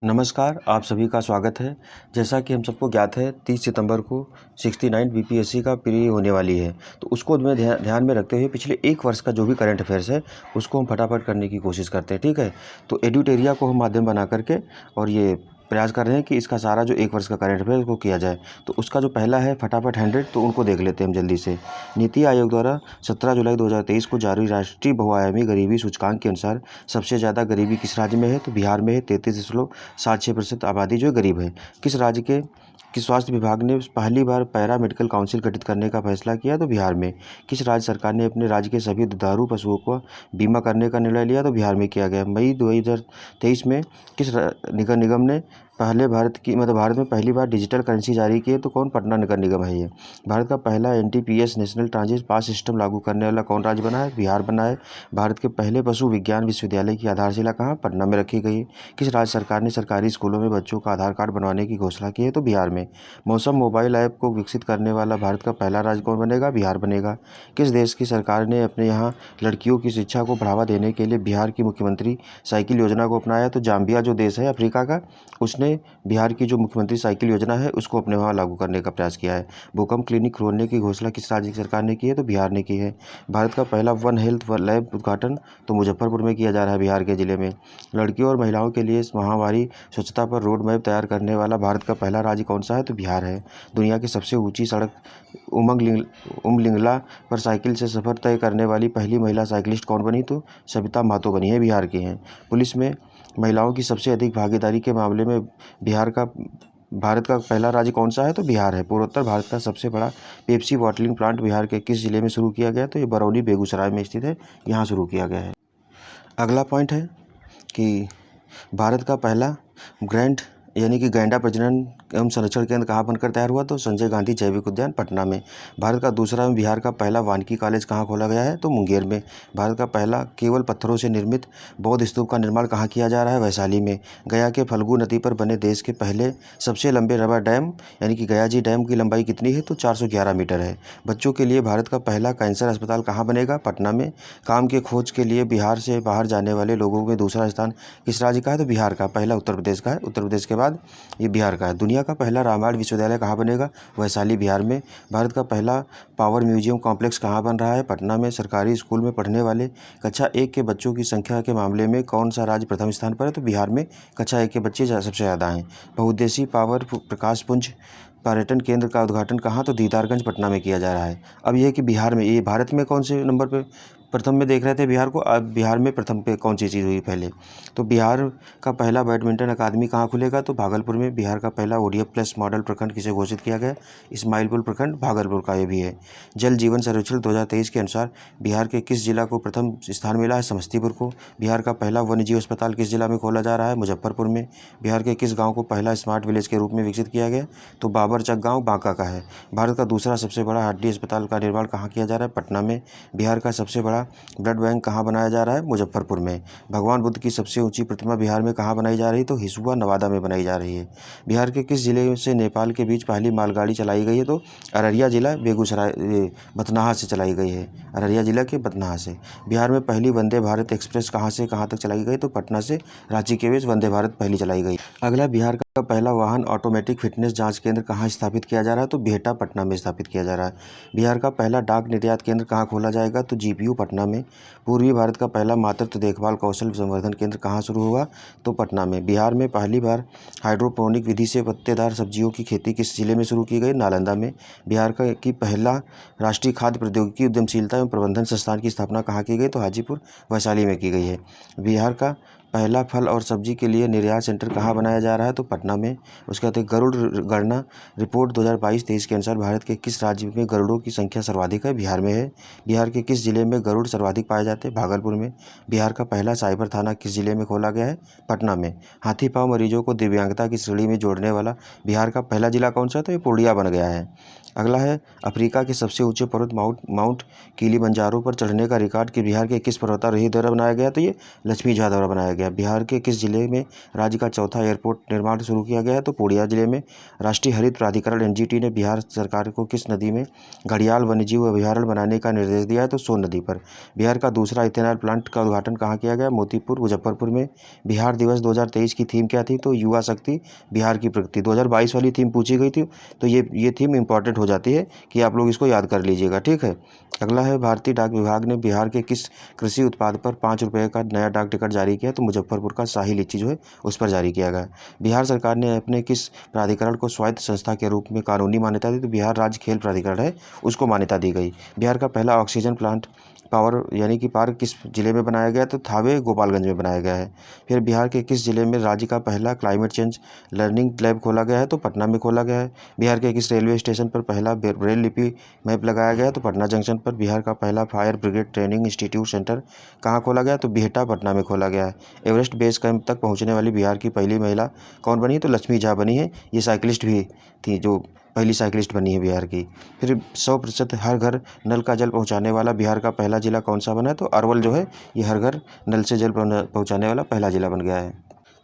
नमस्कार, आप सभी का स्वागत है। जैसा कि हम सबको ज्ञात है 30 सितंबर को 69 बीपीएससी का प्री होने वाली है, तो उसको में ध्यान में रखते हुए पिछले 1 वर्ष का जो भी करंट अफेयर्स है, उसको हम फटाफट करने की कोशिश करते हैं, ठीक है? तो एड्यूटेरिया को हम माध्यम बना करके और ये प्रयास कर रहे हैं कि इसका सारा जो 1 वर्ष का करंट अफेयर उसको किया जाए। तो उसका जो पहला है फटाफट 100, तो उनको देख लेते हैं हम जल्दी से। नीति आयोग द्वारा 17 जुलाई 2023 को जारी राष्ट्रीय बहुआयामी गरीबी सूचकांक के अनुसार सबसे ज़्यादा गरीबी किस राज्य में है? तो बिहार में है। 33.76% आबादी जो गरीब है। किस राज्य के स्वास्थ्य विभाग ने पहली बार पैरा मेडिकल काउंसिल गठित करने का फैसला किया? तो बिहार में। किस राज्य सरकार ने अपने राज्य के सभी दुधारू पशुओं को बीमा करने का निर्णय लिया? तो बिहार में किया गया। मई 2023 में किस नगर निगम ने भारत में पहली बार डिजिटल करेंसी जारी की है? तो कौन? पटना नगर निगम है ये। भारत का पहला NTPS national transit pass system लागू करने वाला कौन राज्य बना है? बिहार बना है। भारत के पहले पशु विज्ञान विश्वविद्यालय की आधारशिला कहाँ? पटना में रखी गई है। किस राज्य सरकार ने सरकारी स्कूलों में बच्चों का आधार कार्ड बनवाने की घोषणा की है? तो बिहार में। मौसम मोबाइल ऐप को विकसित करने वाला भारत का पहला राज्य कौन बनेगा? बिहार बनेगा। किस देश की सरकार ने अपने यहाँ लड़कियों की शिक्षा को बढ़ावा देने के लिए बिहार की मुख्यमंत्री साइकिल योजना को अपनाया? तो जाम्बिया जो देश है अफ्रीका का, उसने बिहार की जो मुख्यमंत्री साइकिल योजना है उसको अपने वहाँ लागू करने का प्रयास किया है। भूकंप क्लिनिक खोलने की घोषणा किस राज्य की सरकार ने की है? तो बिहार ने की है। भारत का पहला वन हेल्थ लैब उद्घाटन तो मुजफ्फरपुर में किया जा रहा है, बिहार के जिले में। लड़कियों और महिलाओं के लिए इस माहवारी स्वच्छता पर रोड मैप तैयार करने वाला भारत का पहला राज्य कौन सा है? तो बिहार है। दुनिया की सबसे ऊंची सड़क उमलिंगला पर साइकिल से सफर तय करने वाली पहली महिला साइकिलिस्ट कौन बनी? तो सविता महतो बनी है, बिहार की हैं। पुलिस में महिलाओं की सबसे अधिक भागीदारी के मामले में भारत का पहला राज्य कौन सा है? तो बिहार है। पूर्वोत्तर भारत का सबसे बड़ा पेप्सी बॉटलिंग प्लांट बिहार के किस जिले में शुरू किया गया? तो ये बरौनी बेगूसराय में स्थित है, यहाँ शुरू किया गया है। अगला पॉइंट है कि भारत का पहला ग्रैंड यानी कि गैंडा प्रजनन एवं संरक्षण केंद्र कहाँ बनकर तैयार हुआ? तो संजय गांधी जैविक उद्यान पटना में। भारत का दूसरा एवं बिहार का पहला वानिकी कॉलेज कहाँ खोला गया है? तो मुंगेर में। भारत का पहला केवल पत्थरों से निर्मित बौद्ध स्तूप का निर्माण कहाँ किया जा रहा है? वैशाली में। गया के फल्गु नदी पर बने देश के पहले सबसे लंबे रबर डैम यानी कि गया जी डैम की लंबाई कितनी है? तो 411 मीटर है। बच्चों के लिए भारत का पहला कैंसर अस्पताल कहाँ बनेगा? पटना में। काम के खोज के लिए बिहार से बाहर जाने वाले लोगों में दूसरा स्थान किस राज्य का है? तो बिहार का। पहला उत्तर प्रदेश का है, उत्तर प्रदेश के बाद ये बिहार का है। दुनिया का पहला रामायण विश्वविद्यालय कहाँ बनेगा? वैशाली, बिहार में। भारत का पहला पावर म्यूजियम कॉम्प्लेक्स कहाँ बन रहा है? पटना में। सरकारी स्कूल में पढ़ने वाले कक्षा 1 के बच्चों की संख्या के मामले में कौन सा राज्य प्रथम स्थान पर है? तो बिहार में कक्षा 1 के बच्चे सबसे ज़्यादा हैं। बहुउद्देशीय पावर प्रकाश पुंज पर्यटन केंद्र का उद्घाटन कहाँ? तो दीदारगंज पटना में किया जा रहा है। अब यह कि बिहार में, ये भारत में कौन से नंबर पे प्रथम में देख रहे थे बिहार को, अब बिहार में प्रथम पे कौन सी चीज़ हुई पहले? तो बिहार का पहला बैडमिंटन अकादमी कहाँ खुलेगा? तो भागलपुर में। बिहार का पहला ओडीएफ प्लस मॉडल प्रखंड किसे घोषित किया गया? इस्माइलपुर प्रखंड भागलपुर का ये भी है। जल जीवन सर्वेक्षण 2023 के अनुसार बिहार के किस जिला को प्रथम स्थान मिला है? समस्तीपुर को। बिहार का पहला वन्यजीव अस्पताल किस जिला में खोला जा रहा है? मुजफ्फरपुर में। बिहार के किस गाँव को पहला स्मार्ट विलेज के रूप में विकसित किया गया? तो बाबरचक गाँव बांका का है। भारत का दूसरा सबसे बड़ा हड्डी अस्पताल का निर्माण कहाँ किया जा रहा है? पटना में। बिहार का सबसे बड़ा ब्लड बैंक कहाँ बनाया जा रहा है? मुजफ्फरपुर में। भगवान बुद्ध की सबसे ऊंची प्रतिमा बिहार में कहाँ बनाई जा रही है? तो हिसुआ, नवादा में बनाई जा रही है। बिहार के किस जिले से नेपाल के बीच पहली मालगाड़ी चलाई गई है? तो अररिया जिला बेगूसराय बथनाहा से चलाई गई है। अररिया जिला के बथनाहा से। बिहार में पहली वंदे भारत एक्सप्रेस कहाँ से कहाँ तक चलाई गई? तो पटना से रांची के बीच वंदे भारत पहली चलाई गई। अगला, बिहार का पहला वाहन ऑटोमेटिक फिटनेस जांच केंद्र कहाँ स्थापित किया जा रहा है? तो बिहटा पटना में स्थापित किया जा रहा है। बिहार का पहला डाक निर्यात केंद्र कहाँ खोला जाएगा? तो जीपीयू पटना में। पूर्वी भारत का पहला मातृत्व देखभाल कौशल संवर्धन केंद्र कहाँ शुरू हुआ? तो पटना में। बिहार में पहली बार हाइड्रोपोनिक विधि से पत्तेदार सब्जियों की खेती किस जिले में शुरू की गई? नालंदा में। बिहार की पहला राष्ट्रीय खाद्य प्रौद्योगिकी उद्यमशीलता एवं प्रबंधन संस्थान की स्थापना कहाँ की गई? तो हाजीपुर वैशाली में की गई है। बिहार का पहला फल और सब्जी के लिए निर्यात सेंटर कहाँ बनाया जा रहा है? तो पटना में। उसके बाद गरुड़ गणना रिपोर्ट 2022-23 के अनुसार भारत के किस राज्य में गरुड़ों की संख्या सर्वाधिक है? बिहार में है। बिहार के किस जिले में गरुड़ सर्वाधिक पाए जाते हैं? भागलपुर में। बिहार का पहला साइबर थाना किस जिले में खोला गया है? पटना में। हाथी पांव मरीजों को दिव्यांगता की श्रेणी में जोड़ने वाला बिहार का पहला जिला कौन सा? तो ये पूर्णिया बन गया है। अगला है, अफ्रीका के सबसे ऊंचे पर्वत माउंट किलिमंजारो पर चढ़ने का रिकॉर्ड कि बिहार के किस पर्वतारोही द्वारा बनाया गया? तो ये लक्ष्मी झा द्वारा बनाया गया। बिहार के किस जिले में राज्य का चौथा एयरपोर्ट निर्माण शुरू किया गया है? तो पूर्णिया जिले में। राष्ट्रीय हरित प्राधिकरण एनजीटी ने बिहार सरकार को किस नदी में घड़ियाल वन्यजीव अभयारण्य बनाने का निर्देश दिया है? तो सोन नदी पर। बिहार का दूसरा इथेनॉल प्लांट का उद्घाटन कहाँ किया गया? मोतीपुर मुजफ्फरपुर में। बिहार दिवस 2023 की थीम क्या थी? तो युवा शक्ति बिहार की प्रगति। 2022 वाली थीम पूछी गई थी, तो ये थीम इंपॉर्टेंट हो जाती है कि आप लोग इसको याद कर लीजिएगा, ठीक है। अगला है, भारतीय डाक विभाग ने बिहार के किस कृषि उत्पाद पर 5 रुपये का नया डाक टिकट जारी किया? तो मुजफ्फरपुर का शाही लीची जो है उस पर जारी किया गया। बिहार सरकार ने अपने किस प्राधिकरण को स्वायत्त संस्था के रूप में कानूनी मान्यता दी? तो बिहार राज्य खेल प्राधिकरण है, उसको मान्यता दी गई। बिहार का पहला ऑक्सीजन प्लांट पावर यानी कि पार्क किस जिले में बनाया गया? तो थावे गोपालगंज में बनाया गया है। फिर बिहार के किस जिले में राज्य का पहला क्लाइमेट चेंज लर्निंग लैब खोला गया है? तो पटना में खोला गया है। बिहार के किस रेलवे स्टेशन पर पहला ब्रेल लिपि मैप लगाया गया है? तो पटना जंक्शन पर। बिहार का पहला fire brigade training institute centre कहाँ खोला गया? तो बिहटा पटना में खोला गया है। एवरेस्ट बेस कैंप तक पहुँचने वाली बिहार की पहली महिला कौन बनी? तो लक्ष्मी झा बनी है। ये साइकिलिस्ट भी थी, जो पहली साइकिलिस्ट बनी है बिहार की। फिर 100% हर घर नल का जल पहुंचाने वाला बिहार का पहला जिला कौन सा बना है? तो अरवल जो है ये हर घर नल से जल पहुंचाने वाला पहला जिला बन गया है।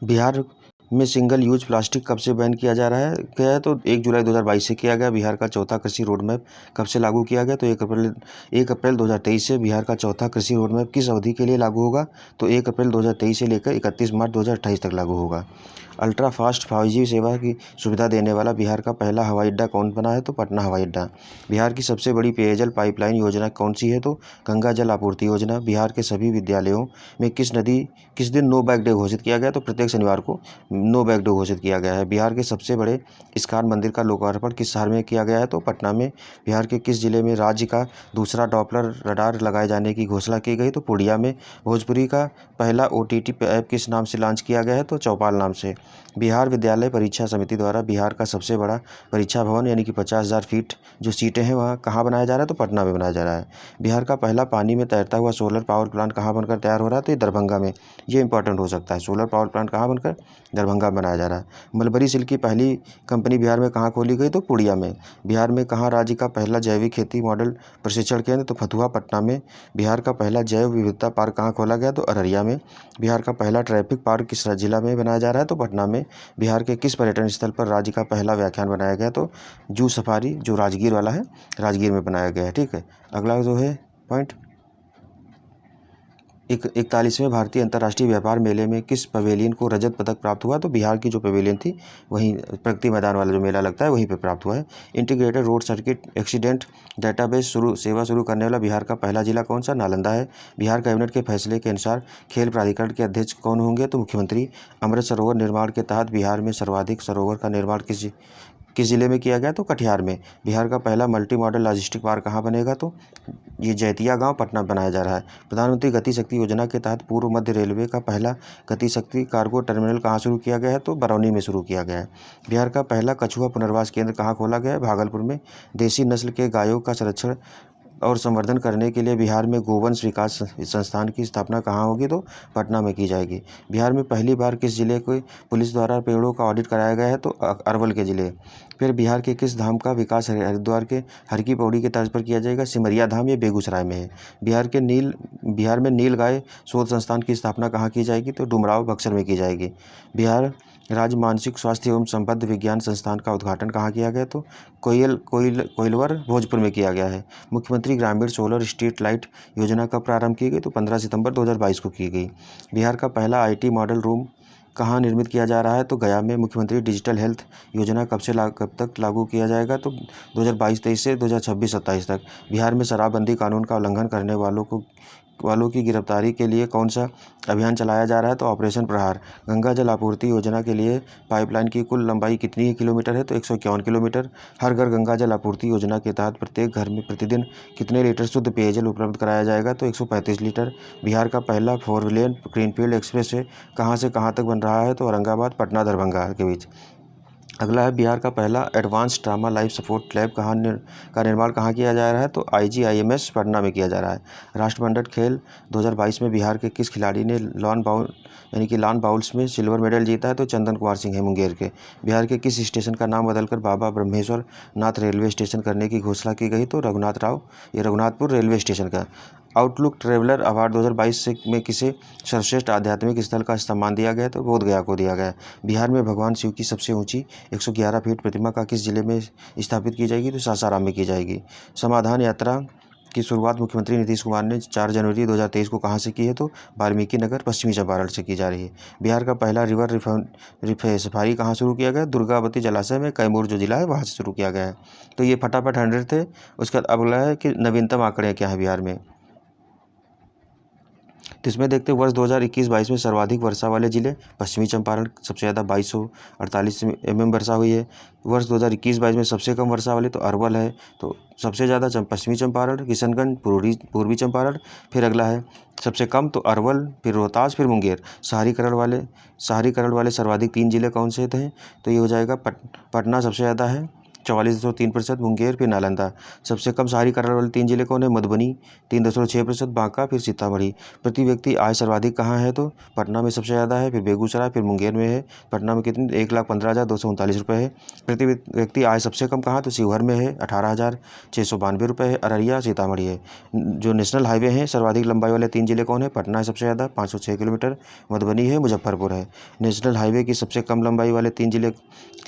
बिहार में सिंगल यूज प्लास्टिक कब से बैन किया जा रहा है? क्या है? तो 1 जुलाई 2022 से किया गया। बिहार का चौथा कृषि रोड मैप कब से लागू किया गया? तो 1 अप्रैल 2023 से। बिहार का चौथा कृषि रोड मैप किस अवधि के लिए लागू होगा? तो 1 अप्रैल 2023 से लेकर 31 मार्च 2028 तक लागू होगा। अल्ट्रा फास्ट 5G सेवा की सुविधा देने वाला बिहार का पहला हवाई अड्डा कौन बना है? तो पटना हवाई अड्डा। बिहार की सबसे बड़ी पेयजल पाइपलाइन योजना कौन सी है? तो गंगा जल आपूर्ति योजना। बिहार के सभी विद्यालयों में किस दिन नो बैग डे घोषित किया गया? तो प्रत्येक शनिवार को नो बैग डे घोषित किया गया है। बिहार के सबसे बड़े इस्कॉन मंदिर का लोकार्पण किस शहर में किया गया है? तो पटना में। बिहार के किस जिले में राज्य का दूसरा डॉपलर रडार लगाए जाने की घोषणा की गई? तो पूर्णिया में। भोजपुरी का पहला OTT ऐप किस नाम से लॉन्च किया गया है? तो चौपाल नाम से। बिहार विद्यालय परीक्षा समिति द्वारा बिहार का सबसे बड़ा परीक्षा भवन यानी कि 50,000 फीट जो सीटें हैं वहाँ कहाँ बनाया जा रहा है? तो पटना में बनाया जा रहा है। बिहार का पहला पानी में तैरता हुआ सोलर पावर प्लांट कहाँ बनकर तैयार हो रहा है? तो ये दरभंगा में। ये इंपॉर्टेंट हो सकता है। सोलर पावर प्लांट कहाँ बनकर? दरभंगा में बनाया जा रहा है। मलबरी सिल्क की पहली कंपनी बिहार में कहाँ खोली गई? तो पूर्णिया में। बिहार में कहाँ राज्य का पहला जैविक खेती मॉडल प्रशिक्षण केंद्र? तो फतुहा पटना में। बिहार का पहला जैव विविधता पार्क कहाँ खोला गया? तो अररिया में। बिहार का पहला ट्रैफिक पार्क किस जिला में बनाया जा रहा है? तो पटना में। बिहार के किस पर्यटन स्थल पर राज्य का पहला व्याख्यान बनाया गया? तो जू सफारी जो राजगीर वाला है, राजगीर में बनाया गया है, ठीक है। अगला जो है पॉइंट 41वें भारतीय अंतर्राष्ट्रीय व्यापार मेले में किस पवेलियन को रजत पदक प्राप्त हुआ? तो बिहार की जो पवेलियन थी वहीं प्रगति मैदान वाला जो मेला लगता है वहीं पर प्राप्त हुआ है। Integrated road circuit accident database सेवा शुरू करने वाला बिहार का पहला जिला कौन सा? नालंदा है। बिहार कैबिनेट के फैसले के अनुसार खेल प्राधिकरण के अध्यक्ष कौन होंगे? तो मुख्यमंत्री। अमृत सरोवर निर्माण के तहत बिहार में सर्वाधिक सरोवर का निर्माण किस जिले में किया गया? तो कटिहार में। बिहार का पहला मल्टी मॉडल लॉजिस्टिक पार्क कहाँ बनेगा? तो ये जैतिया गांव पटना बनाया जा रहा है। प्रधानमंत्री गति शक्ति योजना के तहत पूर्व मध्य रेलवे का पहला गति शक्ति कार्गो टर्मिनल कहाँ शुरू किया गया है? तो बरौनी में शुरू किया गया है। बिहार का पहला कछुआ पुनर्वास केंद्र कहाँ खोला गया है? भागलपुर में। देसी नस्ल के गायों का संरक्षण और संवर्धन करने के लिए बिहार में गोवंश विकास संस्थान की स्थापना कहाँ होगी? तो पटना में की जाएगी। बिहार में पहली बार किस जिले को पुलिस द्वारा पेड़ों का ऑडिट कराया गया है? तो अरवल के जिले। फिर बिहार के किस धाम का विकास हरिद्वार के हर की पौड़ी के तर्ज पर किया जाएगा? सिमरिया धाम, ये बेगूसराय में है। बिहार में नील गाय शोध संस्थान की स्थापना कहाँ की जाएगी? तो डुमराव बक्सर में की जाएगी। बिहार राज्य मानसिक स्वास्थ्य एवं संबद्ध विज्ञान संस्थान का उद्घाटन कहाँ किया गया? तो कोइलवर भोजपुर में किया गया है। मुख्यमंत्री ग्रामीण सोलर स्ट्रीट लाइट योजना कब प्रारंभ की गई? तो 15 सितंबर 2022 को की गई। बिहार का पहला IT मॉडल रूम कहाँ निर्मित किया जा रहा है? तो गया में। मुख्यमंत्री डिजिटल हेल्थ योजना कब तक लागू किया जाएगा? तो 2022-23 से 2026-27 तक। बिहार में शराबबंदी कानून का उल्लंघन करने वालों की गिरफ्तारी के लिए कौन सा अभियान चलाया जा रहा है? तो ऑपरेशन प्रहार। गंगा जल आपूर्ति योजना के लिए पाइपलाइन की कुल लंबाई कितनी किलोमीटर है? तो 151 किलोमीटर। हर घर गंगा जल आपूर्ति योजना के तहत प्रत्येक घर में प्रतिदिन कितने लीटर शुद्ध पेयजल उपलब्ध कराया जाएगा? तो 135 लीटर। बिहार का पहला 4 लेन ग्रीनफील्ड एक्सप्रेस वे कहाँ से कहाँ तक बन रहा है? तो औरंगाबाद पटना दरभंगा के बीच। अगला है, बिहार का पहला advance trauma life support lab का निर्माण कहाँ किया जा रहा है? तो IGIMS पटना में किया जा रहा है। राष्ट्रमंडल खेल 2022 में बिहार के किस खिलाड़ी ने लॉन बाउल्स में सिल्वर मेडल जीता है? तो चंदन कुमार सिंह है मुंगेर के। बिहार के किस स्टेशन का नाम बदलकर बाबा ब्रह्मेश्वर नाथ रेलवे स्टेशन करने की घोषणा की गई? तो रघुनाथपुर रेलवे स्टेशन का। आउटलुक ट्रेवलर अवार्ड 2022 से में किसे सर्वश्रेष्ठ आध्यात्मिक स्थल का सम्मान दिया गया? तो बोध गया को दिया गया। बिहार में भगवान शिव की सबसे ऊंची 111 फीट प्रतिमा का किस जिले में स्थापित की जाएगी? तो सासाराम में की जाएगी। समाधान यात्रा की शुरुआत मुख्यमंत्री नीतीश कुमार ने 4 जनवरी 2023 को कहाँ से की है? तो वाल्मीकि नगर पश्चिमी चंपारण से की जा रही है। बिहार का पहला रिवर सफारी कहाँ शुरू किया गया? दुर्गावती जलाशय में, कैमूर जो जिला है वहाँ से शुरू किया गया है। तो ये फटाफट 100 थे। उसके बाद अगला है कि नवीनतम आंकड़े क्या है बिहार में। तो इसमें देखते हैं वर्ष 2021-22 में सर्वाधिक वर्षा वाले जिले पश्चिमी चंपारण, सबसे ज़्यादा 2248 mm वर्षा हुई है। वर्ष 2021-22 में सबसे कम वर्षा वाले तो अरवल है, तो सबसे ज़्यादा पश्चिमी चंपारण, किशनगंज, पूर्वी चंपारण, फिर अगला है सबसे कम तो अरवल, फिर रोहतास, फिर मुंगेर। शहरीकरण वाले सर्वाधिक 3 जिले कौन से थे? तो ये हो जाएगा पटना सबसे ज़्यादा है 44.3%, मुंगेर, फिर नालंदा। सबसे कम शहरीकरण वाले 3 जिले कौन है? मधुबनी 3.6%, बांका, फिर सीतामढ़ी। प्रति व्यक्ति आय सर्वाधिक कहाँ है? तो पटना में सबसे ज़्यादा है, फिर बेगूसराय, फिर मुंगेर में है। पटना में कितनी? 1,15,239 रुपये है। प्रति व्यक्ति आय सबसे कम कहाँ? तो शिवहर में है, 18,692 रुपये है। अररिया, सीतामढ़ी है। जो नेशनल हाईवे हैं सर्वाधिक लंबाई वाले 3 जिले कौन है? पटना है सबसे ज़्यादा 506 किलोमीटर, मधुबनी है, मुजफ्फरपुर है। नेशनल हाईवे की सबसे कम लंबाई वाले 3 जिले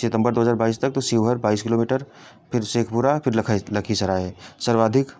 सितंबर 2022 तक तो शिवहर 22 किलोमीटर, फिर शेखपुरा, फिर लखीसराय है। सर्वाधिक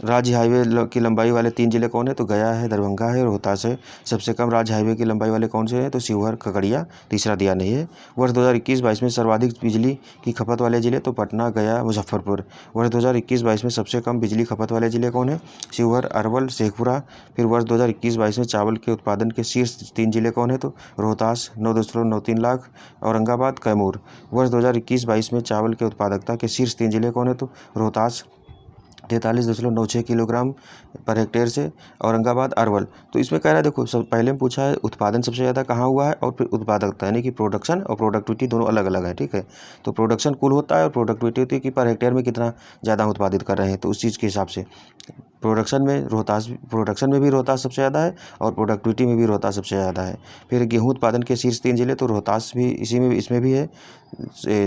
राज्य हाईवे की लंबाई वाले 3 जिले कौन है? तो गया है, दरभंगा है, रोहतास है। सबसे कम राज्य हाईवे की लंबाई वाले कौन से हैं? तो शिवहर, खगड़िया, तीसरा दिया नहीं है। वर्ष 2021-22 में सर्वाधिक बिजली की खपत वाले जिले तो पटना, गया, मुजफ्फरपुर। वर्ष 2021-22 में सबसे कम बिजली खपत वाले जिले कौन है? शिवहर, अरवल, शेखपुरा। फिर वर्ष 2021-22 में चावल के उत्पादन के शीर्ष 3 जिले कौन है? तो रोहतास 9.93 लाख, औरंगाबाद, कैमूर। वर्ष 2021-22 में चावल के उत्पादकता के शीर्ष 3 जिले कौन है? तो रोहतास 43.96 किलोग्राम पर हेक्टेयर से, औरंगाबाद, अरवल। तो इसमें कह रहा है देखो, सब पहले में पूछा है उत्पादन सबसे ज़्यादा कहाँ हुआ है और फिर उत्पादकता, यानी कि प्रोडक्शन और प्रोडक्टिविटी दोनों अलग अलग है, ठीक है। तो प्रोडक्शन कुल होता है और प्रोडक्टिविटी होती है कि पर हेक्टेयर में कितना ज़्यादा उत्पादित कर रहे हैं, तो उस चीज़ के हिसाब से प्रोडक्शन में भी रोहतास सबसे ज़्यादा है और प्रोडक्टिविटी में भी रोहतास सबसे ज़्यादा है। फिर गेहूँ उत्पादन के शीर्ष 3 जिले तो रोहतास भी इसमें भी है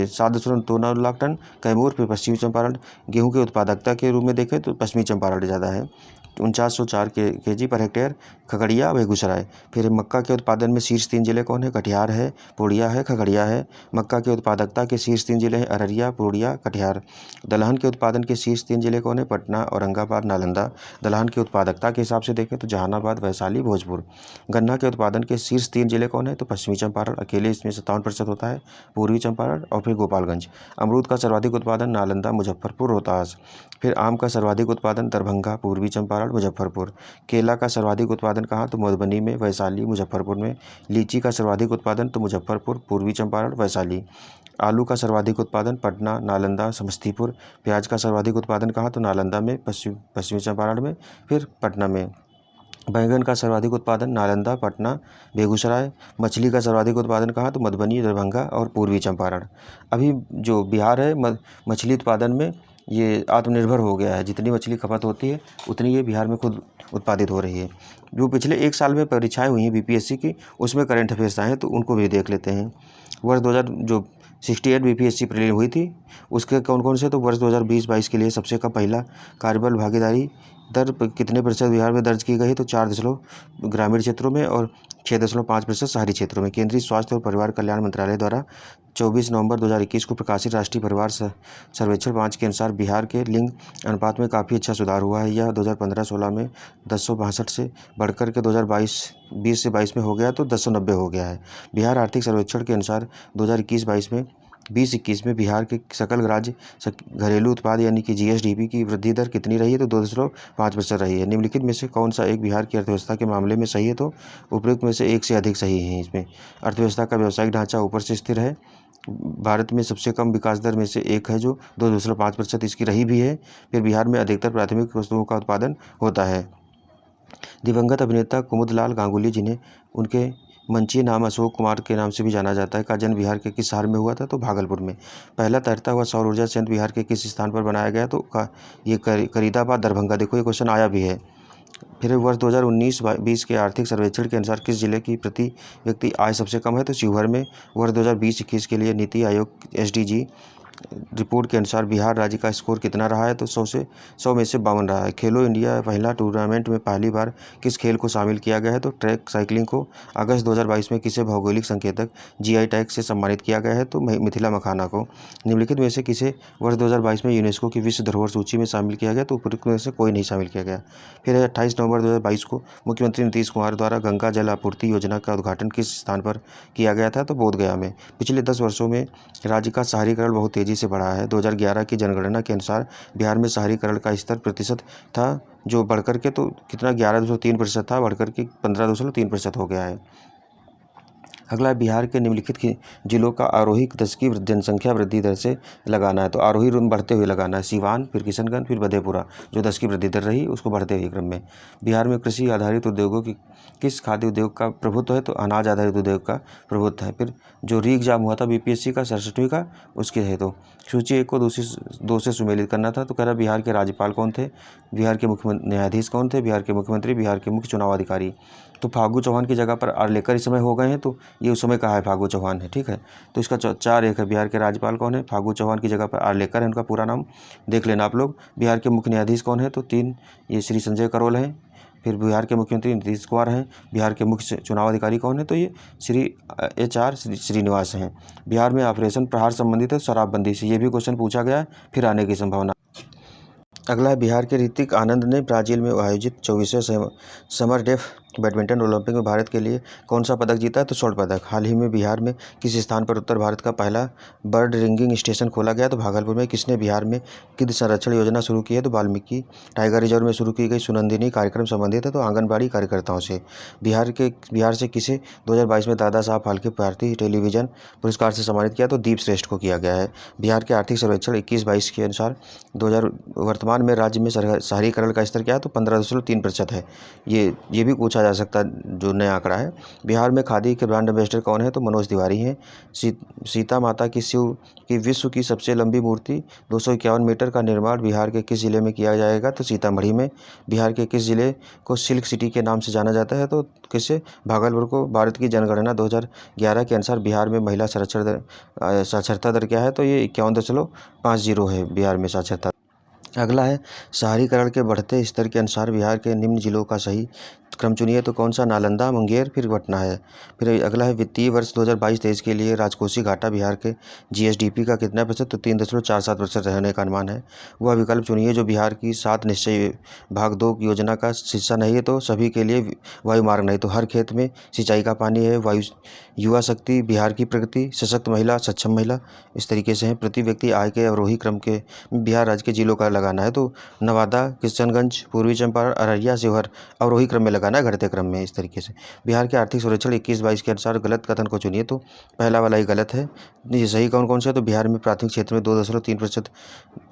7.29 लाख टन, कैमूर, फिर पश्चिमी चंपारण। गेहूँ के उत्पादकता के रूप में देखें तो पश्चिमी चंपारण ज़्यादा है 4904 KG per hectare, Khagaria, Begusarai. फिर मक्का के उत्पादन में शीर्ष 3 जिले कौन है? कटिहार है, पूर्णिया है, खगड़िया है। मक्का के उत्पादकता के शीर्ष 3 जिले हैं अररिया, पूर्णिया, कटिहार। दलहन के उत्पादन के शीर्ष 3 जिले कौन है? पटना, औरंगाबाद, नालंदा। दलहन की उत्पादकता के हिसाब से देखें तो जहानाबाद, वैशाली, भोजपुर। गन्ना के उत्पादन के शीर्ष 3 जिले कौन है? तो पश्चिमी चंपारण अकेले इसमें 57% होता है, पूर्वी चंपारण और फिर गोपालगंज। अमरूद का सर्वाधिक उत्पादन नालंदा, मुजफ्फरपुर, रोहतास। फिर आम का सर्वाधिक उत्पादन दरभंगा, पूर्वी चंपारण, मुजफ्फरपुर। केला का सर्वाधिक उत्पादन कहाँ? तो मधुबनी में, वैशाली, मुजफ्फरपुर में। लीची का सर्वाधिक उत्पादन तो मुजफ्फरपुर, पूर्वी चंपारण, वैशाली। आलू का सर्वाधिक उत्पादन पटना, नालंदा, समस्तीपुर। प्याज का सर्वाधिक उत्पादन कहाँ? तो नालंदा में, पश्चिमी चंपारण में, फिर पटना में। बैंगन का सर्वाधिक उत्पादन नालंदा, पटना, बेगूसराय। मछली का सर्वाधिक उत्पादन कहाँ? तो मधुबनी, दरभंगा और पूर्वी चंपारण। अभी जो बिहार है मछली उत्पादन में ये आत्मनिर्भर हो गया है, जितनी मछली खपत होती है उतनी ये बिहार में खुद उत्पादित हो रही है। जो पिछले 1 साल में परीक्षाएं हुई हैं बीपीएससी की, उसमें करंट अफेयर्स आए हैं तो उनको भी देख लेते हैं। वर्ष 2000 जो 68 बीपीएससी प्रीलिम हुई थी उसके कौन कौन से? तो वर्ष 2020-22 के लिए सबसे कम पहला कार्यबल भागीदारी दर कितने प्रतिशत बिहार में दर्ज की गई? तो 4 ग्रामीण क्षेत्रों में और 6.5% शहरी क्षेत्रों में। केंद्रीय स्वास्थ्य और परिवार कल्याण मंत्रालय द्वारा 24 नवंबर 2021 को प्रकाशित राष्ट्रीय परिवार सर्वेक्षण 5 के अनुसार बिहार के लिंग अनुपात में काफ़ी अच्छा सुधार हुआ है। यह 2015-16 में 1062 से बढ़कर के 2020 से 22 में हो गया तो 1090 हो गया है। बिहार आर्थिक सर्वेक्षण के अनुसार 2021-22 में 2021 में बिहार के सकल राज्य घरेलू उत्पाद यानी कि जीएसडीपी की वृद्धि दर कितनी रही है? तो 2.5% रही है। निम्नलिखित में से कौन सा एक बिहार की अर्थव्यवस्था के मामले में सही है? तो उपयुक्त में से एक से अधिक सही है। इसमें अर्थव्यवस्था का व्यावसायिक ढांचा ऊपर से स्थिर है। भारत में सबसे कम विकास दर में से एक है जो 2.5% इसकी रही भी है। फिर बिहार में अधिकतर प्राथमिक वस्तुओं का उत्पादन होता है। दिवंगत अभिनेता कुमुदलाल गांगुली, जिन्हें उनके मंचीय नाम अशोक कुमार के नाम से भी जाना जाता है, का जन्म बिहार के किस शहर में हुआ था? तो भागलपुर में। पहला तैरता हुआ सौर ऊर्जा संयंत्र बिहार के किस स्थान पर बनाया गया? तो ये करीदाबाद, दरभंगा। देखो ये क्वेश्चन आया भी है। फिर वर्ष 2019-20 के आर्थिक सर्वेक्षण के अनुसार किस जिले की प्रति व्यक्ति आय सबसे कम है? तो शिवहर में। वर्ष 2020-21 के लिए नीति आयोग SDG रिपोर्ट के अनुसार बिहार राज्य का स्कोर कितना रहा है, तो 100 में से 52 रहा है। खेलो इंडिया महिला टूर्नामेंट में पहली बार किस खेल को शामिल किया गया है, तो ट्रैक साइकिलिंग को। अगस्त 2022 में किसे भौगोलिक संकेतक जीआई टैग से सम्मानित किया गया है, तो मिथिला मखाना को। निम्नलिखित में से किसे वर्ष 2022 में यूनेस्को की विश्व धरोहर सूची में शामिल किया गया, तो उपरोक्त में से कोई नहीं शामिल किया गया। फिर 28 नवंबर 2022 को मुख्यमंत्री नीतीश कुमार द्वारा गंगा जल आपूर्ति योजना का उद्घाटन किस स्थान पर किया गया था, तो बोधगया में। पिछले 10 वर्षों में राज्य का शहरीकरण बहुत तेजी से बढ़ा है। 2011 की जनगणना के अनुसार बिहार में शहरीकरण का स्तर प्रतिशत था जो बढ़कर के तो कितना 11.3% था, बढ़कर के 15.3% हो गया है। अगला बिहार के निम्नलिखित जिलों का आरोही दशकीय जनसंख्या वृद्धि दर से लगाना है, तो आरोही क्रम बढ़ते हुए लगाना है। सिवान, फिर किशनगंज, फिर मधेपुरा, जो 10 की वृद्धि दर रही उसको बढ़ते हुए क्रम में। बिहार में कृषि आधारित उद्योगों की किस खाद्य उद्योग का प्रभुत्व है, तो अनाज आधारित उद्योग का प्रभुत्व है। फिर जो री एग्जाम हुआ था बीपीएससी का 67वीं का, उसके है तो सूची 1 को 2 से सुमेलित करना था। तो कह रहा बिहार के राज्यपाल कौन थे, बिहार के मुख्य न्यायाधीश कौन थे, बिहार के मुख्यमंत्री, बिहार के मुख्य चुनाव अधिकारी। तो फागू चौहान की जगह पर आर्लेकर इस समय हो गए हैं, तो ये उस समय कहा है फागू चौहान है, ठीक है। तो इसका 4-1 है। बिहार के राज्यपाल कौन है, फागू चौहान की जगह पर आर्लेकर है, उनका पूरा नाम देख लेना आप लोग। बिहार के मुख्य न्यायाधीश कौन है, तो 3 ये श्री संजय करोल हैं। फिर बिहार के मुख्यमंत्री नीतीश कुमार हैं। बिहार के मुख्य चुनाव अधिकारी कौन है, तो ये श्री HR श्रीनिवास हैं। बिहार में ऑपरेशन प्रहार संबंधित है शराबबंदी से, ये भी क्वेश्चन पूछा गया है, फिर आने की संभावना। अगला है बिहार के ऋतिक आनंद ने ब्राजील में आयोजित 24वें समर डेफ बैडमिंटन ओलंपिक में भारत के लिए कौन सा पदक जीता है, तो स्वर्ण पदक। हाल ही में बिहार में किस स्थान पर उत्तर भारत का पहला बर्ड रिंगिंग स्टेशन खोला गया, तो भागलपुर में। किसने बिहार में गिद्ध संरक्षण योजना शुरू की है, तो वाल्मीकि टाइगर रिजर्व में शुरू की गई सुनंदिनी कार्यक्रम संबंधित है, तो आंगनबाड़ी कार्यकर्ताओं से। बिहार से किसे 2022 में दादा साहब फाल्के भारतीय टेलीविजन पुरस्कार से सम्मानित किया, तो दीप श्रेष्ठ को किया गया है। बिहार के आर्थिक सर्वेक्षण 21-22 के अनुसार वर्तमान में राज्य में शहरीकरण का स्तर क्या है, तो 15.3% है। ये भी पूछा जा सकता है, जो नया आंकड़ा है। बिहार में खादी के ब्रांड एम्बेसडर कौन है, तो मनोज तिवारी हैं। सीता माता की शिव की विश्व की सबसे लंबी मूर्ति 251 मीटर का निर्माण बिहार के किस जिले में किया जाएगा, तो सीतामढ़ी में। बिहार के किस जिले को सिल्क सिटी के नाम से जाना जाता है, तो किससे, भागलपुर को। भारत की जनगणना 2011 के अनुसार बिहार में महिला साक्षरता दर क्या है, तो ये 51.50 है बिहार में साक्षरता। अगला है शहरीकरण के बढ़ते स्तर के अनुसार बिहार के निम्न जिलों का सही क्रम चुनिए, तो कौन सा, नालंदा, मुंगेर, फिर पटना है। फिर अगला है वित्तीय वर्ष 2022-23 के लिए राजकोषीय घाटा बिहार के जीएसडीपी का कितना प्रतिशत, तो 3.47% रहने का अनुमान है। वह विकल्प चुनिए जो बिहार की 7 निश्चय भाग 2 योजना का हिस्सा नहीं है, तो सभी के लिए वायु मार्ग नहीं, तो हर खेत में सिंचाई का पानी है। वायु युवा शक्ति, बिहार की प्रगति, सशक्त महिला, सक्षम महिला, इस तरीके से है। प्रति व्यक्ति आय के अवरोही क्रम के बिहार राज्य के जिलों का लगाना है, तो नवादा, किशनगंज, पूर्वी चंपारण, अररिया, शिवहर अवरोही क्रम में लगाना है, घटते क्रम में, इस तरीके से। बिहार के आर्थिक सर्वेक्षण 21-22 के अनुसार गलत कथन को चुनिए, तो पहला वाला ही गलत है। ये सही कौन से है, तो बिहार में प्राथमिक क्षेत्र में 2.3%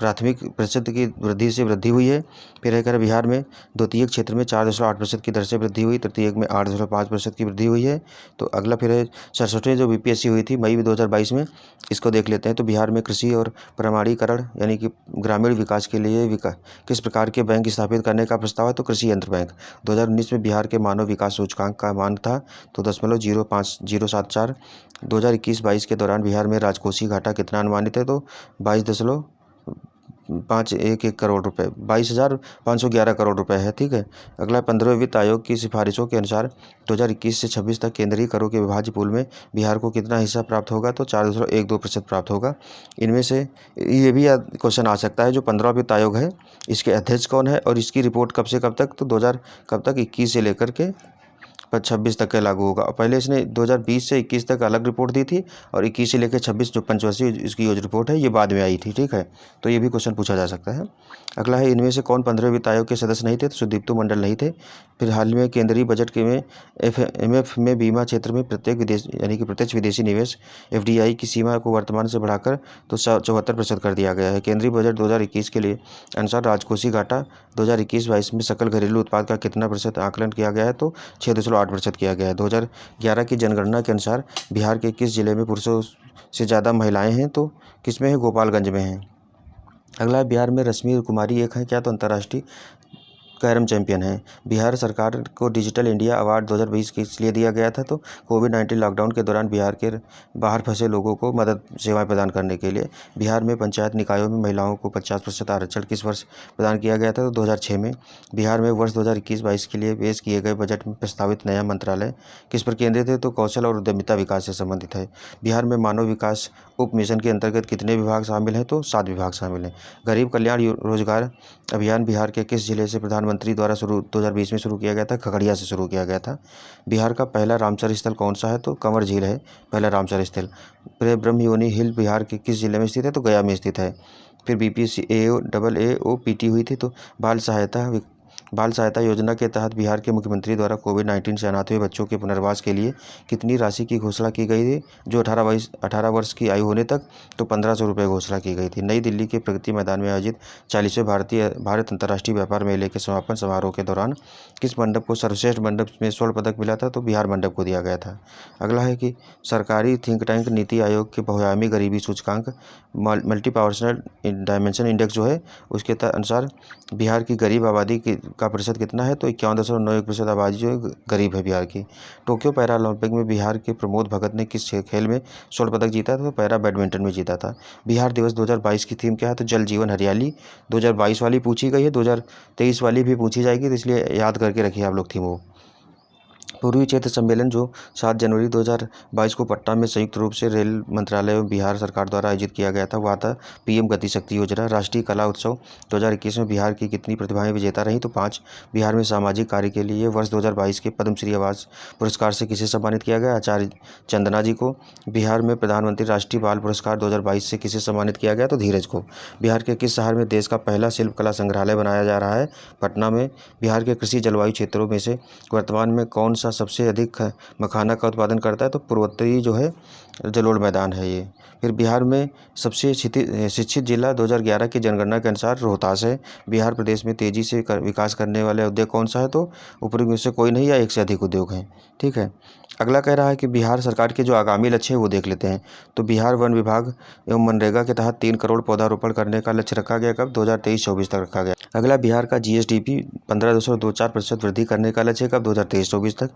प्राथमिक प्रतिशत की वृद्धि हुई है। फिर है कह रहा बिहार में द्वितीयक क्षेत्र में 4.8% की दर से वृद्धि हुई, तृतीयक में 8.5% की वृद्धि हुई है। तो अगला फिर है 67वीं जो बीपीएससी हुई थी मई 2022 में, इसको देख लेते हैं। तो बिहार में कृषि और प्रमाणीकरण यानी कि ग्रामीण विकास के लिए किस प्रकार के बैंक स्थापित करने का प्रस्ताव है, तो कृषि यंत्र बैंक। 2019 में बिहार के मानव विकास सूचकांक का मान था तो 0.074। 2021-22 के दौरान बिहार में राजकोषीय घाटा कितना अनुमानित है, तो 22.511 करोड़ रुपये, 22,511 करोड़ रुपये है, ठीक है। अगला 15वें वित्त आयोग की सिफारिशों के अनुसार 2021 से 26 तक केंद्रीय करों के विभाज्य पूल में बिहार को कितना हिस्सा प्राप्त होगा, तो 4.12% प्राप्त होगा। इनमें से ये भी क्वेश्चन आ सकता है, जो 15वां वित्त आयोग है इसके अध्यक्ष कौन है और इसकी रिपोर्ट कब से कब तक, तो 21 से लेकर के 26 तक का लागू होगा। पहले इसने 2020 से 21 तक अलग रिपोर्ट दी थी, और 21 से लेकर 26 जो पंचवर्षीय इसकी योजना रिपोर्ट है ये बाद में आई थी, ठीक है। तो ये भी क्वेश्चन पूछा जा सकता है। अगला है इनमें से कौन 15वें वित्त आयोग के सदस्य नहीं थे, तो सुदीप्तो मंडल नहीं थे। फिर हाल में केंद्रीय बजट के में MF में बीमा क्षेत्र में प्रत्यक्ष विदेशी निवेश FDI की सीमा को वर्तमान से बढ़ाकर तो 74% कर दिया गया है। केंद्रीय बजट 2021 के लिए अनुसार राजकोषीय घाटा 2021-22 में सकल घरेलू उत्पाद का कितना प्रतिशत आकलन किया गया है, तो 6.8% किया गया है। 2011 की जनगणना के अनुसार बिहार के किस जिले में पुरुषों से ज़्यादा महिलाएं हैं, तो किसमें है, गोपालगंज में हैं। अगला बिहार में रश्मि कुमारी एक है क्या, तो अंतर्राष्ट्रीय कैरम चैंपियन हैं। बिहार सरकार को डिजिटल इंडिया अवार्ड 2020 के इसलिए दिया गया था, तो कोविड-19 लॉकडाउन के दौरान बिहार के बाहर फंसे लोगों को मदद सेवाएं प्रदान करने के लिए बिहार में पंचायत निकायों में महिलाओं को 50% आरक्षण किस वर्ष प्रदान किया गया था? तो 2006 में। बिहार में वर्ष 2021-22 के लिए पेश किए गए बजट में प्रस्तावित नया मंत्रालय किस पर केंद्रित है? तो कौशल और उद्यमिता विकास से संबंधित है। बिहार में मानव विकास उप मिशन के अंतर्गत कितने विभाग शामिल हैं? तो 7 विभाग शामिल हैं। गरीब कल्याण रोजगार अभियान बिहार के किस जिले से प्रधानमंत्री द्वारा 2020 में शुरू किया गया था? खगड़िया से शुरू किया गया था। बिहार का पहला रामसर स्थल कौन सा है? तो कंवर झील है पहला रामसर स्थल। ब्रह्मयोनी हिल बिहार के किस जिले में स्थित है? तो गया में स्थित है। फिर बीपीएससी AOPT हुई थी, तो बाल सहायता योजना के तहत बिहार के मुख्यमंत्री द्वारा कोविड-19 से अनाथ हुए बच्चों के पुनर्वास के लिए कितनी राशि की घोषणा की गई थी? जो 18 वर्ष की आयु होने तक, तो 1500 रुपये घोषणा की गई थी। नई दिल्ली के प्रगति मैदान में आयोजित 40वें भारत अंतर्राष्ट्रीय व्यापार मेले के समापन समारोह के दौरान किस मंडप को सर्वश्रेष्ठ मंडप में स्वर्ण पदक मिला था? तो बिहार मंडप को दिया गया था। अगला है कि सरकारी थिंक टैंक नीति आयोग के बहुआयामी गरीबी सूचकांक मल्टीपावर्सनल डायमेंशन इंडेक्स जो है, उसके अनुसार बिहार की गरीब आबादी का प्रतिशत कितना है? तो 51.91% आबादी जो है गरीब है बिहार की। टोक्यो पैरालंपिक में बिहार के प्रमोद भगत ने किस खेल में स्वर्ण पदक जीता था? तो पैरा बैडमिंटन में जीता था। बिहार दिवस 2022 की थीम क्या है? तो जल जीवन हरियाली। 2022 वाली पूछी गई है, 2023 वाली भी पूछी जाएगी, तो इसलिए याद करके रखिए आप लोग थीम वो। पूर्वी क्षेत्र सम्मेलन जो 7 जनवरी 2022 को पटना में संयुक्त रूप से रेल मंत्रालय एवं बिहार सरकार द्वारा आयोजित किया गया था, वह था पीएम गति शक्ति योजना। राष्ट्रीय कला उत्सव 2021 में बिहार की कितनी प्रतिभाएं विजेता रहीं? तो 5। बिहार में सामाजिक कार्य के लिए वर्ष 2022 के पद्मश्री आवास पुरस्कार से किसे सम्मानित किया गया? आचार्य चंदना जी को। बिहार में प्रधानमंत्री राष्ट्रीय बाल पुरस्कार 2022 से किसे सम्मानित किया गया? तो धीरज को। बिहार के किस शहर में देश का पहला शिल्पकला संग्रहालय बनाया जा रहा है? पटना में। बिहार के कृषि जलवायु क्षेत्रों में से वर्तमान में कौन सा सबसे अधिक मखाना का उत्पादन करता है? तो पूर्वोत्तरी जो है जलोढ़ मैदान है ये। फिर बिहार में सबसे शिक्षित जिला 2011 की जनगणना के अनुसार रोहतास है। बिहार प्रदेश में तेजी से विकास करने वाले उद्योग कौन सा है? तो ऊपरी में से कोई नहीं या एक से अधिक उद्योग हैं। ठीक है। अगला कह रहा है कि बिहार सरकार के जो आगामी लक्ष्य है वो देख लेते हैं। तो बिहार वन विभाग एवं मनरेगा के तहत 3 करोड़ पौधारोपण करने का लक्ष्य रखा गया। कब? 2023-24 तक रखा गया। अगला, बिहार का GSDP 15.24% वृद्धि करने का लक्ष्य कब? 2023-24 तक।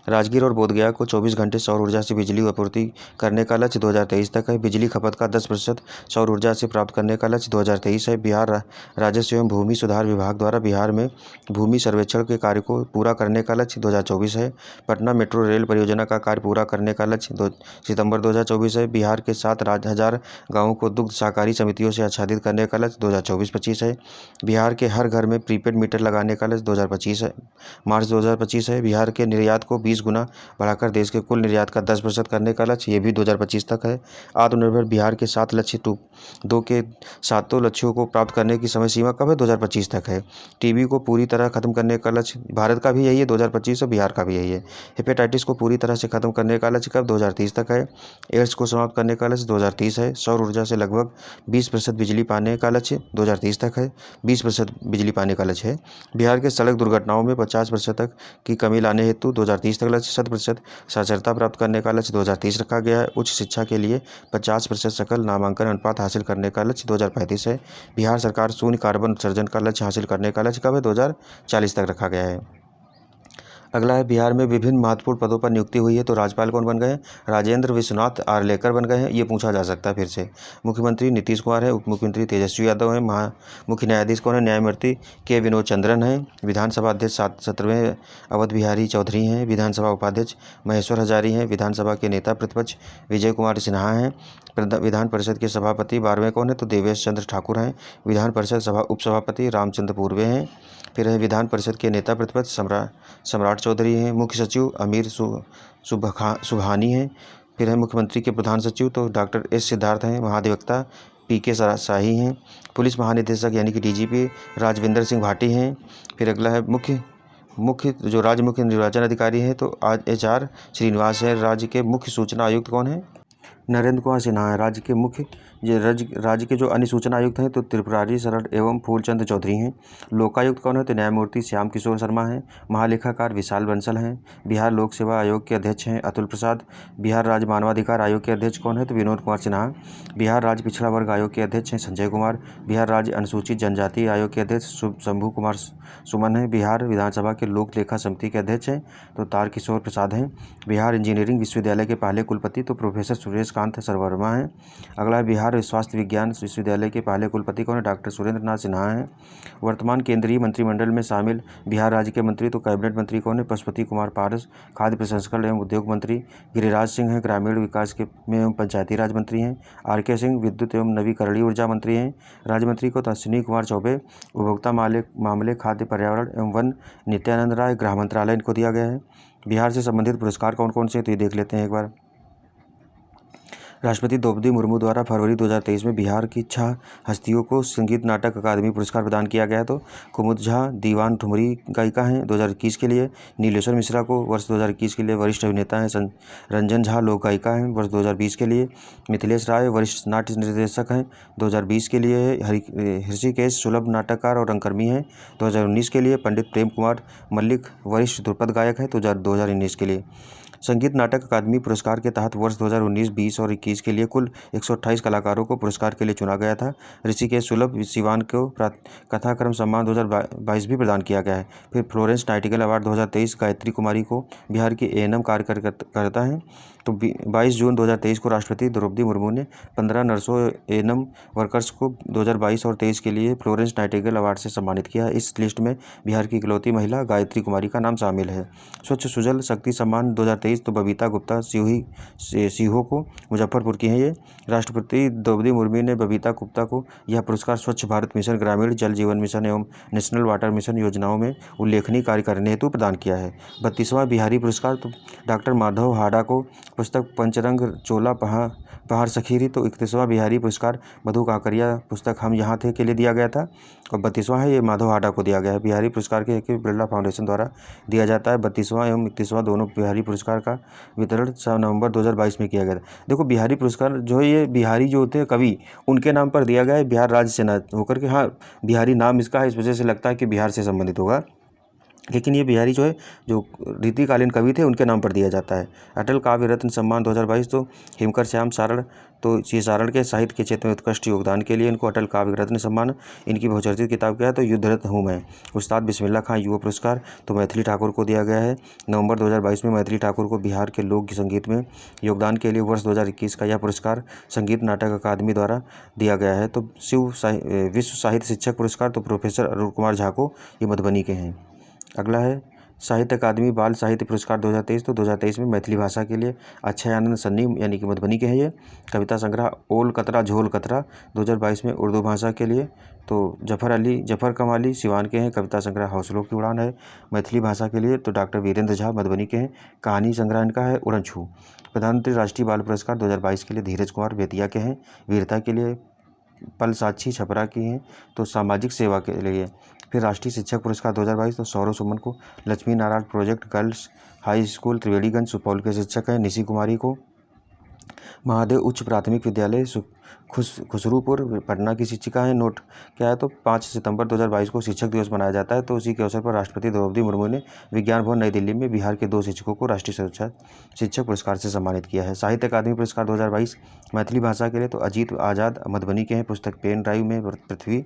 राजगीर और बोधगया को 24 घंटे सौर ऊर्जा से बिजली आपूर्ति करने का लक्ष्य 2023 तक है। बिजली खपत का 10% सौर ऊर्जा से प्राप्त करने का लक्ष्य 2023 है। बिहार राजस्व एवं भूमि सुधार विभाग द्वारा बिहार में भूमि सर्वेक्षण के कार्य को पूरा करने का लक्ष्य 2024 है। पटना मेट्रो रेल परियोजना का कार्य पूरा करने का लक्ष्य सितंबर 2024 है। बिहार के 7,000 गाँवों को दुग्ध सहकारी समितियों से आच्छादित करने का लक्ष्य 2024-25 है। बिहार के हर घर में प्रीपेड मीटर लगाने का लक्ष्य 2025 है, मार्च 2025 है। बिहार के निर्यात को 20 गुना बढ़ाकर देश के कुल निर्यात का 10% करने का लक्ष्य, ये भी 2025 तक है। आत्मनिर्भर बिहार के 7 लक्ष्य 2 के 7 लक्ष्यों को प्राप्त करने की समय सीमा कब है? 2025 तक है। टीबी को पूरी तरह खत्म करने का लक्ष्य भारत का भी यही है, 2025 और बिहार का भी यही है। हेपेटाइटिस को पूरी तरह से खत्म करने का लक्ष्य कब? 2030 तक है। एड्स को समाप्त करने का लक्ष्य 2030 है। सौर ऊर्जा से लगभग 20% बिजली पाने का लक्ष्य 2030 तक है। 20% बिजली पाने का लक्ष्य है। बिहार के सड़क दुर्घटनाओं में 50% तक की कमी लाने हेतु 2030 तक लक्ष्य, 100% साक्षरता प्राप्त करने का लक्ष्य 2030 रखा गया है। उच्च शिक्षा के लिए 50% सकल नामांकन अनुपात हासिल करने का लक्ष्य 2035 है। बिहार सरकार शून्य कार्बन उत्सर्जन का लक्ष्य हासिल करने का लक्ष्य कब है? 2040 तक रखा गया है। अगला है, बिहार में विभिन्न महत्वपूर्ण पदों पर नियुक्ति हुई है, तो राज्यपाल कौन बन गए हैं? राजेंद्र विश्वनाथ आर्लेकर बन गए हैं। ये पूछा जा सकता है फिर से। मुख्यमंत्री नीतीश कुमार है। उप मुख्यमंत्री तेजस्वी यादव हैं। मुख्य न्यायाधीश कौन है? न्यायमूर्ति के विनोद चंद्रन हैं। विधानसभा अध्यक्ष 17वें अवध बिहारी चौधरी हैं। विधानसभा उपाध्यक्ष महेश्वर हजारी हैं। विधानसभा के नेता प्रतिपक्ष विजय कुमार सिन्हा हैं। विधान परिषद के सभापति 12वें कौन है? तो देवेश चंद्र ठाकुर हैं। विधान परिषद उपसभापति रामचंद्र पूर्वे हैं। फिर है विधान परिषद के नेता प्रतिपक्ष सम्राट चौधरी हैं। मुख्य सचिव अमीर सुबहानी हैं। फिर है मुख्यमंत्री के प्रधान सचिव तो डॉक्टर एस सिद्धार्थ हैं। महाधिवक्ता PK शाही हैं। पुलिस महानिदेशक यानी कि DGP राजविंदर सिंह भाटी हैं। फिर अगला है राज्य मुख्य निर्वाचन अधिकारी हैं तो आज HR श्रीनिवास है। राज्य के मुख्य सूचना आयुक्त कौन है? नरेंद्र कुमार सिन्हा हैं। राज्य के जो अन्य सूचना आयुक्त हैं तो त्रिपुरारी शरण एवं फूलचंद चौधरी हैं। लोकायुक्त कौन है तो न्यायमूर्ति श्याम किशोर शर्मा हैं। महालेखाकार विशाल बंसल हैं। बिहार लोक सेवा आयोग के अध्यक्ष हैं अतुल प्रसाद। बिहार राज्य मानवाधिकार आयोग के अध्यक्ष कौन है तो विनोद कुमार सिन्हा। बिहार राज्य पिछड़ा वर्ग आयोग के अध्यक्ष हैं संजय कुमार। बिहार राज्य अनुसूचित जनजाति आयोग के अध्यक्ष शंभू कुमार सुमन हैं। बिहार विधानसभा के लोक लेखा समिति के अध्यक्ष हैं तो तारकिशोर प्रसाद हैं। बिहार इंजीनियरिंग विश्वविद्यालय के पहले कुलपति तो प्रोफेसर सुरेश कांत सर्वर्मा हैं। अगला है बिहार स्वास्थ्य विज्ञान विश्वविद्यालय के पहले कुलपति कौन है डॉक्टर सुरेंद्र नाथ सिन्हा हैं। वर्तमान केंद्रीय मंत्रिमंडल में शामिल बिहार राज्य के मंत्री तो कैबिनेट मंत्री कौन है पशुपति कुमार पारस खाद्य प्रसंस्करण एवं उद्योग मंत्री। गिरिराज सिंह हैं ग्रामीण विकास के एवं पंचायती राज मंत्री हैं। आर.के. सिंह विद्युत एवं नवीकरणीय ऊर्जा मंत्री हैं। राज्य मंत्री को तो अश्विनी कुमार चौबे उपभोक्ता मामले खाद्य पर्यावरण एवं वन नित्यानंद राय गृह मंत्रालय इनको दिया गया है। बिहार से संबंधित पुरस्कार कौन कौन से हैं तो ये देख लेते हैं एक बार। राष्ट्रपति द्रौपदी मुर्मू द्वारा फरवरी 2023 में बिहार की 6 हस्तियों को संगीत नाटक अकादमी पुरस्कार प्रदान किया गया। तो कुमुद झा दीवान ठुमरी गायिका हैं 2021 के लिए। नीलेश्वर मिश्रा को वर्ष 2021 के लिए वरिष्ठ अभिनेता हैं। रंजन झा लोक गायिका हैं वर्ष 2020 के लिए। मिथिलेश राय वरिष्ठ नाट्य निर्देशक हैं 2020 के लिए। ऋषिकेश सुलभ नाटककार और रंगकर्मी हैं 2019 के लिए। पंडित प्रेम कुमार मल्लिक वरिष्ठ ध्रुपद गायक हैं तो 2019 के लिए। संगीत नाटक अकादमी पुरस्कार के तहत वर्ष 2019, 20 और 21 के लिए कुल 128 कलाकारों को पुरस्कार के लिए चुना गया था। ऋषिकेश सुलभ सिवान को कथाक्रम सम्मान 2022 भी प्रदान किया गया है। फिर फ्लोरेंस नाइटिंगेल अवार्ड 2023 गायत्री कुमारी को बिहार की एएनएम कार्यकर्ता हैं। तो 22 जून 2023 को राष्ट्रपति द्रौपदी मुर्मू ने 15 नर्सों एएनएम वर्कर्स को 2022 और 23 के लिए फ्लोरेंस नाइटिंगेल अवार्ड से सम्मानित किया। इस लिस्ट में बिहार की इकलौती महिला गायत्री कुमारी का नाम शामिल है। स्वच्छ सुजल शक्ति सम्मान 2023 तो बबीता गुप्ता सीहो को मुजफ्फरपुर की हैं ये। राष्ट्रपति द्रौपदी मुर्मू ने बबीता गुप्ता को यह पुरस्कार स्वच्छ भारत मिशन, ग्रामीण जल जीवन मिशन एवं नेशनल वाटर मिशन योजनाओं में उल्लेखनीय कार्य करने हेतु प्रदान किया है। 32वां बिहारी पुरस्कार तो डॉक्टर माधव हाडा को पुस्तक पंचरंग चोला पहाड़ सखीरी तो 31वां बिहारी पुरस्कार मधु काकरिया पुस्तक हम यहाँ थे के लिए दिया गया था और 32वां है ये माधव हाडा को दिया गया है। बिहारी पुरस्कार के बिरला फाउंडेशन द्वारा दिया जाता है। 32वां एवं 31वां दोनों बिहारी पुरस्कार का वितरण 7 नवंबर 2022 में किया गया था। देखो बिहारी पुरस्कार जो है ये बिहारी जो होते हैं कवि उनके नाम पर दिया गया है बिहार राज्य से न होकर के। हाँ बिहारी नाम इसका है इस वजह से लगता है कि बिहार से संबंधित होगा, लेकिन ये बिहारी जो है जो रीतिकालीन कवि थे उनके नाम पर दिया जाता है। अटल काव्य रत्न सम्मान 2022 तो हिमकर श्याम सारण तो ये सारण के साहित्य के क्षेत्र में उत्कृष्ट योगदान के लिए इनको अटल काव्य रत्न सम्मान। इनकी बहुचर्चित किताब क्या है तो युद्धरत हूँ मैं। उस्ताद बिस्मिल्लाह खां युवा पुरस्कार तो मैथिली ठाकुर को दिया गया है। नवंबर 2022 में मैथिली ठाकुर को बिहार के लोक संगीत में योगदान के लिए वर्ष 2021 का यह पुरस्कार संगीत नाटक अकादमी द्वारा दिया गया है। तो विश्व साहित्य शिक्षक पुरस्कार तो प्रोफेसर अरुण कुमार झा को ये मधुबनी के हैं। अगला है साहित्य अकादमी बाल साहित्य पुरस्कार 2023 तो 2023 में मैथिली भाषा के लिए अक्षय आनंद सन्नी यानी कि मधुबनी के हैं ये। कविता संग्रह ओल कतरा झोल कतरा 2022 में उर्दू भाषा के लिए तो जफर कमाली सिवान के हैं। कविता संग्रह हौसलों की उड़ान है मैथिली भाषा के लिए तो डॉक्टर वीरेंद्र झा मधुबनी के हैं। कहानी संग्रह इनका है उड़न छू। प्रधानमंत्री राष्ट्रीय बाल पुरस्कार 2022 के लिए धीरज कुमार बेतिया के हैं। वीरता के लिए पल साक्षी छपरा की हैं तो सामाजिक सेवा के लिए। फिर राष्ट्रीय शिक्षक पुरस्कार 2022 तो सौरव सुमन को Lakshmi Narayan project girls high school Triveniganj Supaul के शिक्षक हैं। निशी कुमारी को महादेव उच्च प्राथमिक विद्यालय खुसरूपुर पटना की शिक्षिका है। नोट क्या है तो 5 सितंबर 2022 को शिक्षक दिवस मनाया जाता है तो उसी के अवसर पर राष्ट्रपति द्रौपदी मुर्मू ने विज्ञान भवन नई दिल्ली में बिहार के 2 शिक्षकों को राष्ट्रीय शिक्षक पुरस्कार से सम्मानित किया है। साहित्य अकादमी पुरस्कार 2022 मैथिली भाषा के लिए तो अजीत आज़ाद मधुबनी के हैं। पुस्तक पेन ड्राइव में पृथ्वी।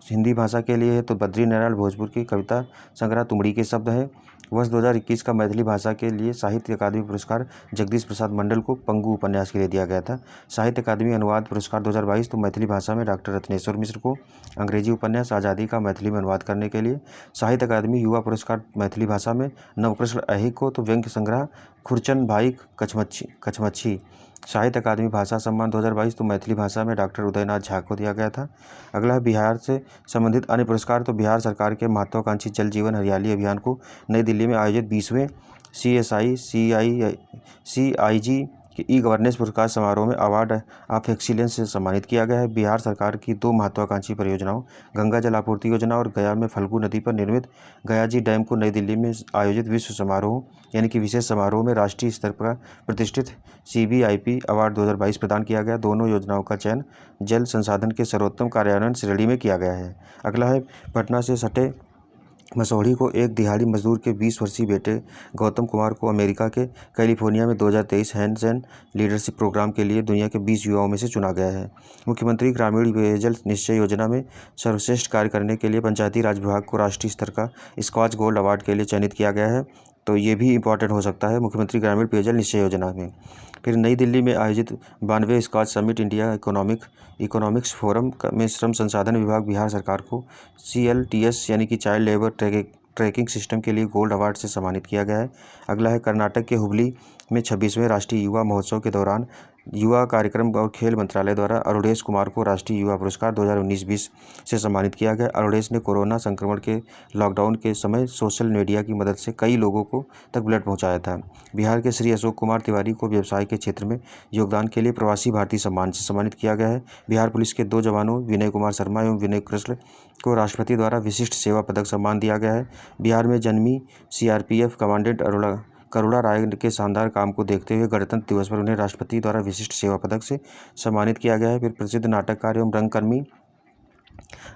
हिंदी भाषा के लिए है तो बद्री नारायण भोजपुर की कविता संग्रह तुमड़ी के शब्द है। वर्ष 2021 का मैथिली भाषा के लिए साहित्य अकादमी पुरस्कार जगदीश प्रसाद मंडल को पंगु उपन्यास के लिए दिया गया था। साहित्य अकादमी अनुवाद पुरस्कार 2022 तो मैथिली भाषा में डॉक्टर रत्नेश्वर मिश्र को अंग्रेजी उपन्यास आज़ादी का मैथिली में अनुवाद करने के लिए। साहित्य अकादमी युवा पुरस्कार मैथिली भाषा में नवकृष्ण अहिक को तो व्यंग्य संग्रह खुरचन भाई कछमच्छी। साहित्य अकादमी भाषा सम्मान 2022 तो मैथिली भाषा में डॉक्टर उदयनाथ झा को दिया गया था। अगला है बिहार से संबंधित अन्य पुरस्कार तो बिहार सरकार के महत्वाकांक्षी जल जीवन हरियाली अभियान को नई दिल्ली में आयोजित 20वें CSI CIG कि ई गवर्नेंस पुरस्कार समारोह में अवार्ड ऑफ एक्सीलेंस से सम्मानित किया गया है। बिहार सरकार की 2 महत्वाकांक्षी परियोजनाओं गंगा जल आपूर्ति योजना और गया में फल्गु नदी पर निर्मित गयाजी डैम को नई दिल्ली में आयोजित विश्व समारोह यानी कि विशेष समारोह में राष्ट्रीय स्तर पर प्रतिष्ठित CBIP अवार्ड 2022 प्रदान किया गया। दोनों योजनाओं का चयन जल संसाधन के सर्वोत्तम कार्यान्वयन श्रेणी में किया गया है। अगला है पटना से सटे मसौढ़ी को एक दिहाड़ी मजदूर के 20 वर्षीय बेटे गौतम कुमार को अमेरिका के कैलिफोर्निया में 2023 हैंड्स एंड लीडरशिप प्रोग्राम के लिए दुनिया के 20 युवाओं में से चुना गया है। मुख्यमंत्री ग्रामीण पेयजल निश्चय योजना में सर्वश्रेष्ठ कार्य करने के लिए पंचायती राज विभाग को राष्ट्रीय स्तर का स्कॉच गोल्ड अवार्ड के लिए चयनित किया गया है। तो ये भी इंपॉर्टेंट हो सकता है मुख्यमंत्री ग्रामीण पेयजल निश्चय योजना में। फिर नई दिल्ली में आयोजित 92वें Skoch summit India economics forum में श्रम संसाधन विभाग बिहार सरकार को CLTS यानी कि चाइल्ड लेबर ट्रैकिंग सिस्टम के लिए गोल्ड अवार्ड से सम्मानित किया गया है। अगला है कर्नाटक के हुबली में 26वें राष्ट्रीय युवा महोत्सव के दौरान युवा कार्यक्रम और खेल मंत्रालय द्वारा अरुणेश कुमार को राष्ट्रीय युवा पुरस्कार 2019-20 से सम्मानित किया गया। अरुणेश ने कोरोना संक्रमण के लॉकडाउन के समय सोशल मीडिया की मदद से कई लोगों को तक ब्लड पहुंचाया था। बिहार के श्री अशोक कुमार तिवारी को व्यवसाय के क्षेत्र में योगदान के लिए प्रवासी भारतीय सम्मान से सम्मानित किया गया है। बिहार पुलिस के 2 जवानों विनय कुमार शर्मा एवं विनय कृष्ण को राष्ट्रपति द्वारा विशिष्ट सेवा पदक सम्मान दिया गया है। बिहार में जन्मी CRPF कमांडेंट करुणा राय के शानदार काम को देखते हुए गणतंत्र दिवस पर उन्हें राष्ट्रपति द्वारा विशिष्ट सेवा पदक से सम्मानित किया गया है। फिर प्रसिद्ध नाटककार एवं रंगकर्मी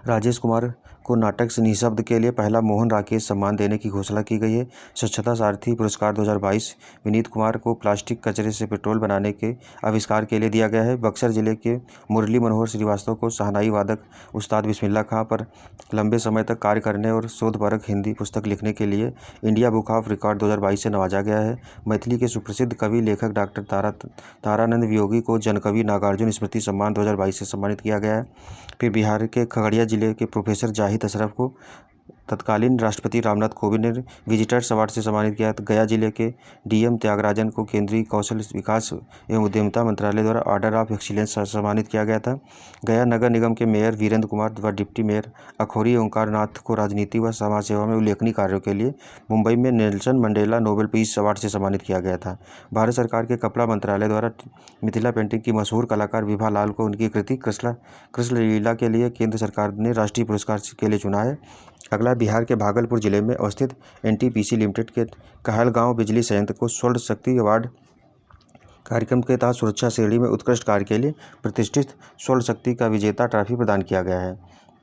राजेश कुमार को नाटक से निःशब्द के लिए पहला मोहन राकेश सम्मान देने की घोषणा की गई है। स्वच्छता सारथी पुरस्कार 2022 विनीत कुमार को प्लास्टिक कचरे से पेट्रोल बनाने के आविष्कार के लिए दिया गया है। बक्सर जिले के मुरली मनोहर श्रीवास्तव को शहनाई वादक उस्ताद बिस्मिल्लाह खां पर लंबे समय तक कार्य करने और शोधपरक हिंदी पुस्तक लिखने के लिए इंडिया बुक ऑफ रिकॉर्ड 2022 से नवाजा गया है। मैथिली के सुप्रसिद्ध कवि लेखक डॉक्टर तारानंद वियोगी को जनकवि नागार्जुन स्मृति सम्मान 2022 से सम्मानित किया गया है। फिर बिहार के खगड़िया जिले के प्रोफेसर जाहिद अशरफ को तत्कालीन राष्ट्रपति रामनाथ कोविंद ने विजिटर्स अवार्ड से सम्मानित किया। गया जिले के DM त्यागराजन को केंद्रीय कौशल विकास एवं उद्यमिता मंत्रालय द्वारा ऑर्डर ऑफ एक्सीलेंस से सम्मानित किया गया था। गया नगर निगम के मेयर वीरेंद्र कुमार व डिप्टी मेयर अखौरी ओंकार नाथ को राजनीति व समाज सेवा में उल्लेखनीय कार्यों के लिए मुंबई में Nelson Mandela Nobel peace award से सम्मानित किया गया था। भारत सरकार के कपड़ा मंत्रालय द्वारा मिथिला पेंटिंग की मशहूर कलाकार विभा लाल को उनकी कृति कृष्ण लीला के लिए केंद्र सरकार ने राष्ट्रीय पुरस्कार के लिए चुना है। अगला बिहार के भागलपुर जिले में अवस्थित NTPC लिमिटेड के कहलगांव बिजली संयंत्र को स्वर्ण शक्ति अवार्ड कार्यक्रम के तहत सुरक्षा श्रेणी में उत्कृष्ट कार्य के लिए प्रतिष्ठित स्वर्ण शक्ति का विजेता ट्रॉफी प्रदान किया गया है।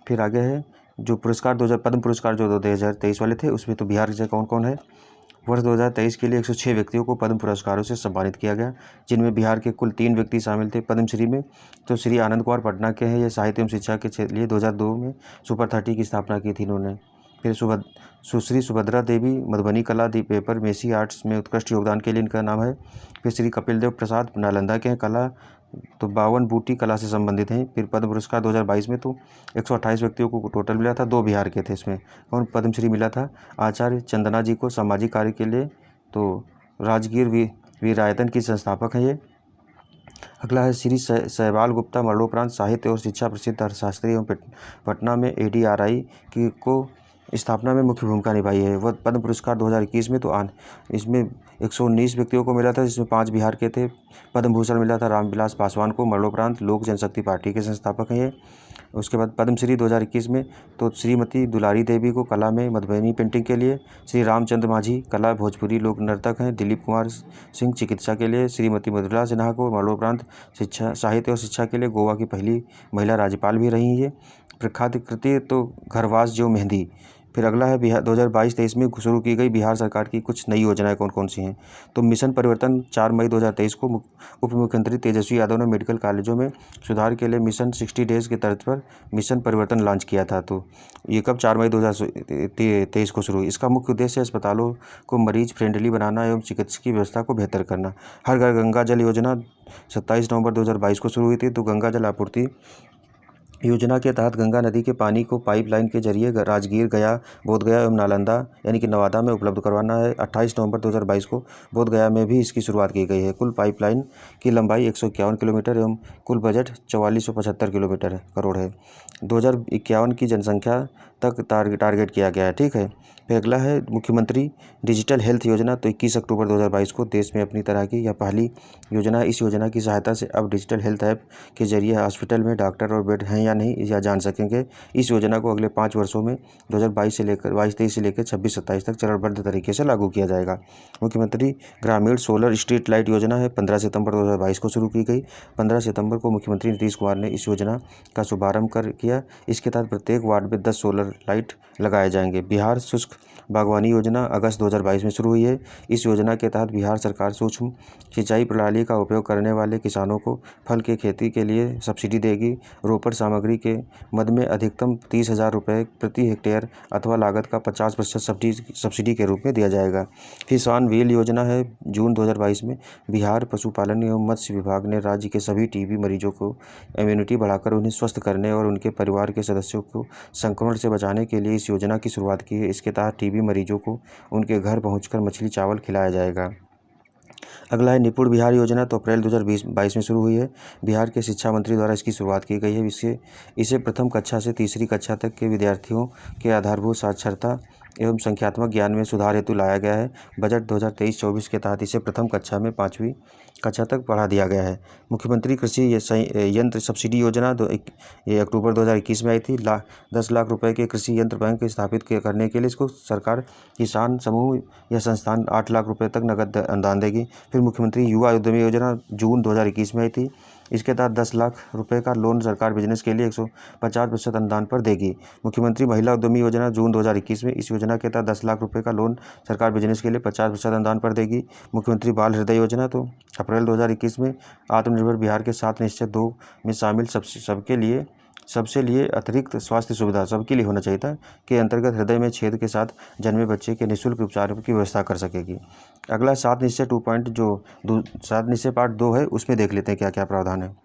फिर आगे है जो पुरस्कार पद्म पुरस्कार जो 2023 वाले थे उसमें तो बिहार से कौन कौन है। वर्ष 2023 के लिए 106 व्यक्तियों को पद्म पुरस्कारों से सम्मानित किया गया, जिनमें बिहार के कुल 3 व्यक्ति शामिल थे। पद्मश्री में तो श्री आनंद कुमार पटना के हैं, ये साहित्य एवं शिक्षा के लिए 2002 में सुपर 30 की स्थापना की थी इन्होंने। फिर सुश्री सुभद्रा देवी मधुबनी कला दी पेपर मेसी आर्ट्स में उत्कृष्ट योगदान के लिए इनका नाम है। फिर श्री कपिल देव प्रसाद नालंदा के हैं, कला तो 52 बूटी कला से संबंधित हैं। फिर पद्म पुरस्कार 2022 में तो 128 व्यक्तियों को टोटल मिला था, 2 बिहार के थे इसमें। और पद्मश्री मिला था आचार्य चंदना जी को सामाजिक कार्य के लिए, तो राजगीर वीरायतन की संस्थापक हैं ये। अगला है श्री शैवाल गुप्ता मरणोपरांत साहित्य और शिक्षा प्रसिद्ध अर्थशास्त्री एवं पटना में ADRI की को स्थापना में मुख्य भूमिका निभाई है। वह पद्म पुरस्कार 2021 में तो इसमें 119 व्यक्तियों को मिला था, जिसमें 5 बिहार के थे। पद्म भूषण मिला था रामविलास पासवान को, मरणोपरांत लोक जनशक्ति पार्टी के संस्थापक हैं ये। उसके बाद पद्मश्री 2021 में तो श्रीमती दुलारी देवी को कला में मधुबनी पेंटिंग के लिए, श्री रामचंद्र माझी कला भोजपुरी लोक नर्तक हैं, दिलीप कुमार सिंह चिकित्सा के लिए, श्रीमती मधुरा सिन्हा को मरणोपरांत शिक्षा साहित्य और शिक्षा के लिए गोवा की पहली महिला राज्यपाल भी रही हैं। प्रख्यात कृति तो घरवास जो मेहंदी। फिर अगला है बिहार 2022-23 में शुरू की गई बिहार सरकार की कुछ नई योजनाएं कौन कौन सी हैं। तो मिशन परिवर्तन 4 मई 2023 को उप मुख्यमंत्री तेजस्वी यादव ने मेडिकल कॉलेजों में सुधार के लिए मिशन 60 डेज के तर्ज पर मिशन परिवर्तन लॉन्च किया था। तो ये कब 4 मई 2023 को शुरू हुई। इसका मुख्य उद्देश्य अस्पतालों को मरीज फ्रेंडली बनाना एवं चिकित्सकीय व्यवस्था को बेहतर करना। हर घर गंगा जल योजना 27 नवंबर 2022 को शुरू हुई थी। तो गंगा जल आपूर्ति योजना के तहत गंगा नदी के पानी को पाइपलाइन के जरिए राजगीर, गया, बोधगया एवं नालंदा यानी कि नवादा में उपलब्ध करवाना है। 28 नवंबर 2022 को बोधगया में भी इसकी शुरुआत की गई है। कुल पाइपलाइन की लंबाई 151 किलोमीटर एवं कुल बजट 4475 करोड़ है। 2051 की जनसंख्या तक टारगेट किया गया है। ठीक है। फिर अगला है मुख्यमंत्री डिजिटल हेल्थ योजना। तो 21 अक्टूबर 2022 को देश में अपनी तरह की यह पहली योजना है। इस योजना की सहायता से अब डिजिटल हेल्थ ऐप के जरिए हॉस्पिटल में डॉक्टर और बेड हैं या नहीं यह जान सकेंगे। इस योजना को अगले 5 वर्षों में 2022 से लेकर 22-23 से लेकर 26-27 तक चरणबद्ध तरीके से लागू किया जाएगा। मुख्यमंत्री ग्रामीण सोलर स्ट्रीट लाइट योजना है। 15 सितंबर 2022 को शुरू की गई। 15 सितंबर को मुख्यमंत्री नीतीश कुमार ने इस योजना का शुभारंभ किया। इसके तहत प्रत्येक वार्ड में 10 सोलर लाइट लगाए जाएंगे। बिहार शुष्क बागवानी योजना अगस्त 2022 में शुरू हुई है। इस योजना के तहत बिहार सरकार सूक्ष्म सिंचाई प्रणाली का उपयोग करने वाले किसानों को फल के खेती के लिए सब्सिडी देगी। रोपण सामग्री के मद में अधिकतम 30,000 रुपये प्रति हेक्टेयर अथवा लागत का 50% सब्सिडी के रूप में दिया जाएगा। किसान व्हील योजना है। जून 2022 में बिहार पशुपालन एवं मत्स्य विभाग ने राज्य के सभी टीबी मरीजों को इम्यूनिटी बढ़ाकर उन्हें स्वस्थ करने और उनके परिवार के सदस्यों को संक्रमण से बचाने के लिए इस योजना की शुरुआत की है। इसके तहत टीबी मरीजों को उनके घर पहुंचकर मछली चावल खिलाया जाएगा। अगला है निपुण बिहार योजना। तो अप्रैल 2022 में शुरू हुई है। बिहार के शिक्षा मंत्री द्वारा इसकी शुरुआत की गई है। इसे प्रथम कक्षा से तीसरी कक्षा तक के विद्यार्थियों के आधारभूत साक्षरता एवं संख्यात्मक ज्ञान में सुधार हेतु लाया गया है। बजट 2023-24 के तहत इसे प्रथम कक्षा में 5वीं कक्षा तक बढ़ा दिया गया है। मुख्यमंत्री कृषि यंत्र सब्सिडी योजना ये अक्टूबर 2021 में आई थी। 10 लाख रुपए के कृषि यंत्र बैंक स्थापित करने के लिए इसको सरकार किसान समूह या संस्थान 8 लाख रुपए तक नगद अनुदान देगी। फिर मुख्यमंत्री युवा उद्यमी योजना जून 2021 में आई थी। इसके तहत 10 लाख रुपए का लोन सरकार बिजनेस के लिए 150% अनुदान पर देगी। मुख्यमंत्री महिला उद्यमी योजना जून 2021 में इस योजना के तहत 10 लाख रुपए का लोन सरकार बिजनेस के लिए 50% अनुदान पर देगी। मुख्यमंत्री बाल हृदय योजना तो अप्रैल 2021 में आत्मनिर्भर बिहार के 7 निश्चय 2 में शामिल सबसे लिए अतिरिक्त स्वास्थ्य सुविधा सबके लिए होना चाहिए था के अंतर्गत हृदय में छेद के साथ जन्मे बच्चे के निःशुल्क उपचार की व्यवस्था कर सकेगी। अगला 7 निश्चय 7 निश्चय पार्ट 2 है, उसमें देख लेते हैं क्या क्या प्रावधान है।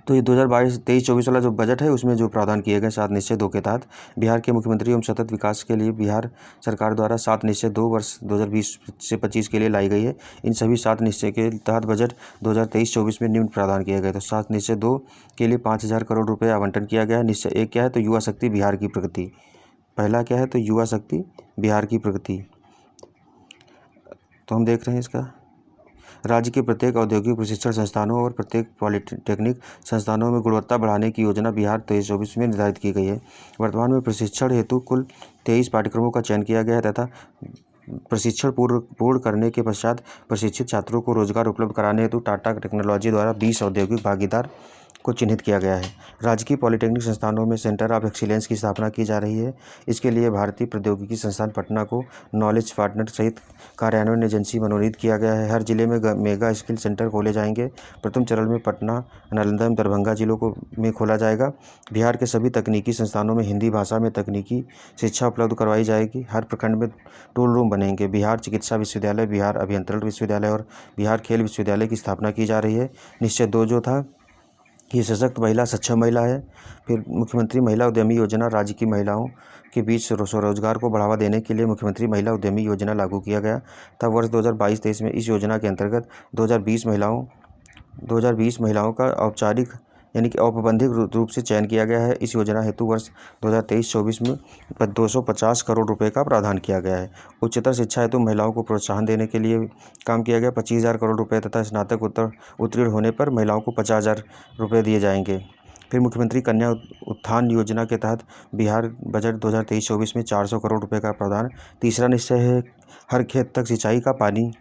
तो ये 2022-23-24 वाला जो बजट है उसमें जो प्रावधान किए गए 7 निश्चय 2 के तहत बिहार के मुख्यमंत्री एवं सतत विकास के लिए बिहार सरकार द्वारा 7 निश्चय 2 वर्ष 2020 से 25 के लिए लाई गई है। इन सभी 7 निश्चय के तहत बजट 2023-24 में निम्न प्रावधान किए गए। तो 7 निश्चय 2 के लिए 5,000 करोड़ रुपये आवंटन किया गया है। निश्चय 1 क्या है? तो युवा शक्ति बिहार की प्रगति। पहला क्या है? तो युवा शक्ति बिहार की प्रगति। तो हम देख रहे हैं इसका राज्य के प्रत्येक औद्योगिक प्रशिक्षण संस्थानों और प्रत्येक पॉलिटेक्निक संस्थानों में गुणवत्ता बढ़ाने की योजना बिहार 23-24 में निर्धारित की गई है। वर्तमान में प्रशिक्षण हेतु कुल 23 पाठ्यक्रमों का चयन किया गया है तथा प्रशिक्षण पूर्ण करने के पश्चात प्रशिक्षित छात्रों को रोजगार उपलब्ध कराने हेतु टाटा टेक्नोलॉजी द्वारा 20 औद्योगिक भागीदार को चिन्हित किया गया है। राज्य की पॉलिटेक्निक संस्थानों में सेंटर ऑफ एक्सीलेंस की स्थापना की जा रही है। इसके लिए भारतीय प्रौद्योगिकी संस्थान पटना को नॉलेज पार्टनर सहित कार्यान्वयन एजेंसी मनोनीत किया गया है। हर जिले में मेगा स्किल सेंटर खोले जाएंगे। प्रथम चरण में पटना, नालंदा एवं दरभंगा जिलों में खोला जाएगा। बिहार के सभी तकनीकी संस्थानों में हिंदी भाषा में तकनीकी शिक्षा उपलब्ध करवाई जाएगी। हर प्रखंड में टूल रूम बनेंगे। बिहार चिकित्सा विश्वविद्यालय, बिहार अभियंत्रण विश्वविद्यालय और बिहार खेल विश्वविद्यालय की स्थापना की जा रही है। निश्चय 2 जो था ये सशक्त महिला सक्षम महिला है। फिर मुख्यमंत्री महिला उद्यमी योजना राज्य की महिलाओं के बीच स्वरोजगार को बढ़ावा देने के लिए मुख्यमंत्री महिला उद्यमी योजना लागू किया गया था। वर्ष 2022-23 में इस योजना के अंतर्गत 2020 महिलाओं का औपचारिक यानी कि औपबंधिक रूप से चयन किया गया है। इस योजना हेतु वर्ष 2023-24 में 250 करोड़ रुपए का प्रावधान किया गया है। उच्चतर शिक्षा हेतु महिलाओं को प्रोत्साहन देने के लिए काम किया गया। 25,000 करोड़ रुपए तथा स्नातक उत्तीर्ण होने पर महिलाओं को 50,000 रुपये दिए जाएंगे। फिर मुख्यमंत्री कन्या उत्थान योजना के तहत बिहार बजट 2023-24 में 400 करोड़ रुपये का प्रावधान। तीसरा निश्चय है हर खेत तक सिंचाई का पानी।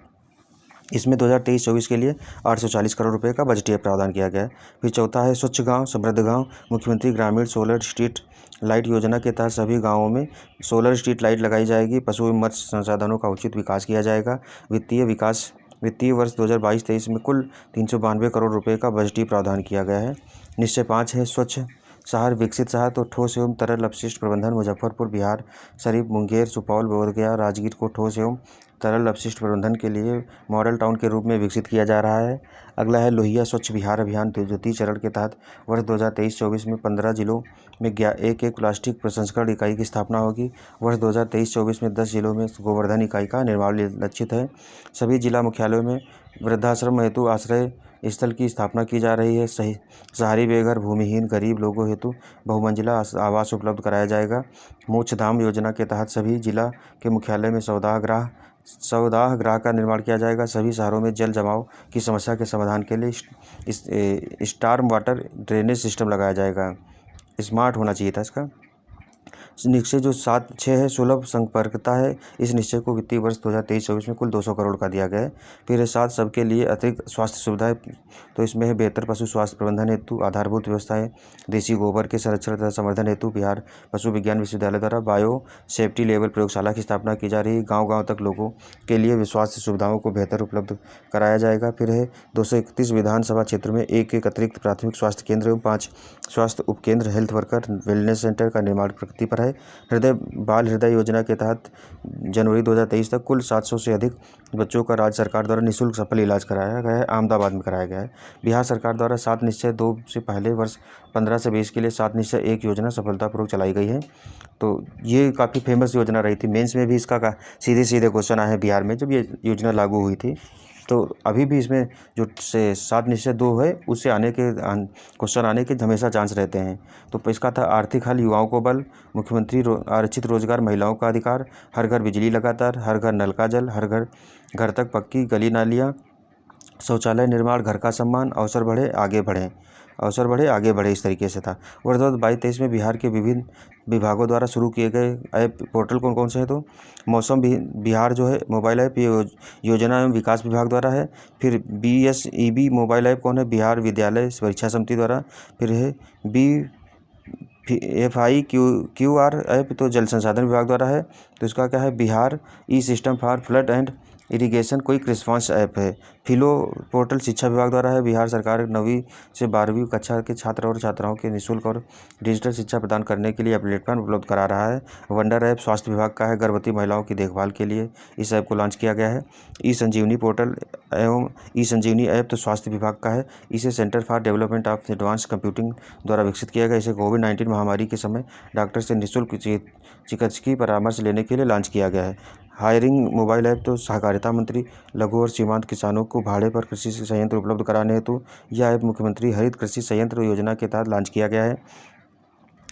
इसमें 2023-24 के लिए 840 करोड़ रुपए का बजटीय प्रावधान किया गया है। फिर चौथा है स्वच्छ गांव समृद्ध गांव। मुख्यमंत्री ग्रामीण सोलर स्ट्रीट लाइट योजना के तहत सभी गांवों में सोलर स्ट्रीट लाइट लगाई जाएगी। पशु एवं मत्स्य संसाधनों का उचित विकास किया जाएगा। वित्तीय वर्ष 2022-23 में कुल 392 करोड़ रुपए का बजटीय प्रावधान किया गया है। निश्चय 5 है स्वच्छ शहर विकसित शहर। तो ठोस एवं तरल अपशिष्ट प्रबंधन मुजफ्फरपुर, बिहार शरीफ, मुंगेर, सुपौल, बोधगया, राजगीर को ठोस एवं तरल अपशिष्ट प्रबंधन के लिए मॉडल टाउन के रूप में विकसित किया जा रहा है। अगला है लोहिया स्वच्छ बिहार अभियान द्वितीय चरण के तहत वर्ष 2023-24 में 15 जिलों में एक प्लास्टिक प्रसंस्करण इकाई की स्थापना होगी। वर्ष 2023-24 में 10 जिलों में गोवर्धन इकाई का निर्माण लक्षित है। सभी जिला मुख्यालयों में वृद्धाश्रम हेतु आश्रय स्थल की स्थापना की जा रही है। शहरी बेघर भूमिहीन गरीब लोगों हेतु बहुमंजिला आवास उपलब्ध कराया जाएगा। मोक्षधाम योजना के तहत सभी जिला के मुख्यालय में सौदाह गृह का निर्माण किया जाएगा। सभी शहरों में जल जमाव की समस्या के समाधान के लिए स्टॉर्म वाटर ड्रेनेज सिस्टम लगाया जाएगा। स्मार्ट होना चाहिए था इसका। निश्चय जो 7-6 है सुलभ संपर्कता है। इस निश्चय को वित्तीय वर्ष 2023-24 में कुल 200 करोड़ का दिया गया है। फिर है 7 सबके लिए अतिरिक्त स्वास्थ्य सुविधाएं, तो इसमें है बेहतर पशु स्वास्थ्य प्रबंधन हेतु आधारभूत व्यवस्थाएं, देसी गोबर के संरक्षण तथा संवर्धन हेतु बिहार पशु विज्ञान विश्वविद्यालय द्वारा बायो सेफ्टी लेवल प्रयोगशाला की स्थापना की जा रही है। गाँव तक लोगों के लिए स्वास्थ्य सुविधाओं को बेहतर उपलब्ध कराया जाएगा। फिर है 231 विधानसभा क्षेत्र में एक अतिरिक्त प्राथमिक स्वास्थ्य केंद्र एवं 5 स्वास्थ्य उपकेंद्र हेल्थ वर्कर वेलनेस सेंटर का निर्माण प्रगति पर है। बाल हृदय योजना के तहत जनवरी 2023 तक कुल 700 से अधिक बच्चों का राज्य सरकार द्वारा निःशुल्क सफल इलाज कराया गया है। अहमदाबाद में कराया गया है। बिहार सरकार द्वारा 7 निश्चय 2 से पहले वर्ष 15 से 20 के लिए 7 निश्चय 1 योजना सफलतापूर्वक चलाई गई है। तो ये काफ़ी फेमस योजना रही थी। मेंस में भी इसका सीधे क्वेश्चन आए हैं बिहार में जब ये योजना लागू हुई थी। तो अभी भी इसमें जो 7 निश्चय 2 है उससे क्वेश्चन आने के हमेशा चांस रहते हैं। तो इसका था आर्थिक हल, युवाओं को बल, मुख्यमंत्री आरक्षित रोजगार, महिलाओं का अधिकार, हर घर बिजली लगातार, हर घर नल का जल, हर घर तक पक्की गली नालियाँ, शौचालय निर्माण, घर का सम्मान, अवसर बढ़े आगे बढ़े, इस तरीके से था। वर्ष 2022-23 में बिहार के विभिन्न विभागों द्वारा शुरू किए गए ऐप पोर्टल कौन से हैं, तो मौसम बिहार जो है मोबाइल ऐप योजना एवं विकास विभाग द्वारा है। फिर BSEB मोबाइल ऐप कौन है, बिहार विद्यालय परीक्षा समिति द्वारा। फिर है FIQR ऐप तो जल संसाधन विभाग द्वारा है। तो इसका क्या है, Bihar e system for flood and irrigation quick response app है। फिलो पोर्टल शिक्षा विभाग द्वारा है। बिहार सरकार 9वीं से 12वीं कक्षा के छात्र और छात्राओं के निःशुल्क और डिजिटल शिक्षा प्रदान करने के लिए प्लेटफॉर्म उपलब्ध करा रहा है। वंडर ऐप स्वास्थ्य विभाग का है। गर्भवती महिलाओं की देखभाल के लिए इस ऐप को लॉन्च किया गया है। ई संजीवनी पोर्टल एवं ई संजीवनी ऐप तो स्वास्थ्य विभाग का है। इसे centre for development of advance computing द्वारा विकसित किया गया। इसे कोविड-19 महामारी के समय डॉक्टर से निःशुल्क चिकित्सकीय परामर्श लेने के लिए लॉन्च किया गया है। हायरिंग मोबाइल ऐप तो सहकारिता मंत्री लघु और सीमांत किसानों को भाड़े पर कृषि संयंत्र उपलब्ध कराने हेतु यह ऐप मुख्यमंत्री हरित कृषि संयंत्र योजना के तहत लॉन्च किया गया है।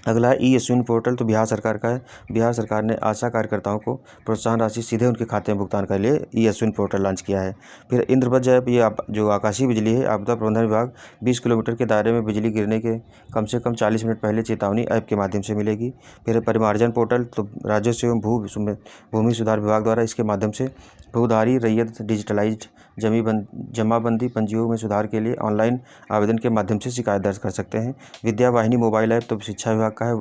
अगला है ई-अश्विन पोर्टल तो बिहार सरकार का है। बिहार सरकार ने आशा कार्यकर्ताओं को प्रोत्साहन राशि सीधे उनके खाते में भुगतान के लिए ई-अश्विन पोर्टल लॉन्च किया है। फिर इंद्रवज्र ऐप, ये जो आकाशीय बिजली है, आपदा प्रबंधन विभाग 20 किलोमीटर के दायरे में बिजली गिरने के कम से कम 40 मिनट पहले चेतावनी ऐप के माध्यम से मिलेगी। फिर परिमार्जन पोर्टल तो राजस्व एवं भूमि सुधार विभाग द्वारा इसके माध्यम से भूधारी रैयत डिजिटलाइज्ड जमाबंदी पंजियों में सुधार के लिए ऑनलाइन आवेदन के माध्यम से शिकायत दर्ज कर सकते हैं। विद्या वाहिनी मोबाइल ऐप तो शिक्षा विभाग का है।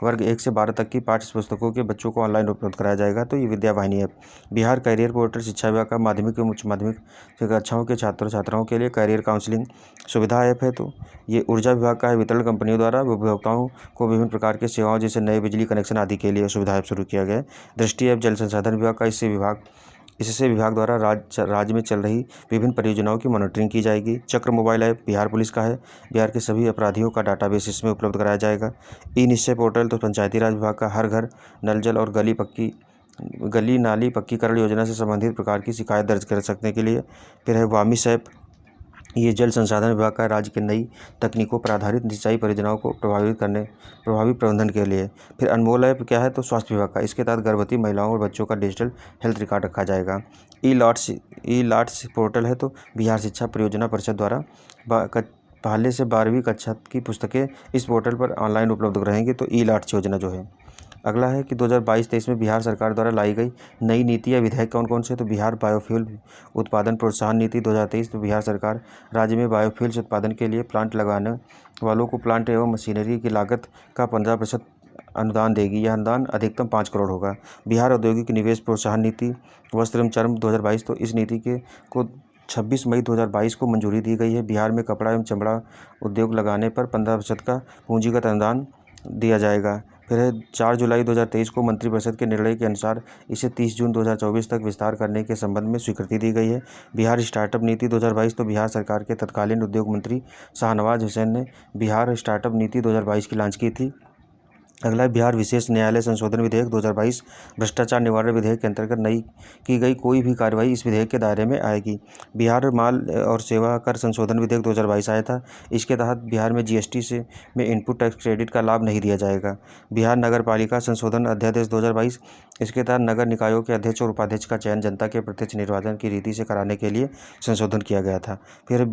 वर्ग 1 से 12 तक की पाठ्य पुस्तकों के बच्चों को ऑनलाइन उपलब्ध कराया जाएगा। तो ये विद्या वाहिनी ऐप। बिहार कैरियर पोर्टल शिक्षा विभाग का माध्यमिक एवं उच्च माध्यमिक कक्षाओं के छात्र छात्राओं के लिए कैरियर काउंसलिंग सुविधा ऐप है। तो ये ऊर्जा विभाग का है। वितरण कंपनियों द्वारा उपभोक्ताओं को विभिन्न प्रकार की सेवाओं जैसे नए बिजली कनेक्शन आदि के लिए सुविधा ऐप शुरू किया गया है। दृष्टि ऐप जल संसाधन विभाग का। इससे विभाग द्वारा राज्य में चल रही विभिन्न परियोजनाओं की मॉनिटरिंग की जाएगी। चक्र मोबाइल ऐप बिहार पुलिस का है। बिहार के सभी अपराधियों का डाटाबेस इसमें उपलब्ध कराया जाएगा। ई निश्चय पोर्टल तो पंचायती राज विभाग का। हर घर नल जल और गली नाली पक्कीकरण योजना से संबंधित प्रकार की शिकायत दर्ज कर सकने के लिए। फिर है वामिस ऐप, ये जल संसाधन विभाग का। राज्य के नई तकनीकों पर आधारित सिंचाई परियोजनाओं को प्रभावी प्रबंधन के लिए। फिर अनमोल ऐप क्या है, तो स्वास्थ्य विभाग का। इसके तहत गर्भवती महिलाओं और बच्चों का डिजिटल हेल्थ रिकॉर्ड रखा जाएगा। ई लाट्स पोर्टल है, तो बिहार शिक्षा परियोजना परिषद द्वारा पहले से 12वीं कक्षा की पुस्तकें इस पोर्टल पर ऑनलाइन उपलब्ध रहेंगी। तो ई लाट्स योजना जो है। अगला है कि 2022-23 में बिहार सरकार द्वारा लाई गई नई नीति या विधेयक कौन से, तो बिहार बायोफ्यूल उत्पादन प्रोत्साहन नीति 2023। तो बिहार सरकार राज्य में बायोफ्यूल्स उत्पादन के लिए प्लांट लगाने वालों को प्लांट एवं मशीनरी की लागत का 15% अनुदान देगी। यह अनुदान अधिकतम 5 करोड़ होगा। बिहार औद्योगिक निवेश प्रोत्साहन नीति वस्त्र एवं चर्म 2022। तो इस नीति को 26 मई 2022 को मंजूरी दी गई है। बिहार में कपड़ा एवं चमड़ा उद्योग लगाने पर 15% का पूंजीगत अनुदान दिया जाएगा। फिर है 4 जुलाई 2023 को मंत्रिपरिषद के निर्णय के अनुसार इसे 30 जून 2024 तक विस्तार करने के संबंध में स्वीकृति दी गई है। बिहार स्टार्टअप नीति 2022 तो बिहार सरकार के तत्कालीन उद्योग मंत्री शाहनवाज हुसैन ने बिहार स्टार्टअप नीति 2022 की लॉन्च की थी। अगला है बिहार विशेष न्यायालय संशोधन विधेयक 2022। भ्रष्टाचार निवारण विधेयक के अंतर्गत नई की गई कोई भी कार्रवाई इस विधेयक के दायरे में आएगी। बिहार माल और सेवा कर संशोधन विधेयक 2022 आया था। इसके तहत बिहार में जीएसटी से में इनपुट टैक्स क्रेडिट का लाभ नहीं दिया जाएगा। बिहार नगर पालिका संशोधन अध्यादेश 2022, इसके तहत नगर निकायों के अध्यक्ष और उपाध्यक्ष का चयन जनता के प्रत्यक्ष निर्वाचन की रीति से कराने के लिए संशोधन किया गया था। फिर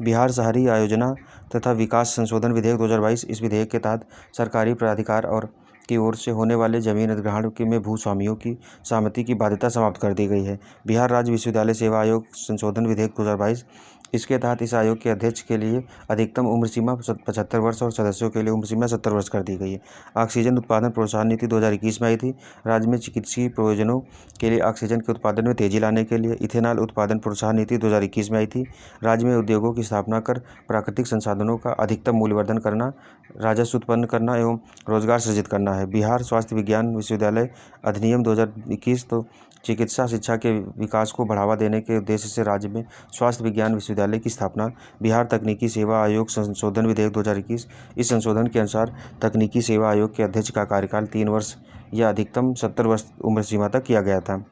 बिहार शहरी आयोजना तथा विकास संशोधन विधेयक 2022। इस विधेयक के तहत सरकारी प्राधिकार और की ओर से होने वाले जमीन अधिग्रहण में भूस्वामियों की सहमति की बाध्यता समाप्त कर दी गई है। बिहार राज्य विश्वविद्यालय सेवा आयोग संशोधन विधेयक 2022। इसके तहत इस आयोग के अध्यक्ष के लिए अधिकतम उम्र सीमा 75 वर्ष और सदस्यों के लिए उम्र सीमा 70 वर्ष कर दी गई है। ऑक्सीजन उत्पादन प्रोत्साहन नीति 2021 में आई थी। राज्य में चिकित्सीय प्रयोजनों के लिए ऑक्सीजन के उत्पादन में तेजी लाने के लिए इथेनॉल उत्पादन प्रोत्साहन नीति 2021 में आई थी। राज्य में उद्योगों की स्थापना कर प्राकृतिक संसाधनों का अधिकतम मूल्यवर्धन करना, राजस्व उत्पन्न करना एवं रोजगार सृजित करना है। बिहार स्वास्थ्य विज्ञान विश्वविद्यालय अधिनियम 2021 तो चिकित्सा शिक्षा के विकास को बढ़ावा देने के उद्देश्य से राज्य में स्वास्थ्य विज्ञान विश्वविद्यालय की स्थापना। बिहार तकनीकी सेवा आयोग संशोधन विधेयक 2021। इस संशोधन के अनुसार तकनीकी सेवा आयोग के अध्यक्ष का कार्यकाल 3 वर्ष या अधिकतम 70 वर्ष उम्र सीमा तक किया गया था।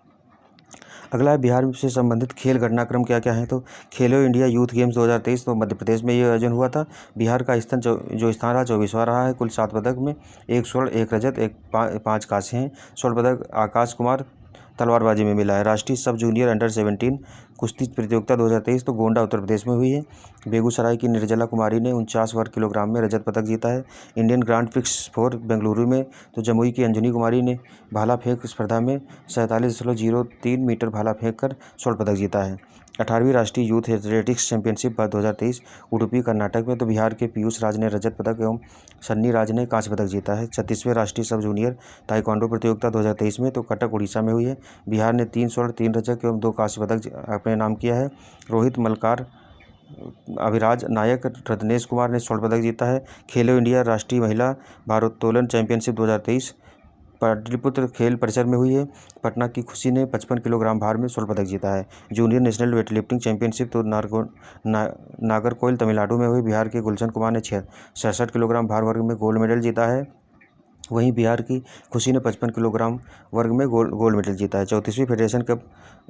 अगला है बिहार से संबंधित खेल घटनाक्रम क्या क्या है। तो खेलो इंडिया यूथ गेम्स 2023 तो मध्य प्रदेश में ये आयोजन हुआ था। बिहार का स्थान जो स्थान रहा 24वां रहा है। कुल 7 पदक में 1 स्वर्ण 1 रजत 5 कांस्य हैं। स्वर्ण पदक आकाश कुमार तलवारबाजी में मिला है। राष्ट्रीय सब जूनियर अंडर 17 कुश्ती प्रतियोगिता 2023 तो गोंडा उत्तर प्रदेश में हुई है। बेगूसराय की निर्जला कुमारी ने 49 वर्ग किलोग्राम में रजत पदक जीता है। इंडियन ग्रांड प्रिक्स 4 बेंगलुरु में तो जमुई की अंजनी कुमारी ने भाला फेंक स्पर्धा में 47.03 मीटर भाला फेंक कर स्वर्ण पदक जीता है। 18वीं राष्ट्रीय youth athletics championship 2023 Udupi Karnataka में तो बिहार के पीयूष राज ने रजत पदक एवं सन्नी राज ने कांस्य पदक जीता है। 36वें राष्ट्रीय सब जूनियर ताइक्वांडो प्रतियोगिता 2023 में तो कटक उड़ीसा में हुई है। बिहार ने 3 स्वर्ण 3 रजत एवं 2 कांस्य पदक अपने नाम किया है। रोहित मलकार, अभिराज नायक, रत्नेश कुमार ने स्वर्ण पदक जीता है। खेलो इंडिया राष्ट्रीय महिला भारोत्तोलन चैंपियनशिप 2023 पाटलिपुत्र खेल परिसर में हुई है। पटना की खुशी ने 55 किलोग्राम भार में स्वर्ण पदक जीता है। जूनियर नेशनल वेटलिफ्टिंग चैंपियनशिप तो नागरकोइल तमिलनाडु में हुई। बिहार के गुलशन कुमार ने 66 किलोग्राम भार वर्ग में गोल्ड मेडल जीता है। वहीं बिहार की खुशी ने 55 किलोग्राम वर्ग में गोल्ड मेडल जीता है। 34वीं फेडरेशन कप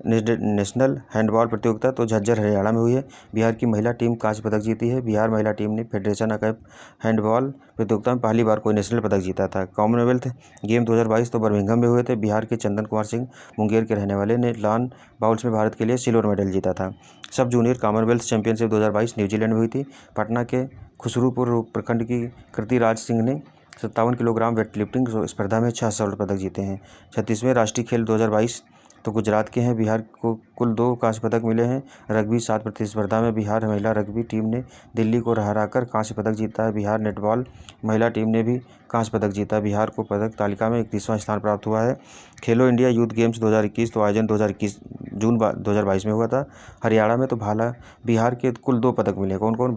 नेशनल हैंडबॉल प्रतियोगिता तो झज्जर हरियाणा में हुई है। बिहार की महिला टीम कांस्य पदक जीती है। बिहार महिला टीम ने फेडरेशन कप हैंडबॉल प्रतियोगिता में पहली बार कोई नेशनल पदक जीता था। कॉमनवेल्थ गेम 2022 तो बर्मिंघम में हुए थे। बिहार के चंदन कुमार सिंह मुंगेर के रहने वाले ने लॉन बाउल्स में भारत के लिए सिल्वर मेडल जीता था। सब जूनियर कॉमनवेल्थ चैंपियनशिप 2022 न्यूजीलैंड में हुई थी। पटना के खुसरूपुर प्रखंड की कृति राज सिंह ने 57 किलोग्राम वेटलिफ्टिंग स्पर्धा में 6 स्वर्ण पदक जीते हैं। 36वें राष्ट्रीय खेल 2022 तो गुजरात के हैं। बिहार को कुल 2 कांस्य पदक मिले हैं। रग्बी 7 प्रतिस्पर्धा में बिहार महिला रग्बी टीम ने दिल्ली को हराकर कांस्य पदक जीता है। बिहार नेटबॉल महिला टीम ने भी कांस्य पदक जीता है। बिहार को पदक तालिका में 31वां स्थान प्राप्त हुआ है। खेलो इंडिया यूथ गेम्स 2021 तो आयोजन 2021 जून 2022 में हुआ था। हरियाणा में तो बिहार के कुल 2 पदक मिले। कौन कौन?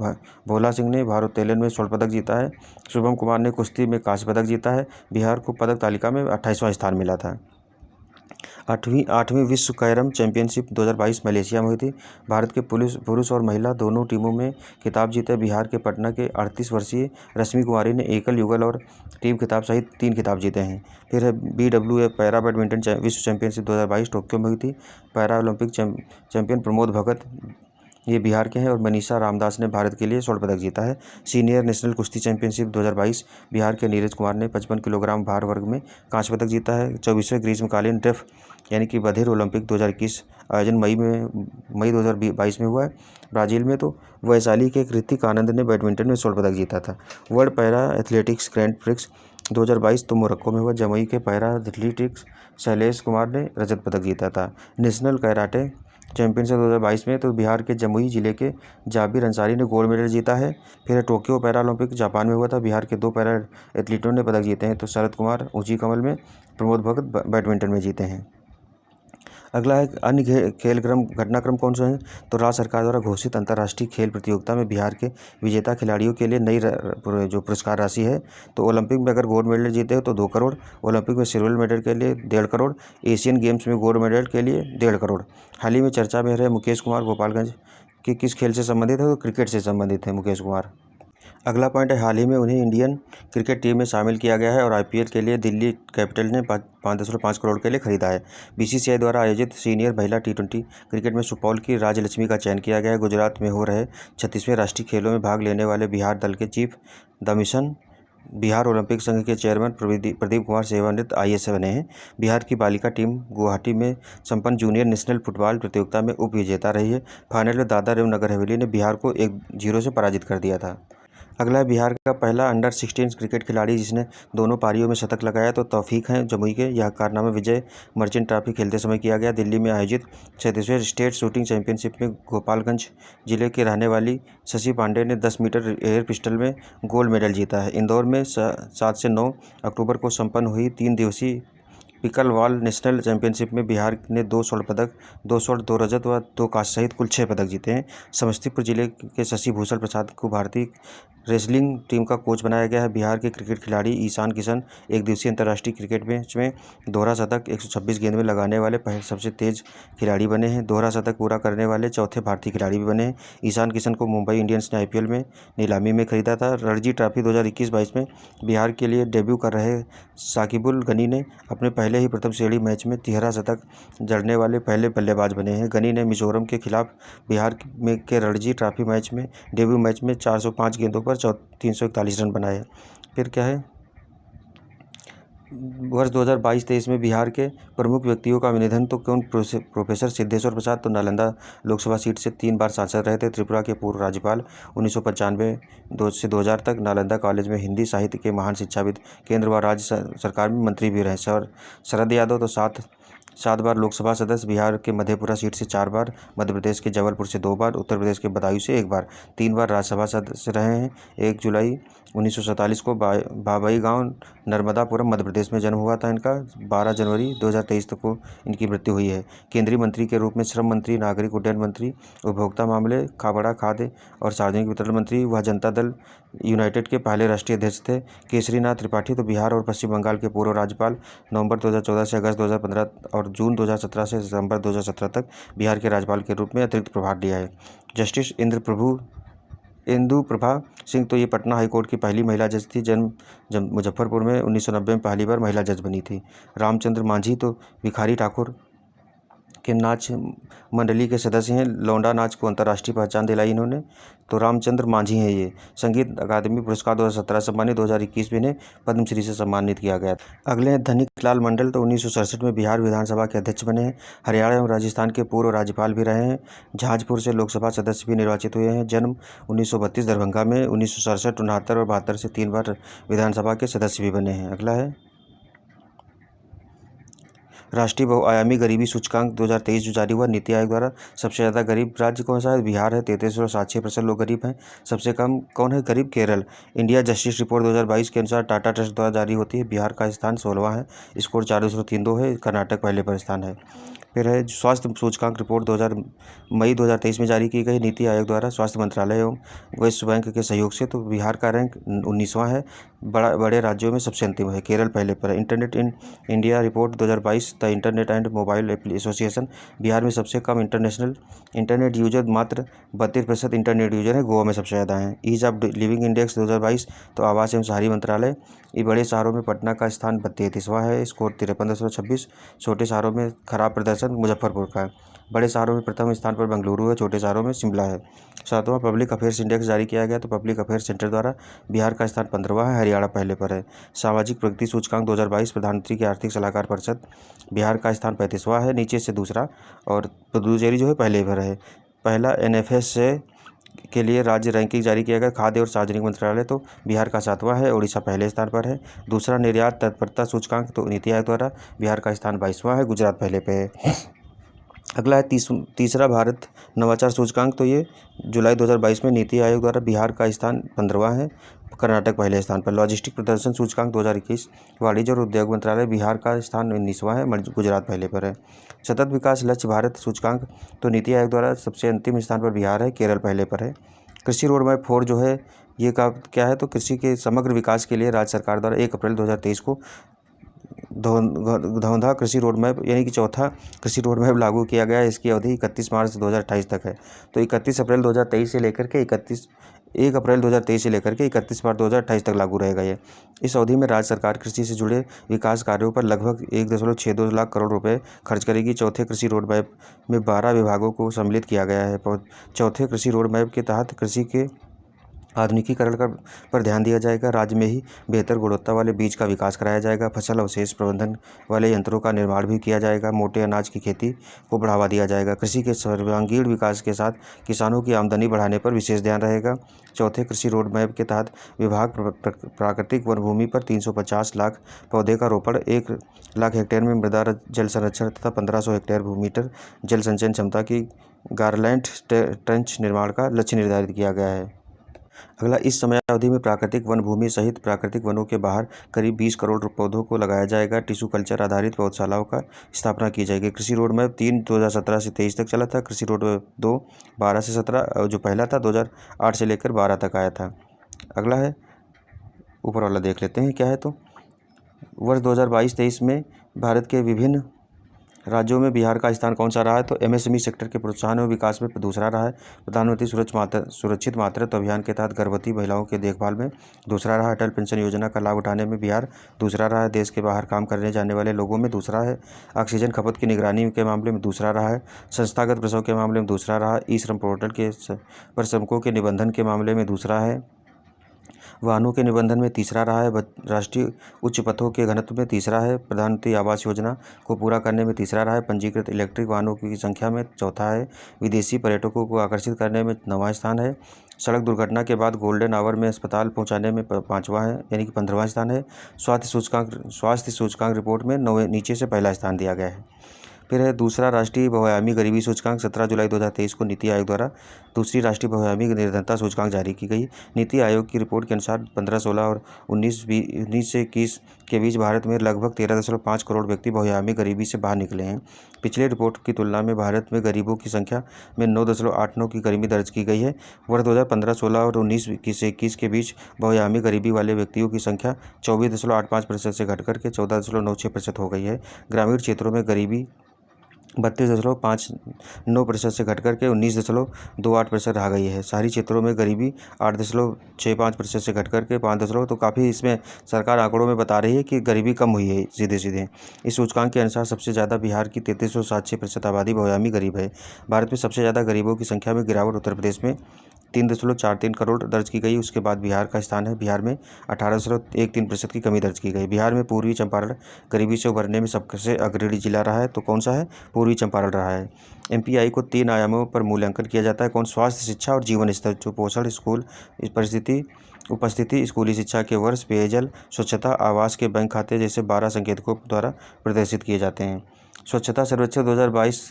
भोला सिंह ने भारोत्तोलन में स्वर्ण पदक जीता है। शुभम कुमार ने कुश्ती में कांस्य पदक जीता है। बिहार को पदक तालिका में 28वां स्थान मिला था। 8वीं विश्व कैरम चैंपियनशिप 2022 मलेशिया में हुई थी। भारत के पुरुष और महिला दोनों टीमों में खिताब जीते। बिहार के पटना के 38 वर्षीय रश्मि कुमारी ने एकल, युगल और टीम खिताब सहित 3 खिताब जीते हैं। फिर है BWF पैरा बैडमिंटन विश्व चैंपियनशिप 2022 टोक्यो में हुई थी। Para Olympic champion Pramod Bhagat ये बिहार के हैं और मनीषा रामदास ने भारत के लिए स्वर्ण पदक जीता है। सीनियर नेशनल कुश्ती चैंपियनशिप 2022 बिहार के नीरज कुमार ने 55 किलोग्राम भार वर्ग में कांस्य पदक जीता है। 24वें ग्रीष्मकालीन डेफ यानी कि बधिर ओलंपिक 2021 आयोजन मई 2022 में हुआ है। ब्राज़ील में तो वैशाली के कृतिक आनंद ने बैडमिंटन में स्वर्ण पदक जीता था। World para athletics grand prix 2022 तो मोरक्को में हुआ। जमुई के पैरा एथलेटिक्स शैलेश कुमार ने रजत पदक जीता था। नेशनल कराटे चैंपियनशिप 2022 में तो बिहार के जमुई जिले के जाबिर अंसारी ने गोल्ड मेडल जीता है। फिर टोक्यो पैरा ओलंपिक जापान में हुआ था। बिहार के 2 पैरा एथलीटों ने पदक जीते हैं तो शरद कुमार ऊंची कमल में, प्रमोद भगत बैडमिंटन में जीते हैं। अगला है अन्य खेल घटनाक्रम कौन सा है, तो राज्य सरकार द्वारा घोषित अंतर्राष्ट्रीय खेल प्रतियोगिता में बिहार के विजेता खिलाड़ियों के लिए नई जो पुरस्कार राशि है, तो ओलंपिक में अगर गोल्ड मेडल जीते हो तो 2 करोड़, ओलंपिक में सिल्वर मेडल के लिए 1.5 करोड़, एशियन गेम्स में गोल्ड मेडल के लिए 1.5 करोड़। हाल ही में चर्चा में रहे मुकेश कुमार गोपालगंज के किस खेल से संबंधित है, तो क्रिकेट से संबंधित है मुकेश कुमार। अगला पॉइंट है, हाल ही में उन्हें इंडियन क्रिकेट टीम में शामिल किया गया है और आईपीएल के लिए दिल्ली कैपिटल ने 5.5 करोड़ के लिए खरीदा है। बीसीसीआई द्वारा आयोजित सीनियर महिला T20 क्रिकेट में सुपौल की राजलक्ष्मी का चयन किया गया है। गुजरात में हो रहे 36वें राष्ट्रीय खेलों में भाग लेने वाले बिहार दल के chief the mission Bihar Olympic संघ के चेयरमैन प्रदीप कुमार सेवानिवृत्त IAS बने हैं। बिहार की बालिका टीम गुवाहाटी में संपन्न जूनियर नेशनल फुटबॉल प्रतियोगिता में उप विजेता रही है। फाइनल में दादर एवं नगर हवेली ने बिहार को 1-0 से पराजित कर दिया था। अगला है बिहार का पहला अंडर-16 क्रिकेट खिलाड़ी जिसने दोनों पारियों में शतक लगाया, तो तौफीक हैं जमुई के। यह कारनामा विजय मर्चेंट ट्रॉफी खेलते समय किया गया। दिल्ली में आयोजित 37वें स्टेट शूटिंग चैंपियनशिप में गोपालगंज जिले के रहने वाली शशि पांडे ने 10 मीटर एयर पिस्टल में गोल्ड मेडल जीता है। इंदौर में 7 से 9 अक्टूबर को संपन्न हुई 3 दिवसीय पिकलबॉल नेशनल चैंपियनशिप में बिहार ने 2 स्वर्ण पदक, 2 स्वर्ण, 2 रजत व 2 कांस्य सहित कुल 6 पदक जीते हैं। समस्तीपुर जिले के शशि भूषण प्रसाद को भारतीय रेसलिंग टीम का कोच बनाया गया है। बिहार के क्रिकेट खिलाड़ी ईशान किशन एक दिवसीय अंतर्राष्ट्रीय क्रिकेट मैच में दोहरा शतक 126 गेंद में लगाने वाले पहले सबसे तेज खिलाड़ी बने हैं। दोहरा शतक पूरा करने वाले चौथे भारतीय खिलाड़ी भी बने हैं। ईशान किशन को मुंबई इंडियंस ने IPL में नीलामी में खरीदा था। रणजी ट्रॉफी 2021-22 में बिहार के लिए डेब्यू कर रहे साकिबुल गनी ने अपने पहले ही प्रथम श्रेणी मैच में 13 शतक जड़ने वाले पहले बल्लेबाज बने हैं। गनी ने मिजोरम के खिलाफ बिहार में के रणजी ट्रॉफी मैच में डेब्यू मैच में 405 गेंदों पर 341 रन बनाए। फिर क्या है, वर्ष 2022-23 में बिहार के प्रमुख व्यक्तियों का निधन, तो कौन, प्रोफेसर सिद्धेश्वर प्रसाद, तो नालंदा लोकसभा सीट से 3 बार सांसद रहे थे। त्रिपुरा के पूर्व राज्यपाल, 1995 से 2000 तक नालंदा कॉलेज में हिंदी साहित्य के महान शिक्षाविद, केंद्र व राज्य सरकार में मंत्री भी रहे। शरद यादव तो 7 बार लोकसभा सदस्य, बिहार के मधेपुरा सीट से 4 बार, मध्य प्रदेश के जबलपुर से 2 बार, उत्तर प्रदेश के बदायूं से 1 बार, 3 बार राज्यसभा सदस्य रहे हैं। 1 जुलाई 1947 को बाबई गांव नर्मदापुरम मध्य प्रदेश में जन्म हुआ था इनका। 12 जनवरी 2023 तक को इनकी मृत्यु हुई है। केंद्रीय मंत्री के रूप में श्रम मंत्री, नागरिक उड्डयन मंत्री, उपभोक्ता मामले, खाद्य और सार्वजनिक वितरण मंत्री व जनता दल यूनाइटेड के पहले राष्ट्रीय अध्यक्ष थे। केसरीनाथ त्रिपाठी तो बिहार और पश्चिम बंगाल के पूर्व राज्यपाल, नवंबर 2014 से अगस्त 2015 और जून 2017 से दिसंबर 2017 तक बिहार के राज्यपाल के रूप में अतिरिक्त प्रभार लिया है। जस्टिस इंदु प्रभा सिंह तो ये पटना हाईकोर्ट की पहली महिला जज थी। जन्म मुजफ्फरपुर में, 1990 में पहली बार महिला जज बनी थी। रामचंद्र मांझी तो भिखारी ठाकुर के नाच मंडली के सदस्य हैं। लौंडा नाच को अंतर्राष्ट्रीय पहचान दिलाई इन्होंने, तो रामचंद्र मांझी हैं ये। संगीत अकादमी पुरस्कार 2017 सम्मानित, 2021 में इन्हें पद्मश्री से सम्मानित किया गया। अगले हैं धनिक लाल मंडल, तो 1967 में बिहार विधानसभा के अध्यक्ष बने हैं। हरियाणा एवं राजस्थान के पूर्व राज्यपाल भी रहे हैं। झांझपुर से लोकसभा सदस्य भी निर्वाचित हुए हैं। जन्म 1932 दरभंगा में, 1967, 69 और 72 से 3 बार विधानसभा के सदस्य भी बने हैं। अगला है राष्ट्रीय बहुआयामी गरीबी सूचकांक 2023 जो जारी हुआ नीति आयोग द्वारा। सबसे ज़्यादा गरीब राज्य कौन सा है, बिहार है, 33.76% लोग गरीब हैं। सबसे कम कौन है गरीब, केरल। इंडिया जस्टिस रिपोर्ट 2022 के अनुसार टाटा ट्रस्ट द्वारा जारी होती है। बिहार का स्थान 16वां है, स्कोर 4.32 है। कर्नाटक पहले पर स्थान है। फिर है स्वास्थ्य सूचकांक रिपोर्ट मई 2023 में जारी की गई नीति आयोग द्वारा स्वास्थ्य मंत्रालय एवं विश्व बैंक के सहयोग से, तो बिहार का रैंक 19वां है। बड़े राज्यों में सबसे अंतिम है, केरल पहले पर है। Internet in India report 2022 the internet and mobile association, Bihar में सबसे कम इंटरनेट यूजर मात्र 32% इंटरनेट यूजर है, गोवा में सबसे ज़्यादा हैं। ईज ऑफ लिविंग इंडेक्स 2022 तो आवास एवं शहरी मंत्रालय, ये बड़े शहरों में पटना का स्थान 32वां है, स्कोर 53.26। छोटे शहरों में खराब प्रदर्शन मुजफ्फरपुर का है। बड़े शहरों में प्रथम स्थान पर बेंगलुरु है, छोटे शहरों में शिमला है। 7वां पब्लिक अफेयर्स इंडेक्स जारी किया गया, तो पब्लिक अफेयर्स सेंटर द्वारा बिहार का स्थान 15वां है, हरियाणा पहले पर है। सामाजिक प्रगति सूचकांक 2022 प्रधानमंत्री की आर्थिक सलाहकार परिषद, बिहार का स्थान 35वां है, नीचे से दूसरा, और पुदुचेरी जो है पहले पर है। पहला NFS के लिए राज्य रैंकिंग जारी किया गया, खाद्य और सार्वजनिक मंत्रालय, तो बिहार का 7वां है, उड़ीसा पहले स्थान पर है। दूसरा निर्यात तत्परता सूचकांक, तो नीति आयोग द्वारा बिहार का स्थान 22वां है, गुजरात पहले पे है। अगला है तीसरा भारत नवाचार सूचकांक, तो ये जुलाई 2022 में नीति आयोग द्वारा बिहार का स्थान 15वां है। कर्नाटक पहले स्थान पर। लॉजिस्टिक प्रदर्शन सूचकांक 2021, वाणिज्य और उद्योग मंत्रालय, बिहार का स्थान 19वां है, गुजरात पहले पर है। सतत विकास लक्ष्य भारत सूचकांक तो नीति आयोग द्वारा सबसे अंतिम स्थान पर बिहार है, केरल पहले पर है। कृषि रोड मैप 4 जो है ये क्या है, तो कृषि के समग्र विकास के लिए राज्य सरकार द्वारा 1 अप्रैल 2023 को धौंधा कृषि रोड मैप यानी कि चौथा कृषि रोड मैप लागू किया गया है। इसकी अवधि 31 मार्च 2028 तक है। तो 1 अप्रैल 2023 से लेकर के 31 मार्च 2028 तक लागू रहेगा ये। इस अवधि में राज्य सरकार कृषि से जुड़े विकास कार्यों पर लगभग 1.62 लाख करोड़ रुपए खर्च करेगी। चौथे कृषि रोड मैप में 12 विभागों को सम्मिलित किया गया है। चौथे कृषि रोड मैप के तहत कृषि के आधुनिकीकरण पर ध्यान दिया जाएगा। राज्य में ही बेहतर गुणवत्ता वाले बीज का विकास कराया जाएगा। फसल अवशेष प्रबंधन वाले यंत्रों का निर्माण भी किया जाएगा। मोटे अनाज की खेती को बढ़ावा दिया जाएगा। कृषि के सर्वांगीण विकास के साथ किसानों की आमदनी बढ़ाने पर विशेष ध्यान रहेगा। चौथे कृषि रोड मैप के तहत विभाग प्राकृतिक वन भूमि पर 350 लाख पौधे का रोपण, 1 लाख हेक्टेयर में मृदा जल संरक्षण तथा 1500 हेक्टेयर भूमीटर जल संचयन क्षमता की गारलैंड ट्रेंच निर्माण का लक्ष्य निर्धारित किया गया है। अगला, इस समय अवधि में प्राकृतिक वन भूमि सहित प्राकृतिक वनों के बाहर करीब 20 करोड़ पौधों को लगाया जाएगा। टिश्यू कल्चर आधारित पौधशालाओं का स्थापना की जाएगी। कृषि रोड मैप 3 2017 से 23 तक चला था। कृषि रोड मैप 2 12 से 17 जो पहला था 2008 से लेकर 12 तक आया था। अगला है, ऊपर वाला देख लेते हैं क्या है। तो वर्ष 2022-23 में भारत के विभिन्न राज्यों में बिहार का स्थान कौन सा रहा है, तो एमएसएमई सेक्टर के प्रोत्साहन और विकास में दूसरा रहा है। प्रधानमंत्री सुरक्षित मातृत्व अभियान के तहत गर्भवती महिलाओं के देखभाल में दूसरा रहा। अटल पेंशन योजना का लाभ उठाने में बिहार दूसरा रहा है। देश के बाहर काम करने जाने वाले लोगों में दूसरा है। ऑक्सीजन खपत की निगरानी के मामले में दूसरा रहा है। संस्थागत प्रसव के मामले में दूसरा रहा। ई श्रम पोर्टल पर श्रमिकों के निबंधन के मामले में दूसरा है। वाहनों के निबंधन में तीसरा रहा है। राष्ट्रीय उच्च पथों के घनत्व में तीसरा है। प्रधानमंत्री आवास योजना को पूरा करने में तीसरा रहा है। पंजीकृत इलेक्ट्रिक वाहनों की संख्या में चौथा है। विदेशी पर्यटकों को आकर्षित करने में 9वां स्थान है। सड़क दुर्घटना के बाद गोल्डन आवर में अस्पताल पहुंचाने में 5वां है, यानी कि 15वां स्थान है। स्वास्थ्य सूचकांक रिपोर्ट में नीचे से पहला स्थान दिया गया है। फिर है दूसरा राष्ट्रीय बहुआयामी गरीबी सूचकांक। 17 जुलाई 2023 को नीति आयोग द्वारा दूसरी राष्ट्रीय बहुआयामी निर्धनता सूचकांक जारी की गई। नीति आयोग की रिपोर्ट के अनुसार 15-16 और 19 से 21 के बीच भारत में लगभग 13.5 करोड़ व्यक्ति बहुआयामी गरीबी से बाहर निकले हैं। पिछले रिपोर्ट की तुलना में भारत में गरीबों की संख्या में 9.89 की कमी दर्ज की गई है। वर्ष 2015-16 और 19 से 21 के बीच बहुआयामी गरीबी वाले व्यक्तियों की संख्या 24.85% से घटकर के 14.96% हो गई है। ग्रामीण क्षेत्रों में गरीबी 32.59% से घटकर के 19.28% रह गई है। शहरी क्षेत्रों में गरीबी 8.65% से घटकर के 5, तो काफ़ी इसमें सरकार आंकड़ों में बता रही है कि गरीबी कम हुई है सीधे। इस सूचकांक के अनुसार सबसे ज़्यादा बिहार की 33.76% आबादी बहुआयामी गरीब है। भारत में सबसे ज़्यादा गरीबों की संख्या में गिरावट उत्तर प्रदेश में 3.43 करोड़ दर्ज की गई। उसके बाद बिहार का स्थान है। बिहार में 18.13% की कमी दर्ज की गई। बिहार में पूर्वी चंपारण गरीबी से उभरने में सबसे अग्रणी जिला रहा है। तो कौन सा है? पूर्वी चंपारण रहा है। एमपीआई को 3 आयामों पर मूल्यांकन किया जाता है। कौन? स्वास्थ्य, शिक्षा और जीवन स्तर, जो पोषण, स्कूल उपस्थिति, स्कूली शिक्षा के वर्ष, पेयजल, स्वच्छता, आवास के बैंक खाते जैसे 12 संकेतकों द्वारा प्रदर्शित किए जाते हैं। स्वच्छता सर्वेक्षण 2022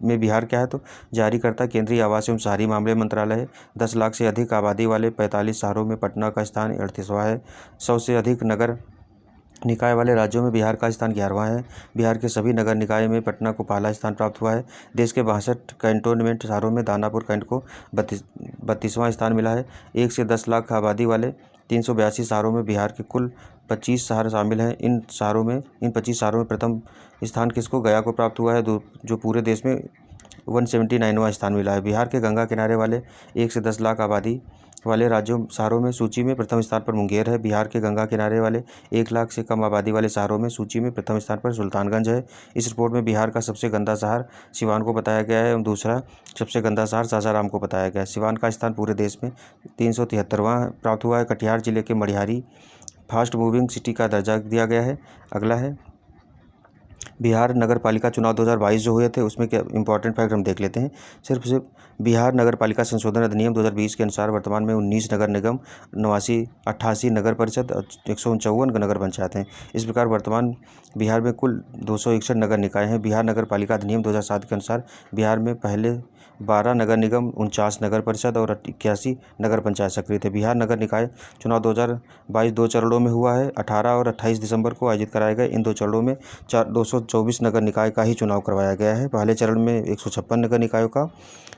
में बिहार क्या है? तो जारीकर्ता केंद्रीय आवास एवं शहरी मामले मंत्रालय है। 10 लाख से अधिक आबादी वाले 45 शहरों में पटना का स्थान 38वां है। 100 से अधिक नगर निकाय वाले राज्यों में बिहार का स्थान 11वां है। बिहार के सभी नगर निकाय में पटना को पहला स्थान प्राप्त हुआ है। देश के 62 कैंटोनमेंट शहरों में दानापुर कैंट को 32वां स्थान मिला है। 1 से 10 लाख आबादी वाले 382 शहरों में बिहार के कुल 25 शहर शामिल हैं। इन 25 शहरों में प्रथम स्थान किसको? गया को प्राप्त हुआ है, जो पूरे देश में 179वां स्थान मिला है। बिहार के गंगा किनारे वाले 1 से 10 लाख आबादी वाले शहरों में सूची में प्रथम स्थान पर मुंगेर है। बिहार के गंगा किनारे वाले 1 लाख से कम आबादी वाले शहरों में सूची में प्रथम स्थान पर सुल्तानगंज है। इस रिपोर्ट में बिहार का सबसे गंदा शहर सिवान को बताया गया है एवं दूसरा सबसे गंदा शहर सासाराम को बताया गया है। सिवान का स्थान पूरे देश में 373वां प्राप्त हुआ है। कटिहार जिले के मढ़ियारी फास्ट मूविंग सिटी का दर्जा दिया गया है। अगला है बिहार नगर पालिका चुनाव 2022 जो हुए थे, उसमें क्या इंपॉर्टेंट फैक्ट हम देख लेते हैं। सिर्फ बिहार नगर पालिका संशोधन अधिनियम 2020 के अनुसार वर्तमान में 19 नगर निगम, 88 नगर परिषद और 154 नगर पंचायत हैं। इस प्रकार वर्तमान बिहार में कुल 261 नगर निकाय हैं। बिहार नगर पालिका अधिनियम 2007 के अनुसार बिहार में पहले 12 नगर निगम, 49 नगर परिषद और 81 नगर पंचायत सक्रिय थे। बिहार नगर निकाय चुनाव 2022 2 चरणों में हुआ है। 18 और 28 दिसंबर को आयोजित कराए गए इन 2 चरणों में 224 नगर निकाय का ही चुनाव करवाया गया है। पहले चरण में 156 नगर निकायों का,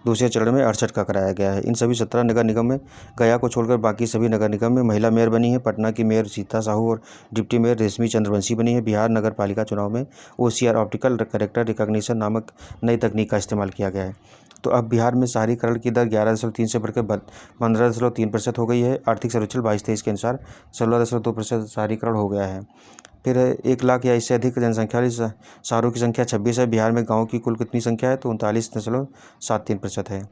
दूसरे चरण में 68 का कराया गया है। इन सभी 17 नगर निगम में गया को छोड़कर बाकी सभी नगर निगम में महिला मेयर बनी है। पटना की मेयर सीता साहू और डिप्टी मेयर रेशमी चंद्रवंशी बनी है। बिहार नगर पालिका चुनाव में OCR ऑप्टिकल कैरेक्टर रिकॉग्निशन नामक नई तकनीक का इस्तेमाल किया गया है। तो अब बिहार में शहरीकरण की दर 11.3 से बढ़कर 15.3% हो गई है। आर्थिक सर्वेक्षण 22-23 के अनुसार 16.2% शहरीकरण हो गया है। फिर 1 लाख या इससे अधिक जनसंख्या वाले शहरों की संख्या 26 है। बिहार में गाँव की कुल कितनी संख्या है तो 39.73% है।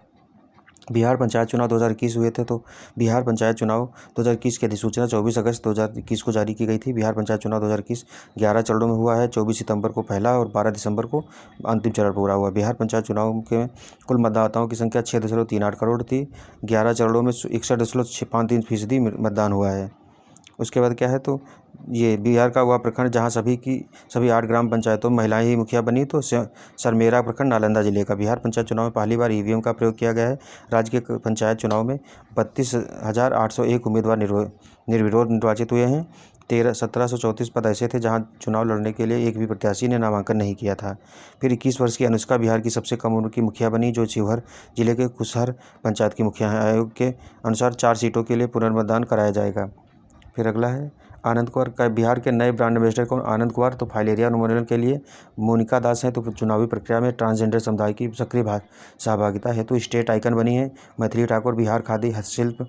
बिहार पंचायत चुनाव 2021 हुए थे। तो बिहार पंचायत चुनाव 2021 की अधिसूचना 24 अगस्त 2021 को जारी की गई थी। बिहार पंचायत चुनाव 2021 11 चरणों में हुआ है। 24 सितंबर को पहला और 12 दिसंबर को अंतिम चरण पूरा हुआ। बिहार पंचायत चुनाव के कुल मतदाताओं की संख्या 6.38 करोड़ थी। 11 चरणों में 61.53% मतदान हुआ है। उसके बाद क्या है तो ये बिहार का वह प्रखंड जहाँ सभी 8 ग्राम पंचायतों में महिलाएं ही मुखिया बनी तो सरमेरा प्रखंड नालंदा जिले का। बिहार पंचायत चुनाव में पहली बार EVM का प्रयोग किया गया है। राज्य के पंचायत चुनाव में 32,801 उम्मीदवार निर्विरोध निर्वाचित हुए हैं। 1734 पद ऐसे थे जहां चुनाव लड़ने के लिए एक भी प्रत्याशी ने नामांकन नहीं किया था। फिर 21 वर्ष की अनुष्का बिहार की सबसे कम उम्र की मुखिया बनी, जो शिवहर जिले के कुसहर पंचायत की मुखिया हैं। आयोग के अनुसार 4 सीटों के लिए पुनर्मतदान कराया जाएगा। फिर अगला है आनंद कुमार का बिहार के नए ब्रांड एम्बेसडर कौन? आनंद कुमार तो फाइलेरिया उन्मूलन के लिए मोनिका दास हैं। तो चुनावी प्रक्रिया में ट्रांसजेंडर समुदाय की सक्रिय सहभागिता हेतु स्टेट आइकन बनी है। मैथिली ठाकुर बिहार खादी हस्तशिल्प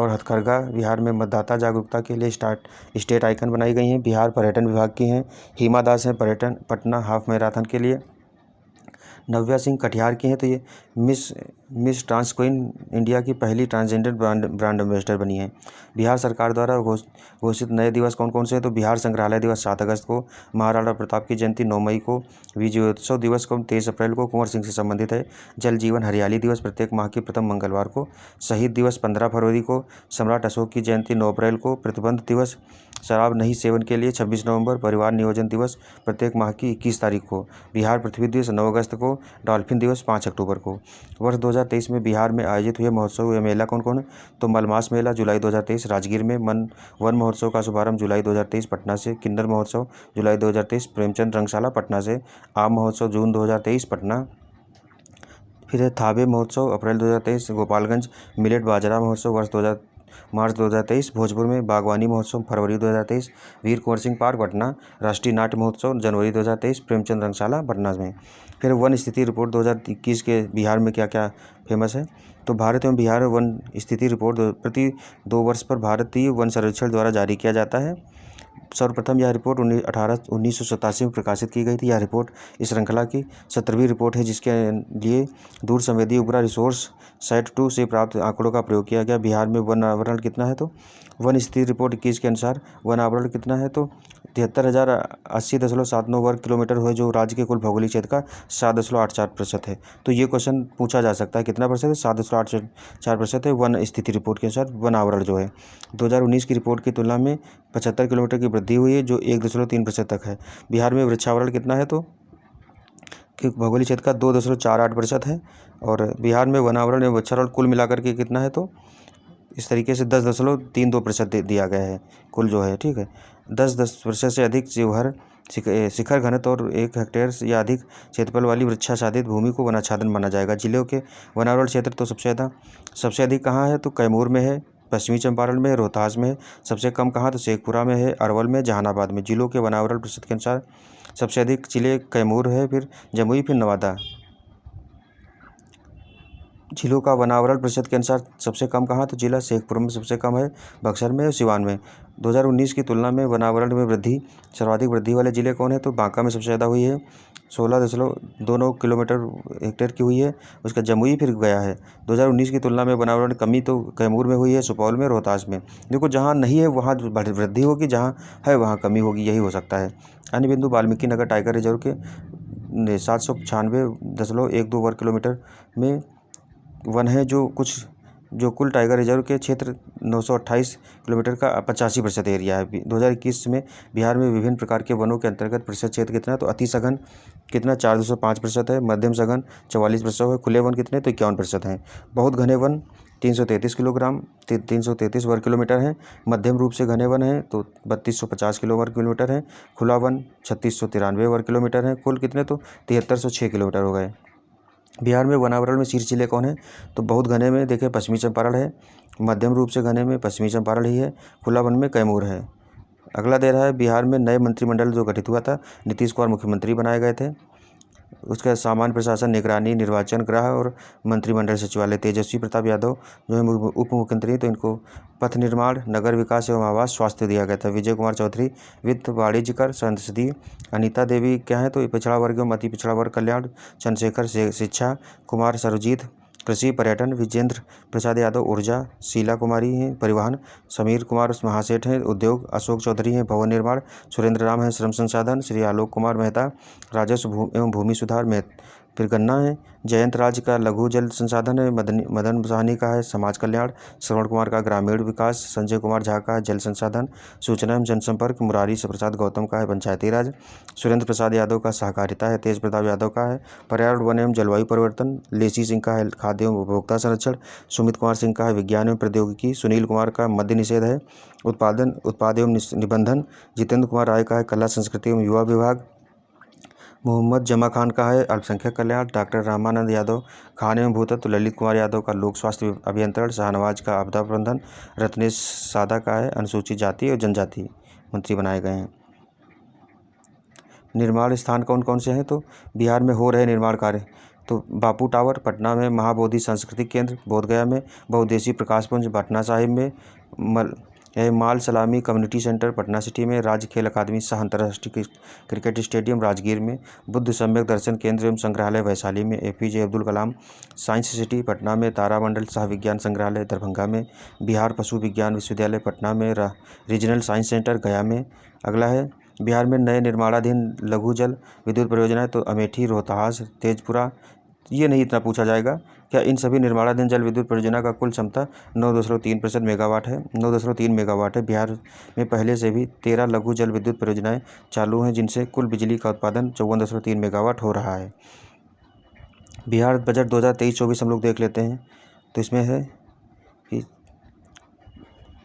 और हथकरघा विहार में मतदाता जागरूकता के लिए स्टेट आइकन बनाई गई हैं। बिहार पर्यटन विभाग की हैं। हिमा दास हैं पर्यटन पटना हाफ मैराथन के लिए। नव्या सिंह कटिहार की हैं। तो ये मिस ट्रांस क्वीन इंडिया की पहली ट्रांसजेंडर ब्रांड एम्बेसडर बनी है। बिहार सरकार द्वारा घोषित नए दिवस कौन कौन से हैं? तो बिहार संग्रहालय दिवस 7 अगस्त को, महाराणा प्रताप की जयंती 9 मई को, विजयोत्सव दिवस को 23 अप्रैल को कुंवर सिंह से संबंधित है। जल जीवन हरियाली दिवस प्रत्येक माह के प्रथम मंगलवार को, शहीद दिवस 15 फरवरी को, सम्राट अशोक की जयंती 9 अप्रैल को, प्रतिबंध दिवस शराब नहीं सेवन के लिए 26 नवंबर, परिवार नियोजन दिवस प्रत्येक माह की 21 तारीख को, बिहार पृथ्वी दिवस 9 अगस्त को, डॉल्फिन दिवस 5 अक्टूबर को। वर्ष 2023 में बिहार में आयोजित हुए महोत्सव या मेला कौन कौन है? तो मलमास मेला जुलाई 2023 राजगीर में, वन महोत्सव का शुभारंभ जुलाई 2023 पटना से, किन्नर महोत्सव जुलाई 2023 प्रेमचंद रंगशाला पटना से, आम महोत्सव जून 2023 पटना। फिर है थाबे महोत्सव अप्रैल 2023 गोपालगंज, मिलेट बाजरा महोत्सव मार्च 2023 भोजपुर में, बागवानी महोत्सव फरवरी 2023 वीर कुंवर सिंह पार्क पटना, राष्ट्रीय नाट्य महोत्सव जनवरी 2023 प्रेमचंद रंगशाला पटना में। फिर वन स्थिति रिपोर्ट 2021 के बिहार में क्या क्या फेमस है? तो भारत एवं बिहार वन स्थिति रिपोर्ट प्रति 2 वर्ष पर भारतीय वन सर्वेक्षण द्वारा जारी किया जाता है। सर्वप्रथम यह रिपोर्ट 1987 में प्रकाशित की गई थी। यह रिपोर्ट इस श्रृंखला की 17वीं रिपोर्ट है, जिसके लिए दूर संवेदी उपग्रह रिसोर्स सैट 2 से प्राप्त आंकड़ों का प्रयोग किया गया। बिहार में वन आवरण कितना है? तो वन स्थिति रिपोर्ट 21 के अनुसार वन आवरण कितना है? तो 73,080.79 वर्ग किलोमीटर हुए, जो राज्य के कुल भौगोलिक क्षेत्र का 7.84% है। तो ये क्वेश्चन पूछा जा सकता है, कितना प्रतिशत है? 7.84% है वन स्थिति रिपोर्ट के अनुसार वन आवरण जो है। 2019 की रिपोर्ट की तुलना में 75 किलोमीटर की वृद्धि हुई है, जो 1.3% तक है। बिहार में वृक्षावरण कितना है? तो कि भौगोलिक क्षेत्र का 2.48% है। और बिहार में वनावरण एवं वृक्षारोपण कुल मिलाकर के कितना है? तो इस तरीके से 10.32% दिया गया है कुल जो है, ठीक है। 10% से अधिक शिवहर शिखर घनत्व और 1 हेक्टेयर या अधिक क्षेत्रफल वाली वृक्षाच्छादित भूमि को वनाच्छादन माना जाएगा। जिलों के वनावरण क्षेत्र तो सबसे अधिक कहाँ है? तो कैमूर में है, पश्चिमी चंपारण में है, रोहतास में है। सबसे कम कहाँ? तो शेखपुरा में है, अरवल में, जहानाबाद में। जिलों के वनावरण प्रतिशत के अनुसार सबसे अधिक जिले कैमूर है, फिर जमुई, फिर नवादा। जिलों का वनावरण प्रतिशत के अनुसार सबसे कम कहाँ? तो जिला शेखपुरा में सबसे कम है, बक्सर में और सिवान में। 2019 की तुलना में वनावरण में सर्वाधिक वृद्धि वाले जिले कौन है? तो बांका में सबसे ज़्यादा हुई है, 16.29 किलोमीटर हेक्टेयर की हुई है। उसका जमुई फिर गया है। 2019 की तुलना में वनावरण कमी तो कैमूर में हुई है, सुपौल में, रोहतास में। देखो जहाँ नहीं है वहाँ वृद्धि होगी, जहाँ है वहाँ कमी होगी, यही हो सकता है। अन्य बिंदु वाल्मीकि नगर टाइगर रिजर्व के 796.12 वर्ग किलोमीटर में वन है, जो कुछ जो कुल टाइगर रिजर्व के क्षेत्र 928 किलोमीटर का 85% एरिया है। 2021 में बिहार में विभिन्न प्रकार के वनों के अंतर्गत प्रतिशत क्षेत्र कितना है, तो अति सघन कितना 405% है, मध्यम सघन 44% है, खुले वन कितने तो 51% हैं। बहुत घने वन 333 वर्ग किलोमीटर हैं, मध्यम रूप से घने वन हैं तो 3250 वर्ग किलोमीटर हैं, खुला वन 3693 वर्ग किलोमीटर हैं, कुल कितने तो 7306 किलोमीटर हो गए। बिहार में वनावरण में शीर्ष जिले कौन है, तो बहुत घने में देखें पश्चिमी चंपारण है, मध्यम रूप से घने में पश्चिमी चंपारण ही है, खुला वन में कैमूर है। अगला दे रहा है बिहार में नए मंत्रिमंडल जो गठित हुआ था, नीतीश कुमार मुख्यमंत्री बनाए गए थे। उसका सामान्य प्रशासन, निगरानी, निर्वाचन, गृह और मंत्रिमंडल सचिवालय तेजस्वी प्रताप यादव जो है उप मुख्यमंत्री, तो इनको पथ निर्माण, नगर विकास एवं आवास, स्वास्थ्य दिया गया था। विजय कुमार चौधरी वित्त, वाणिज्य कर, संसदीय। अनीता देवी क्या है, तो पिछड़ा वर्ग एवं अति पिछड़ा वर्ग कल्याण। चंद्रशेखर शिक्षा। कुमार सर्वजीत कृषि पर्यटन। विजेंद्र प्रसाद यादव ऊर्जा। शीला कुमारी हैं परिवहन। समीर कुमार महासेठ हैं उद्योग। अशोक चौधरी हैं भवन निर्माण। सुरेंद्र राम हैं श्रम संसाधन। श्री आलोक कुमार मेहता राजस्व एवं भूमि सुधार में। फिर गन्ना है। जयंत राज का लघु जल संसाधन है। मदन साहनी का है समाज कल्याण। श्रवण कुमार का ग्रामीण विकास। संजय कुमार झा का है जल संसाधन सूचना एवं जनसंपर्क। मुरारी प्रसाद गौतम का है पंचायती राज। सुरेंद्र प्रसाद यादव का सहकारिता है। तेज प्रताप यादव का है पर्यावरण वन एवं जलवायु परिवर्तन। लेसी सिंह का है खाद्य एवं उपभोक्ता संरक्षण। सुमित कुमार सिंह का है विज्ञान एवं प्रौद्योगिकी। सुनील कुमार का मद्य निषेध है उत्पाद एवं निबंधन। जितेंद्र कुमार राय का है कला संस्कृति एवं युवा विभाग। मोहम्मद जमा खान का है अल्पसंख्यक कल्याण। डॉक्टर रामानंद यादव खान एवं भूतत्व। ललित कुमार यादव का लोक स्वास्थ्य अभियंत्रण। शाहनवाज का आपदा प्रबंधन। रत्नेश सादा का है अनुसूचित जाति और जनजाति मंत्री बनाए गए हैं। निर्माण स्थान कौन कौन से हैं, तो बिहार में हो रहे निर्माण कार्य तो बापू टावर पटना में, महाबोधि सांस्कृतिक केंद्र बोधगया में, बहुउद्देशीय प्रकाश पुंज पटना साहिब में, माल सलामी कम्युनिटी सेंटर पटना सिटी में, राज्य खेल अकादमी शाह अंतर्राष्ट्रीय क्रिकेट स्टेडियम राजगीर में, बुद्ध सम्यक दर्शन केंद्र एवं संग्रहालय वैशाली में, APJ Abdul Kalam science city Patna में, तारामंडल शाह विज्ञान संग्रहालय दरभंगा में, बिहार पशु विज्ञान विश्वविद्यालय पटना में, रीजनल साइंस सेंटर गया में। अगला है बिहार में नए निर्माणाधीन लघु जल विद्युत परियोजनाएं, तो अमेठी, रोहतास, तेजपुरा। ये नहीं इतना पूछा जाएगा। क्या इन सभी निर्माणाधीन जल विद्युत परियोजना का कुल क्षमता 9.3% मेगावाट है। 9.3 मेगावाट है। बिहार में पहले से भी 13 लघु जल विद्युत परियोजनाएं चालू हैं जिनसे कुल बिजली का उत्पादन 54.3 मेगावाट हो रहा है। बिहार बजट 2023-24 हम लोग देख लेते हैं, तो इसमें है कि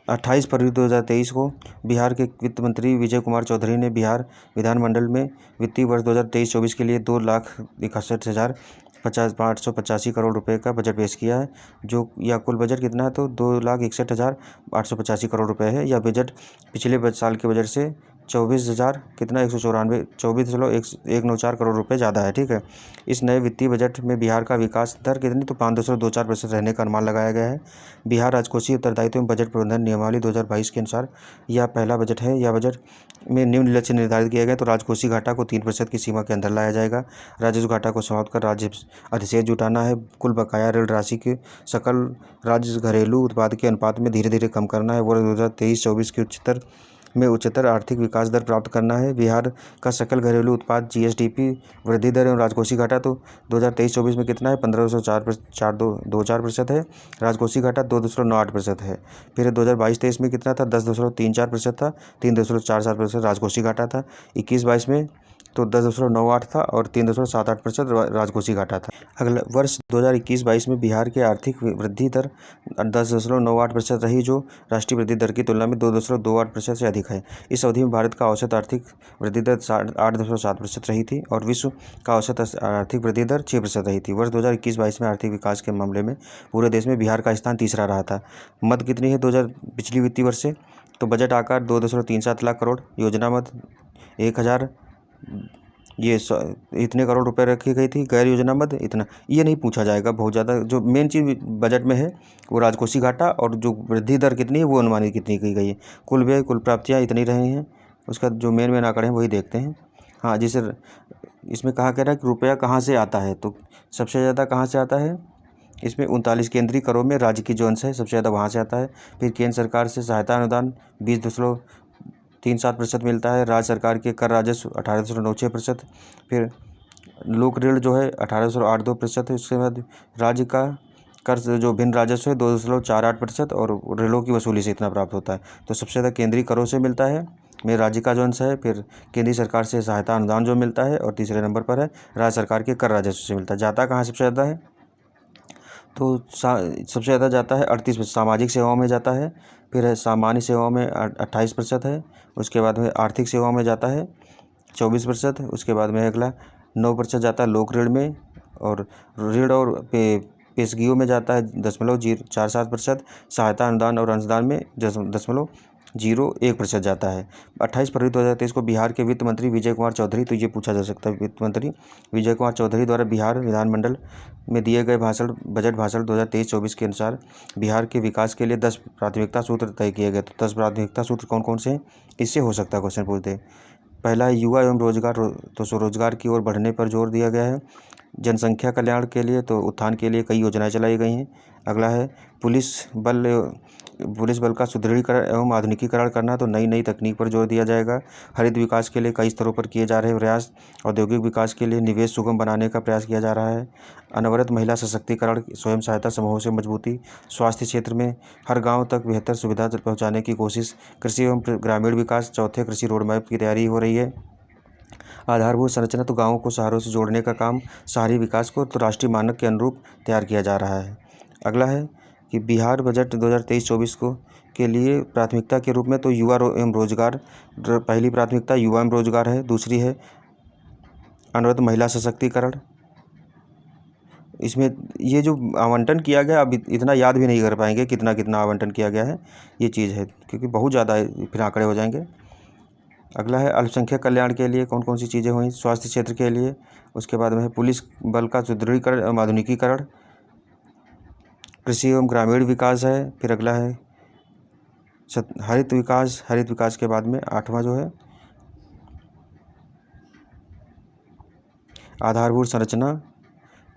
28 फरवरी 2023 को बिहार के वित्त मंत्री विजय कुमार चौधरी ने बिहार विधानमंडल में वित्तीय वर्ष 2023-24 के लिए 2,61,585 करोड़ रुपए का बजट पेश किया है। जो या कुल बजट कितना है, तो 2,61,885 करोड़ रुपए है। यह बजट पिछले साल के बजट से 24,194 करोड़ रुपए ज़्यादा है। ठीक है। इस नए वित्तीय बजट में बिहार का विकास दर कितनी, तो 5.24% रहने का अनुमान लगाया गया है। बिहार राजकोषीय उत्तरदायित्व एवं बजट प्रबंधन नियमावली 2022 के अनुसार यह पहला बजट है। यह बजट में निम्न लक्ष्य निर्धारित किए गए, तो राजकोषीय घाटा को 3% की सीमा के अंदर लाया जाएगा। राजस्व घाटा को समाप्त कर राज्य अधिशेष जुटाना है। कुल बकाया ऋण राशि के सकल राज्य घरेलू उत्पाद के अनुपात में धीरे धीरे कम करना है। वर्ष 2023-24 की उच्चतर आर्थिक विकास दर प्राप्त करना है। बिहार का सकल घरेलू उत्पाद GSDP वृद्धि दर एवं राजकोषीय घाटा तो 2023-24 में कितना है, 15.24% है। राजकोषीय घाटा 2.98% है। फिर 2022-23 में कितना था, 10.34% था। 3.47% राजकोषीय घाटा था। 21-22 में तो 10.98 था और 3.78% राजकोषीय घाटा था। अगला वर्ष 2021-22 में बिहार की आर्थिक वृद्धि दर 10.98% रही, जो राष्ट्रीय वृद्धि दर की तुलना में 2.28% से अधिक है। इस अवधि में भारत का औसत आर्थिक वृद्धि दर 8.7% रही थी और विश्व का औसत आर्थिक वृद्धि दर 6% रही थी। वर्ष 2021-22 में आर्थिक विकास के मामले में पूरे देश में बिहार का स्थान तीसरा रहा था। मद कितनी है पिछली वित्तीय वर्ष से, तो बजट आकार 2.37 लाख करोड़। योजना मद 1,000 इतने करोड़ रुपए रखी गई थी। गैर योजना मद इतना, ये नहीं पूछा जाएगा बहुत ज़्यादा। जो मेन चीज़ बजट में है वो राजकोषीय घाटा और जो वृद्धि दर कितनी है वो अनुमानित कितनी की गई है। कुल व्यय कुल प्राप्तियाँ इतनी रही हैं। उसका जो मेन आंकड़े हैं वही देखते हैं। हाँ, जिसे इसमें कहा कह रहा है कि रुपया कहाँ से आता है, तो सबसे ज़्यादा कहाँ से आता है, इसमें 39 केंद्रीय करों में राज्य की जो अंश है सबसे ज़्यादा वहाँ से आता है। फिर केंद्र सरकार से सहायता अनुदान 20.37% मिलता है। राज्य सरकार के कर राजस्व 18.96%। फिर लोक ऋण जो है 18.82% है। उसके बाद राज्य का कर्ज जो भिन्न राजस्व है 2.48% और रेलों की वसूली से इतना प्राप्त होता है। तो सबसे ज़्यादा केंद्रीय करों से मिलता है, मेरे राज्य का जो अंश है, फिर केंद्रीय सरकार से सहायता अनुदान जो मिलता है, और तीसरे नंबर पर है राज्य सरकार के कर राजस्व से मिलता है। जाता कहाँ सबसे ज़्यादा है, तो सबसे ज़्यादा जाता है 38%, सामाजिक सेवाओं में जाता है, फिर है सामान्य सेवाओं में 28% है, उसके बाद में आर्थिक सेवाओं में जाता है 24%, उसके बाद में अगला 9% जाता है लोक ऋण में, और ऋण और पेशगियों में जाता है 0.47%, सहायता अनुदान और अंशदान में 0.01% जाता है। 28 फरवरी 2023 को बिहार के वित्त मंत्री विजय कुमार चौधरी, तो ये पूछा जा सकता है, वित्त मंत्री विजय कुमार चौधरी द्वारा बिहार विधानमंडल में दिए गए बजट भाषण 2023-24 के अनुसार बिहार के विकास के लिए 10 प्राथमिकता सूत्र तय किए गए। तो 10 प्राथमिकता सूत्र कौन कौन से हैं, इससे हो सकता है क्वेश्चन पूछते। पहला है युवा एवं रोजगार, तो स्वरोजगार की ओर बढ़ने पर जोर दिया गया है। जनसंख्या कल्याण के लिए तो उत्थान के लिए कई योजनाएं चलाई गई हैं। अगला है पुलिस बल का सुदृढ़ीकरण एवं आधुनिकीकरण करना, तो नई तकनीक पर जोर दिया जाएगा। हरित विकास के लिए कई स्तरों पर किए जा रहे प्रयास। औद्योगिक विकास के लिए निवेश सुगम बनाने का प्रयास किया जा रहा है। अनवरत महिला सशक्तिकरण, स्वयं सहायता समूहों से मजबूती। स्वास्थ्य क्षेत्र में हर गाँव तक बेहतर सुविधा पहुँचाने की कोशिश। कृषि एवं ग्रामीण विकास, चौथे कृषि रोडमैप की तैयारी हो रही है। आधारभूत संरचना, तो गाँवों को शहरों से जोड़ने का काम, शहरी विकास को तो राष्ट्रीय मानक के अनुरूप तैयार किया जा रहा है। अगला है कि बिहार बजट 2023-24 को के लिए प्राथमिकता के रूप में तो युवा एवं रोजगार, पहली प्राथमिकता युवा एवं रोजगार है। दूसरी है अनवरत महिला सशक्तिकरण। इसमें ये जो आवंटन किया गया, अब इतना याद भी नहीं कर पाएंगे कितना कितना आवंटन किया गया है, ये चीज़ है, क्योंकि बहुत ज़्यादा है, फिर आंकड़े हो जाएंगे। अगला है अल्पसंख्यक कल्याण के लिए कौन कौन सी चीज़ें हुई, स्वास्थ्य क्षेत्र के लिए। उसके बाद में है पुलिस बल का सुदृढ़ीकरण एवं आधुनिकीकरण। कृषि एवं ग्रामीण विकास है। फिर अगला है हरित विकास के बाद में 8वां जो है आधारभूत संरचना,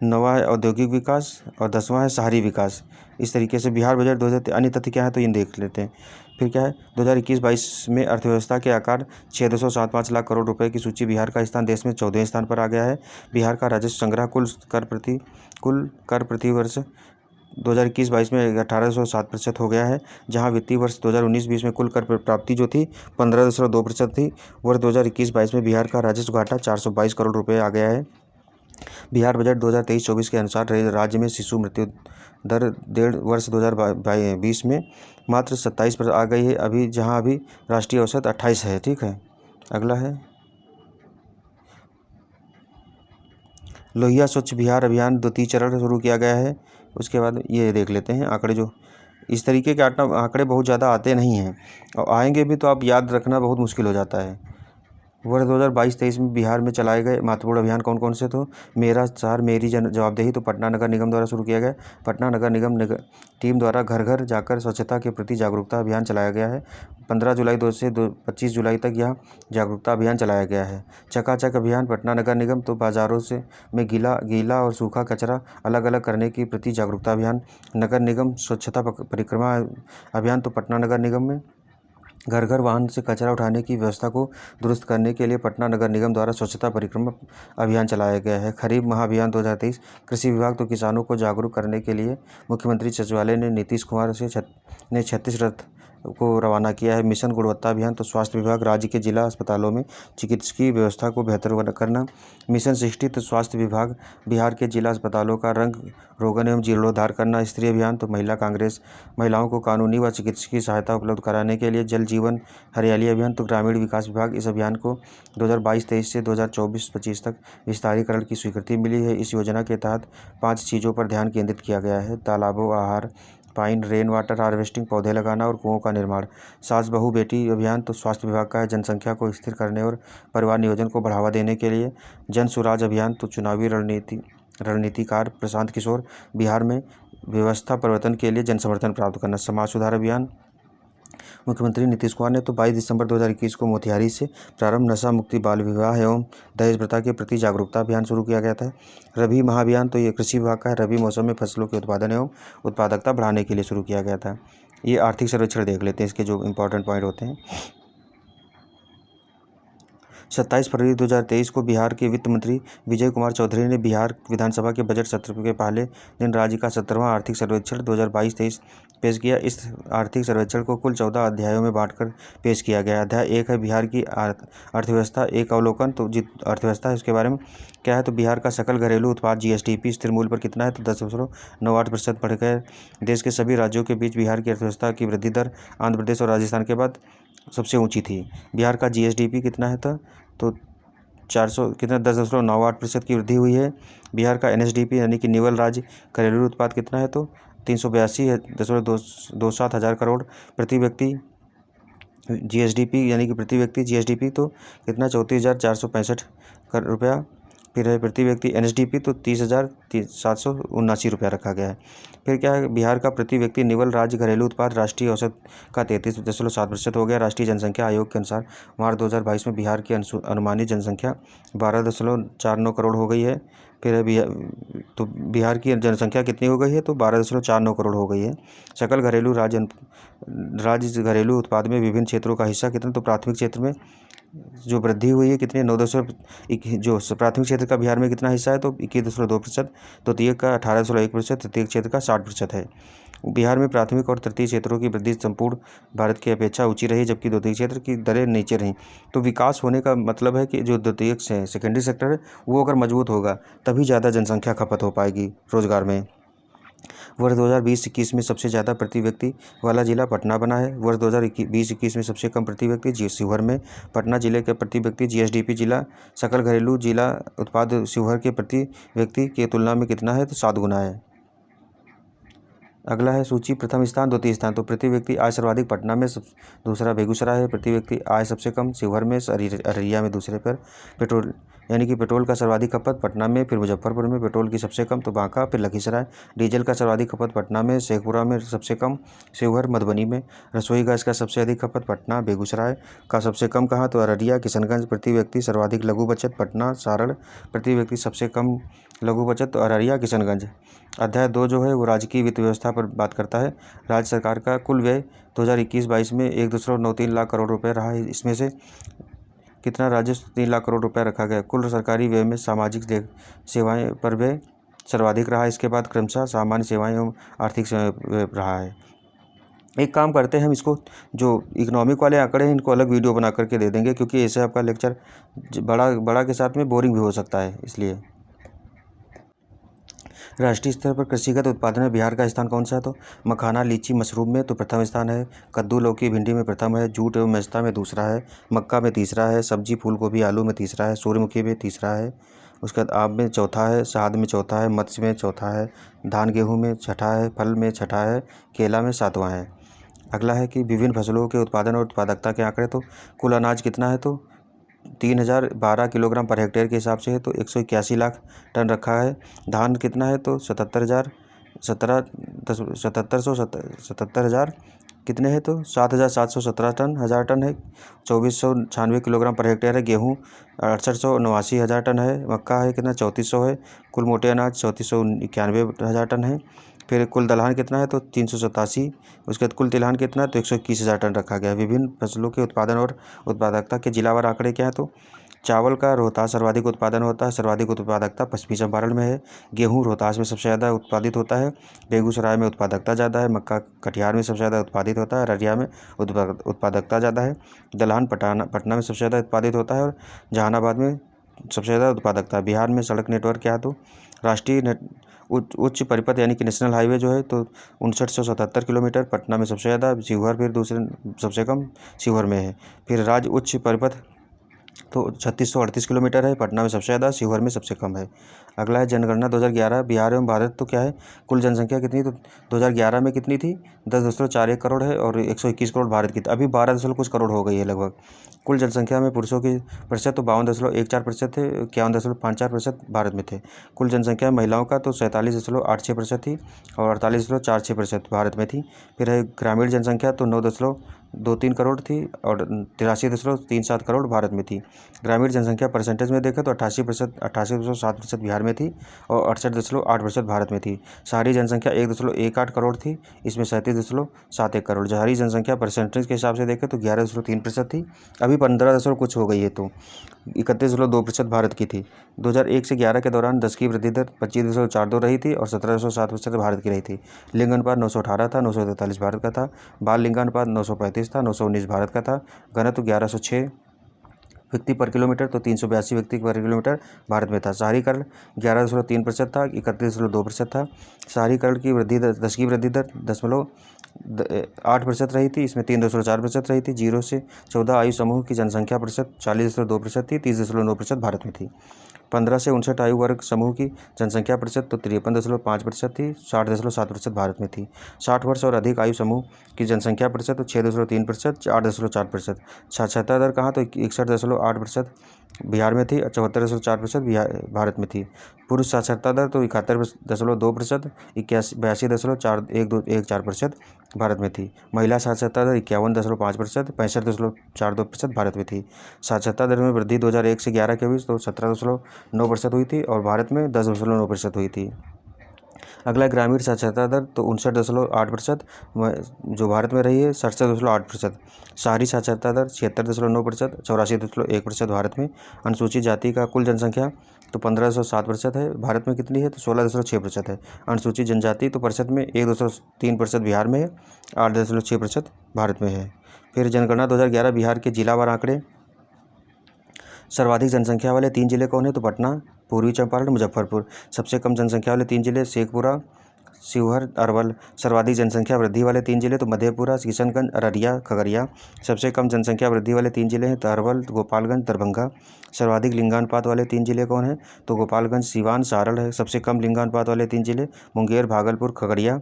9वां है औद्योगिक विकास, और 10वां है शहरी विकास। इस तरीके से बिहार बजट 2023 अन्य तथ्य क्या है, तो ये देख लेते हैं। फिर क्या है, 2021-22 में अर्थव्यवस्था के आकार 675 लाख करोड़ रुपए की सूची, बिहार का स्थान देश में 14वें स्थान पर आ गया है। बिहार का राजस्व संग्रह कुल कर प्रति वर्ष 2021-22 में 1807% हो गया है, जहां वित्तीय वर्ष 2019-20 में कुल कर प्राप्ति जो थी 15.2% थी। वर्ष 2021-22 में बिहार का राजस्व घाटा 422 करोड़ रुपये आ गया है। बिहार बजट 2023-24 के अनुसार राज्य में शिशु मृत्यु दर वर्ष 2020 में मात्र 27 पर आ गई है, अभी राष्ट्रीय औसत 28 है। ठीक है। अगला है लोहिया स्वच्छ बिहार अभियान, 2 चरण शुरू किया गया है। उसके बाद ये देख लेते हैं आंकड़े, जो इस तरीके के आंकड़े बहुत ज़्यादा आते नहीं हैं, और आएंगे भी तो आप याद रखना बहुत मुश्किल हो जाता है। वर्ष 2022-23 में बिहार में चलाए गए महत्वपूर्ण अभियान कौन कौन से, तो मेरा शहर मेरी जवाबदेही, तो पटना नगर निगम द्वारा शुरू किया गया। पटना नगर निगम टीम द्वारा घर घर जाकर स्वच्छता के प्रति जागरूकता अभियान चलाया गया है। 15 जुलाई 2 से 25 जुलाई तक यह जागरूकता अभियान चलाया गया है। चकाचक अभियान, पटना नगर निगम तो बाज़ारों में गीला और सूखा कचरा अलग अलग करने की प्रति जागरूकता अभियान। नगर निगम स्वच्छता परिक्रमा अभियान, तो पटना नगर निगम में घर घर वाहन से कचरा उठाने की व्यवस्था को दुरुस्त करने के लिए पटना नगर निगम द्वारा स्वच्छता परिक्रमा अभियान चलाया गया है। खरीफ महाअभियान 2023, कृषि विभाग तो किसानों को जागरूक करने के लिए मुख्यमंत्री सचिवालय ने नीतीश कुमार ने 36 रथ को रवाना किया है। मिशन गुणवत्ता अभियान, तो स्वास्थ्य विभाग राज्य के जिला अस्पतालों में चिकित्सकीय व्यवस्था को बेहतर करना। मिशन 60, तो स्वास्थ्य विभाग बिहार के जिला अस्पतालों का रंग रोगन एवं जीर्णोद्धार करना। स्त्री अभियान, तो महिला कांग्रेस महिलाओं को कानूनी व चिकित्सकीय सहायता उपलब्ध कराने के लिए जल जीवन हरियाली अभियान, तो ग्रामीण विकास विभाग। इस अभियान को 2022-23 से 2024-25 तक विस्तारीकरण की स्वीकृति मिली है। इस योजना के तहत 5 चीज़ों पर ध्यान केंद्रित किया गया है: तालाबों, आहार, पाइन, रेन वाटर हार्वेस्टिंग, पौधे लगाना और कुओं का निर्माण। सास बहू बेटी अभियान, तो स्वास्थ्य विभाग का है, जनसंख्या को स्थिर करने और परिवार नियोजन को बढ़ावा देने के लिए। जन सुराज अभियान, तो चुनावी रणनीतिकार प्रशांत किशोर, बिहार में व्यवस्था परिवर्तन के लिए जन समर्थन प्राप्त करना। समाज सुधार अभियान, मुख्यमंत्री नीतीश कुमार ने तो 22 दिसंबर 2021 को मोतिहारी से प्रारंभ नशा मुक्ति, बाल विवाह एवं दहेज प्रथा के प्रति जागरूकता अभियान शुरू किया गया था। रबी महाअभियान, तो ये कृषि विभाग का है, रबी मौसम में फसलों के उत्पादन एवं उत्पादकता बढ़ाने के लिए शुरू किया गया था। ये आर्थिक सर्वेक्षण देख लेते हैं, इसके जो इंपॉर्टेंट पॉइंट होते हैं। 27 फरवरी 2023 को बिहार के वित्त मंत्री विजय कुमार चौधरी ने बिहार विधानसभा के बजट सत्र के पहले दिन राज्य का 17वां आर्थिक सर्वेक्षण 2022-23 पेश किया। इस आर्थिक सर्वेक्षण को कुल 14 अध्यायों में बांटकर पेश किया गया। अध्याय 1 है बिहार की अर्थव्यवस्था, एक अवलोकन। तो जित अर्थव्यवस्था है उसके बारे में क्या है, तो बिहार का सकल घरेलू उत्पाद GSDP स्थिर मूल्य पर कितना है, तो 10.98% बढ़ गए। देश के सभी राज्यों के बीच बिहार की अर्थव्यवस्था की वृद्धि दर आंध्र प्रदेश और राजस्थान के बाद सबसे ऊंची थी। बिहार का GSDP कितना है था, तो 10.98% की वृद्धि हुई है। बिहार का NSDP यानी कि निवल राज्य घरेलू उत्पाद कितना है, तो 382.27 हज़ार करोड़ प्रति व्यक्ति। GSDP यानी कि प्रति व्यक्ति GSDP तो कितना 34,465 रुपया। फिर है प्रति व्यक्ति NSDP तो 30,779 रुपया रखा गया है। फिर क्या है, बिहार का प्रति व्यक्ति निवल राज्य घरेलू उत्पाद राष्ट्रीय औसत का 33.7% हो गया। राष्ट्रीय जनसंख्या आयोग के अनुसार मार्च 2022 में बिहार की अनुमानित जनसंख्या 12.49 करोड़ हो गई है। फिर है बिहार की जनसंख्या कितनी हो गई है, तो 12.49 करोड़ हो गई है। सकल घरेलू राज्य घरेलू उत्पाद में विभिन्न क्षेत्रों का हिस्सा कितना, तो प्राथमिक क्षेत्र में जो वृद्धि हुई है कितने 9.1, जो प्राथमिक क्षेत्र का बिहार में कितना हिस्सा है, तो 21.2%, द्वितीय का 18.1%, तृतीय क्षेत्र का 60% है। बिहार में प्राथमिक और तृतीय क्षेत्रों की वृद्धि संपूर्ण भारत की अपेक्षा ऊंची रही, जबकि द्वितीय क्षेत्र की दरें नीचे रहीं। तो विकास होने का मतलब है कि जो द्वितीय सेकेंडरी सेक्टर है वो अगर मजबूत होगा तभी ज़्यादा जनसंख्या खपत हो पाएगी रोजगार में। वर्ष 2020-21 में सबसे ज़्यादा प्रति व्यक्ति वाला जिला पटना बना है। वर्ष 2020-21 में सबसे कम प्रति व्यक्ति शिवहर में। पटना जिले के प्रति व्यक्ति GSDP जिला सकल घरेलू जिला उत्पाद शिवहर के प्रति व्यक्ति की तुलना में कितना है, तो 7 गुना है। अगला है सूची प्रथम स्थान द्वितीय स्थान। तो प्रति व्यक्ति आय सर्वाधिक पटना में, दूसरा बेगूसराय है। प्रति व्यक्ति आय सबसे कम शिवहर में, अररिया में दूसरे पर। पेट्रोल यानी कि पेट्रोल का सर्वाधिक खपत पटना में, फिर मुजफ्फरपुर में। पेट्रोल की सबसे कम तो बांका, फिर लखीसराय। डीजल का सर्वाधिक खपत पटना में, शेखपुरा में सबसे कम शिवहर, मधुबनी में। रसोई गैस का सबसे अधिक खपत पटना, बेगूसराय का सबसे कम कहाँ, तो अररिया, किशनगंज। प्रति व्यक्ति सर्वाधिक लघु बचत पटना, सारण। प्रति व्यक्ति सबसे कम लघु बचत तो अररिया, किशनगंज। अध्याय 2 जो है वो राजकीय वित्त व्यवस्था पर बात करता है। राज्य सरकार का कुल व्यय 2021-22 में 1.93 लाख करोड़ रुपए रहा है। इसमें से कितना राजस्व 3 लाख करोड़ रुपए रखा गया। कुल सरकारी व्यय में सामाजिक सेवाएं पर व्यय सर्वाधिक रहा है। इसके बाद क्रमशः सामान्य सेवाएं एवं आर्थिक सेवाएं रहा है। एक काम करते हैं, हम इसको जो इकोनॉमिक वाले आंकड़े हैं इनको अलग वीडियो बना करके दे देंगे, क्योंकि ऐसे आपका लेक्चर बड़ा के साथ में बोरिंग भी हो सकता है। इसलिए राष्ट्रीय स्तर पर कृषिगत उत्पादन में बिहार का स्थान कौन सा है, तो मखाना, लीची, मशरूम में तो प्रथम स्थान है। कद्दू, लौकी, भिंडी में प्रथम है। जूट एवं मेस्ता में दूसरा है। मक्का में तीसरा है। सब्जी फूल गोभी आलू में तीसरा है। सूर्यमुखी में तीसरा है। उसके बाद आम में चौथा है। शहद में चौथा है। मत्स्य में चौथा है। धान गेहूँ में छठा है। फल में छठा है। केला में 7वां है। अगला है कि विभिन्न फसलों के उत्पादन और उत्पादकता के आंकड़े। तो कुल अनाज कितना है, तो 3012 किलोग्राम पर हेक्टेयर के हिसाब से है, तो 181 लाख टन रखा है। धान कितना है, तो 77,000 कितने हैं, तो 7,717 टन है। 2496 किलोग्राम पर हेक्टेयर है। गेहूँ 6889 हज़ार टन है। मक्का है कितना 3400 है। कुल मोटे अनाज 3491 हज़ार टन है। फिर कुल दलहन कितना है, तो 387। उसके बाद कुल तिलहन कितना है, तो 121 हज़ार टन रखा गया है। विभिन्न फसलों के उत्पादन और उत्पादकता के जिलावार आंकड़े क्या है, तो चावल का रोहतास सर्वाधिक उत्पादन होता है। सर्वाधिक उत्पादकता पश्चिमी चंपारण में है। गेहूँ रोहतास में सबसे ज़्यादा उत्पादित होता है। बेगूसराय में उत्पादकता ज़्यादा है। मक्का कटिहार में सबसे ज़्यादा उत्पादित होता है। अररिया में उत्पादकता ज़्यादा है। दलहन पटना में सबसे ज़्यादा उत्पादित होता है और जहानाबाद में सबसे ज़्यादा उत्पादकता है। बिहार में सड़क नेटवर्क क्या है, तो राष्ट्रीय उच्च परिपथ यानी कि नेशनल हाईवे जो है तो 5977 किलोमीटर। पटना में सबसे ज़्यादा, शिवहर फिर दूसरे सबसे कम शिवहर में है। फिर राज्य उच्च परिपथ तो 3638 किलोमीटर है। पटना में सबसे ज़्यादा, शिवहर में सबसे कम है। अगला है जनगणना 2011 बिहार एवं भारत। तो क्या है, कुल जनसंख्या कितनी, तो 2011 में कितनी थी, 10.41 करोड़ है और 121 करोड़ भारत की। अभी 12 कुछ करोड़ हो गई है लगभग। कुल जनसंख्या में पुरुषों की प्रतिशत तो 52.14% थे। 51.54% भारत में थे। कुल जनसंख्या में महिलाओं का तो 47.86% थी और 48.46% भारत में थी। फिर है ग्रामीण जनसंख्या तो 23 करोड़ थी और 83.37 करोड़ भारत में थी। ग्रामीण जनसंख्या परसेंटेज में देखें तो 88.7% बिहार में थी और 68.8% भारत में थी। शहरी जनसंख्या 1.18 करोड़ थी, इसमें 37.71 करोड़। शहरी जनसंख्या परसेंटेज के हिसाब से देखें तो 11.3% थी, अभी 15 कुछ हो गई है, तो 31.2% भारत की थी। 2001 से 11 के दौरान 10 की वृद्धि दर 25.42 रही थी और 17.7% भारत की रही थी। लिंग अनुपात 918 था, 943 भारत का था। बाल लिंगानुपात 935 था, 919 भारत का था। घनत्व 1106 व्यक्ति पर किलोमीटर, तो 382 व्यक्ति पर किलोमीटर भारत में था। शहरीकरण 11.3% था, 31.2% था। शहरीकरण की वृद्धि दर 10 की वृद्धि दर 8% रही थी, इसमें 3.4% रही थी। 0 से 14 आयु समूह की जनसंख्या प्रतिशत 40.2% थी, 30.9% भारत में थी। 15 से 59 आयु वर्ग समूह की जनसंख्या प्रतिशत तो 53.5% थी, 60.7% भारत में थी। 60 वर्ष और अधिक आयु समूह की जनसंख्या प्रतिशत तो 6.3%, 8.4%। साक्षरता दर कहाँ तो 61.8% बिहार में थी, 74.4% भारत में थी। पुरुष साक्षरता दर तो 71.2%, 82.4% भारत में थी। महिला साक्षरता दर 51.5%, 65.42% भारत में थी। साक्षरता दर में वृद्धि 2001 से 11 के बीच तो 17.9% हुई थी और भारत में 10.9% हुई थी। अगला ग्रामीण साक्षरता दर तो 59.8%, जो भारत में रही है 67.8%। शहरी साक्षरता दर 76.9%, 84.1% भारत में। अनुसूचित जाति का कुल जनसंख्या तो 15.7% है, भारत में कितनी है तो 16.6% है। अनुसूचित जनजाति तो प्रतिशत में 1.3% बिहार में है, 8.6% भारत में है। फिर जनगणना 2011 बिहार के जिलावार आंकड़े। सर्वाधिक जनसंख्या वाले 3 जिले कौन है तो पटना, पूर्वी चंपारण, मुजफ्फरपुर। सबसे कम जनसंख्या वाले 3 जिले शेखपुरा, शिवहर, अरवल। सर्वाधिक जनसंख्या वृद्धि वाले 3 जिले तो मधेपुरा, किशनगंज, अररिया, खगड़िया। सबसे कम जनसंख्या वृद्धि वाले 3 जिले हैं तो अरवल, गोपालगंज, दरभंगा। सर्वाधिक लिंगानुपात वाले 3 जिले कौन है तो गोपालगंज, सीवान, सारण है। सबसे कम लिंगानुपात वाले 3 जिले मुंगेर, भागलपुर, खगड़िया।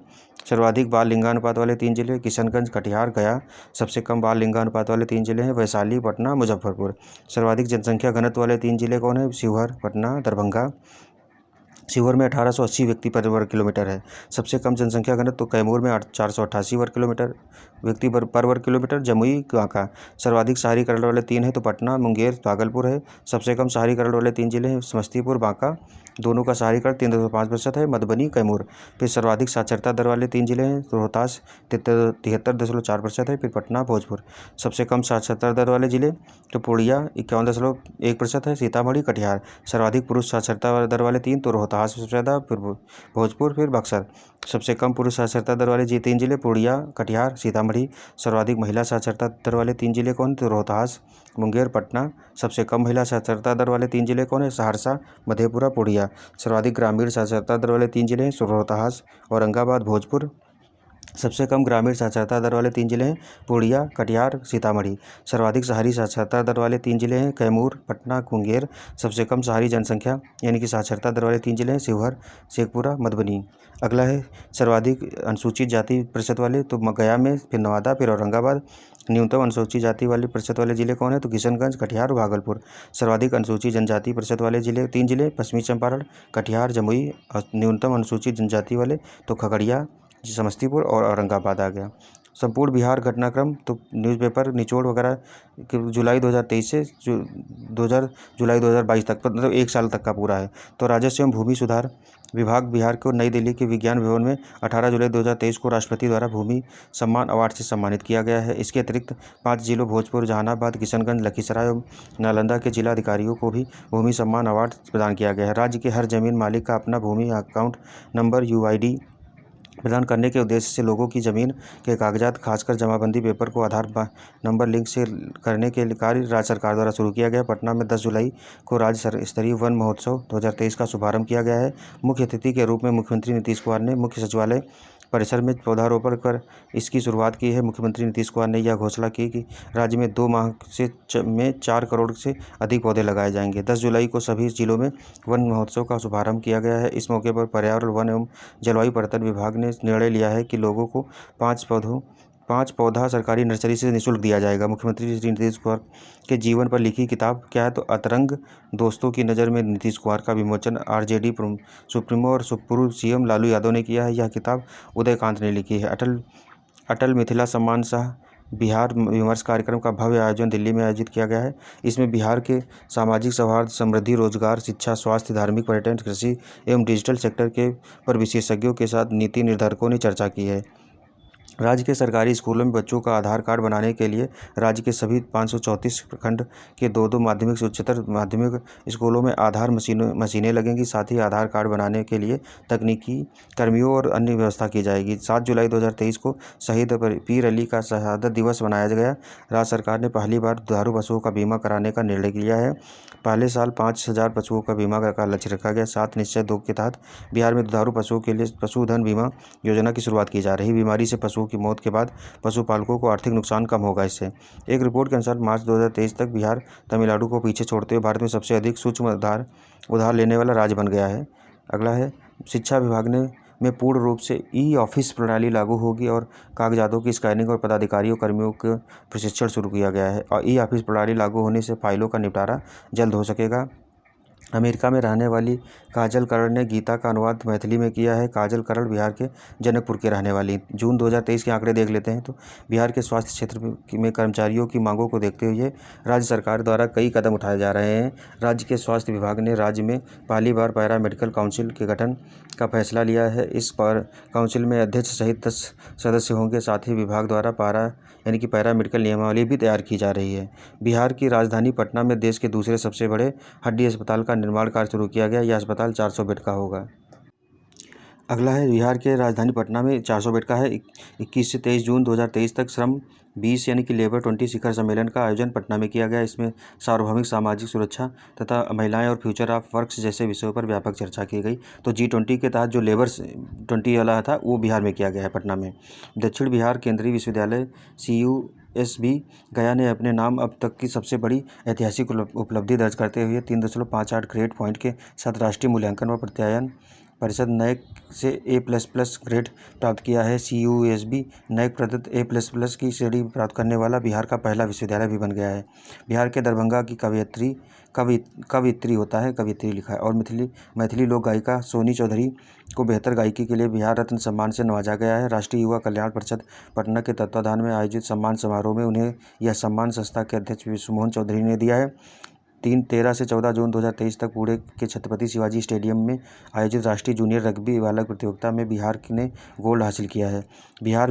सर्वाधिक बाल लिंगानुपात वाले 3 जिले किशनगंज, कटिहार, गया। सबसे कम बाल लिंगानुपात वाले 3 जिले हैं वैशाली, पटना, मुजफ्फरपुर। सर्वाधिक जनसंख्या घनत्व वाले 3 जिले कौन है शिवहर, पटना, दरभंगा। शिवहर में 1880 व्यक्ति पर वर्ग किलोमीटर है। सबसे कम जनसंख्या घनत्व तो कैमूर में 488 वर्ग किलोमीटर व्यक्ति पर वर्ग किलोमीटर। जमुई, बांका। सर्वाधिक शहरीकरण वाले 3 हैं तो पटना, मुंगेर, भागलपुर है। सबसे कम शहरीकरण वाले 3 जिले हैं समस्तीपुर, बांका। दोनों का शहरीकरण 3.5% है, मधुबनी, कैमूर। फिर सर्वाधिक साक्षरता दर वाले 3 जिले हैं तो रोहतास 73.4% है, फिर पटना, भोजपुर। सबसे कम साक्षरता दर वाले जिले तो पूर्णिया 51.1% है, सीतामढ़ी, कटिहार। सर्वाधिक पुरुष साक्षरता दर वाले 3 तो रोहतास सबसे ज़्यादा, फिर भोजपुर, फिर बक्सर। सबसे कम पुरुष साक्षरता दर वाले 3 जिले पूर्णिया, कटिहार, सीतामढ़ी। सर्वाधिक महिला साक्षरता दर वाले 3 जिले कौन तो रोहतास, मुंगेर, पटना। सबसे कम महिला साक्षरता दर वाले 3 जिले कौन है सहरसा, मधेपुरा, पूर्णिया। सर्वाधिक ग्रामीण साक्षरता दर वाले 3 जिले हैं रोहतास, औरंगाबाद, भोजपुर। सबसे कम ग्रामीण साक्षरता दर वाले 3 जिले हैं पूर्णिया, कटिहार, सीतामढ़ी। सर्वाधिक शहरी साक्षरता दर वाले 3 जिले हैं कैमूर, पटना, मुंगेर। सबसे कम शहरी जनसंख्या यानी कि साक्षरता दर वाले 3 जिले हैं शिवहर, शेखपुरा, मधुबनी। अगला है सर्वाधिक अनुसूचित जाति प्रतिशत वाले तो गया में, फिर नवादा, फिर औरंगाबाद। न्यूनतम अनुसूचित जाति वाले प्रतिशत वाले जिले कौन है तो किशनगंज, कटिहार और भागलपुर। सर्वाधिक अनुसूचित जनजाति प्रतिशत वाले जिले 3 जिले पश्चिमी चंपारण, कटिहार, जमुई। और न्यूनतम अनुसूचित जनजाति वाले तो खगड़िया, समस्तीपुर और औरंगाबाद आ गया। संपूर्ण बिहार घटनाक्रम तो न्यूज़पेपर निचोड़ वगैरह जुलाई 2023 से जुलाई 2022 तक, मतलब 1 साल तक का पूरा है। तो राजस्व एवं भूमि सुधार विभाग बिहार को नई दिल्ली के विज्ञान भवन में 18 जुलाई 2023 को राष्ट्रपति द्वारा भूमि सम्मान अवार्ड से सम्मानित किया गया है। इसके अतिरिक्त 5 जिलों भोजपुर, जहानाबाद, किशनगंज, लखीसराय और नालंदा के जिला अधिकारियों को भी भूमि सम्मान अवार्ड प्रदान किया गया है। राज्य के हर जमीन मालिक का अपना भूमि अकाउंट नंबर UID प्रदान करने के उद्देश्य से लोगों की ज़मीन के कागजात, खासकर जमाबंदी पेपर को आधार नंबर लिंक से करने के कार्य राज्य सरकार द्वारा शुरू किया गया। पटना में 10 जुलाई को राज्य स्तरीय वन महोत्सव 2023 का शुभारंभ किया गया है। मुख्य अतिथि के रूप में मुख्यमंत्री नीतीश कुमार ने मुख्य सचिवालय परिसर में पौधारोपण कर इसकी शुरुआत की है। मुख्यमंत्री नीतीश कुमार ने यह घोषणा की कि राज्य में 2 माह में 4 करोड़ से अधिक पौधे लगाए जाएंगे। 10 जुलाई को सभी जिलों में वन महोत्सव का शुभारंभ किया गया है। इस मौके पर पर्यावरण, वन एवं जलवायु परिवर्तन विभाग ने निर्णय लिया है कि लोगों को 5 पौधा सरकारी नर्सरी से निःशुल्क दिया जाएगा। मुख्यमंत्री श्री नीतीश कुमार के जीवन पर लिखी किताब क्या है तो अतरंग दोस्तों की नज़र में नीतीश कुमार का विमोचन RJD सुप्रीमो और पूर्व CM लालू यादव ने किया है। यह किताब उदयकांत ने लिखी है। अटल मिथिला सम्मान शाह बिहार विमर्श कार्यक्रम का भव्य आयोजन दिल्ली में आयोजित किया गया है। इसमें बिहार के सामाजिक सौहार्द, समृद्धि, रोजगार, शिक्षा, स्वास्थ्य, धार्मिक, पर्यटन, कृषि एवं डिजिटल सेक्टर के पर विशेषज्ञों के साथ नीति निर्धारकों ने चर्चा की है। राज्य के सरकारी स्कूलों में बच्चों का आधार कार्ड बनाने के लिए राज्य के सभी 534 प्रखंड के दो माध्यमिक से उच्चतर माध्यमिक स्कूलों में आधार मशीनें लगेंगी। साथ ही आधार कार्ड बनाने के लिए तकनीकी कर्मियों और अन्य व्यवस्था की जाएगी। 7 जुलाई 2023 को शहीद पीर अली का शहादत दिवस मनाया गया। राज्य सरकार ने पहली बार दुधारू पशुओं का बीमा कराने का निर्णय लिया है। पहले साल 5,000 पशुओं का बीमा का लक्ष्य रखा गया। 7 निश्चय 2 के तहत बिहार में दुधारू पशुओं के लिए पशुधन बीमा योजना की शुरुआत की जा रही। बीमारी से पशुओं की मौत के बाद पशुपालकों को आर्थिक नुकसान कम होगा। इससे एक रिपोर्ट के अनुसार मार्च 2023 तक बिहार तमिलनाडु को पीछे छोड़ते हुए भारत में सबसे अधिक सूक्ष्म उधार लेने वाला राज्य बन गया है। अगला है, शिक्षा विभाग में पूर्ण रूप से ई ऑफिस प्रणाली लागू होगी और कागजातों की स्कैनिंग और पदाधिकारियों कर्मियों का प्रशिक्षण शुरू किया गया है। और ई ऑफिस प्रणाली लागू होने से फाइलों का निपटारा जल्द हो सकेगा। अमेरिका में रहने वाली काजल करण ने गीता का अनुवाद मैथिली में किया है। काजल करण बिहार के जनकपुर के रहने वाली। जून 2023 के आंकड़े देख लेते हैं तो बिहार के स्वास्थ्य क्षेत्र में कर्मचारियों की मांगों को देखते हुए राज्य सरकार द्वारा कई कदम उठाए जा रहे हैं। राज्य के स्वास्थ्य विभाग ने राज्य में पहली बार पैरा मेडिकल काउंसिल के गठन का फैसला लिया है। इस पर काउंसिल में अध्यक्ष सहित 10 सदस्य होंगे। साथ ही विभाग द्वारा पैरा मेडिकल नियमावली भी तैयार की जा रही है। बिहार की राजधानी पटना में देश के दूसरे सबसे बड़े हड्डी अस्पताल का निर्माण कार्य शुरू किया गया। यह अस्पताल 400 बेड का होगा। अगला है, बिहार के राजधानी पटना में 400 बेड का है। 21 से 23 जून 2023 तक श्रम 20 यानी कि लेबर 20 शिखर सम्मेलन का आयोजन पटना में किया गया। इसमें सार्वभौमिक सामाजिक सुरक्षा तथा महिलाएं और फ्यूचर ऑफ वर्क्स जैसे विषयों पर व्यापक चर्चा की गई। तो G20 के तहत जो लेबर 20 वाला था वो बिहार में किया गया है पटना में। दक्षिण बिहार केंद्रीय विश्वविद्यालय CUSB गया ने अपने नाम अब तक की सबसे बड़ी ऐतिहासिक उपलब्धि दर्ज करते हुए 3.58 ग्रेड पॉइंट के साथ राष्ट्रीय मूल्यांकन व प्रत्यायन परिषद नैक से A++ ग्रेड प्राप्त किया है। CUSB नैक प्रदत्त A++ की श्रेणी प्राप्त करने वाला बिहार का पहला विश्वविद्यालय भी बन गया है। बिहार के दरभंगा की कवियत्री लिखा है। और मैथिली लोक गायिका सोनी चौधरी को बेहतर गायकी के लिए बिहार रत्न सम्मान से नवाजा गया है। राष्ट्रीय युवा कल्याण परिषद पटना के तत्वाधान में आयोजित सम्मान समारोह में उन्हें यह सम्मान संस्था के अध्यक्ष विश्वमोहन चौधरी ने दिया है। 13 से 14 जून 2023 तक पुणे के छत्रपति शिवाजी स्टेडियम में आयोजित राष्ट्रीय जूनियर रग्बी बालक प्रतियोगिता में बिहार ने गोल्ड हासिल किया है। बिहार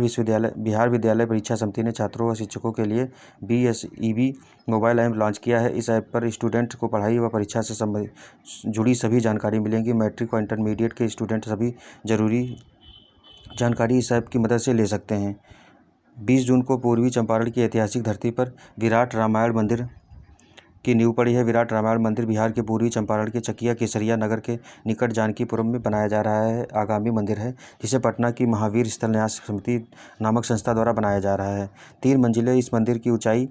विद्यालय परीक्षा समिति ने छात्रों व शिक्षकों के लिए BSEB मोबाइल ऐप लॉन्च किया है। इस ऐप पर स्टूडेंट को पढ़ाई व परीक्षा से जुड़ी सभी जानकारी मिलेंगी। मैट्रिक व इंटरमीडिएट के स्टूडेंट सभी जरूरी जानकारी इस ऐप की मदद से ले सकते हैं। 20 जून को पूर्वी चंपारण की ऐतिहासिक धरती पर विराट रामायण मंदिर की नींव पड़ी है। विराट रामायण मंदिर बिहार के पूर्वी चंपारण के चकिया केसरिया नगर के निकट जानकीपुरम में बनाया जा रहा है। आगामी मंदिर है जिसे पटना की महावीर स्थल न्यास समिति नामक संस्था द्वारा बनाया जा रहा है। 3 मंजिलें इस मंदिर की ऊंचाई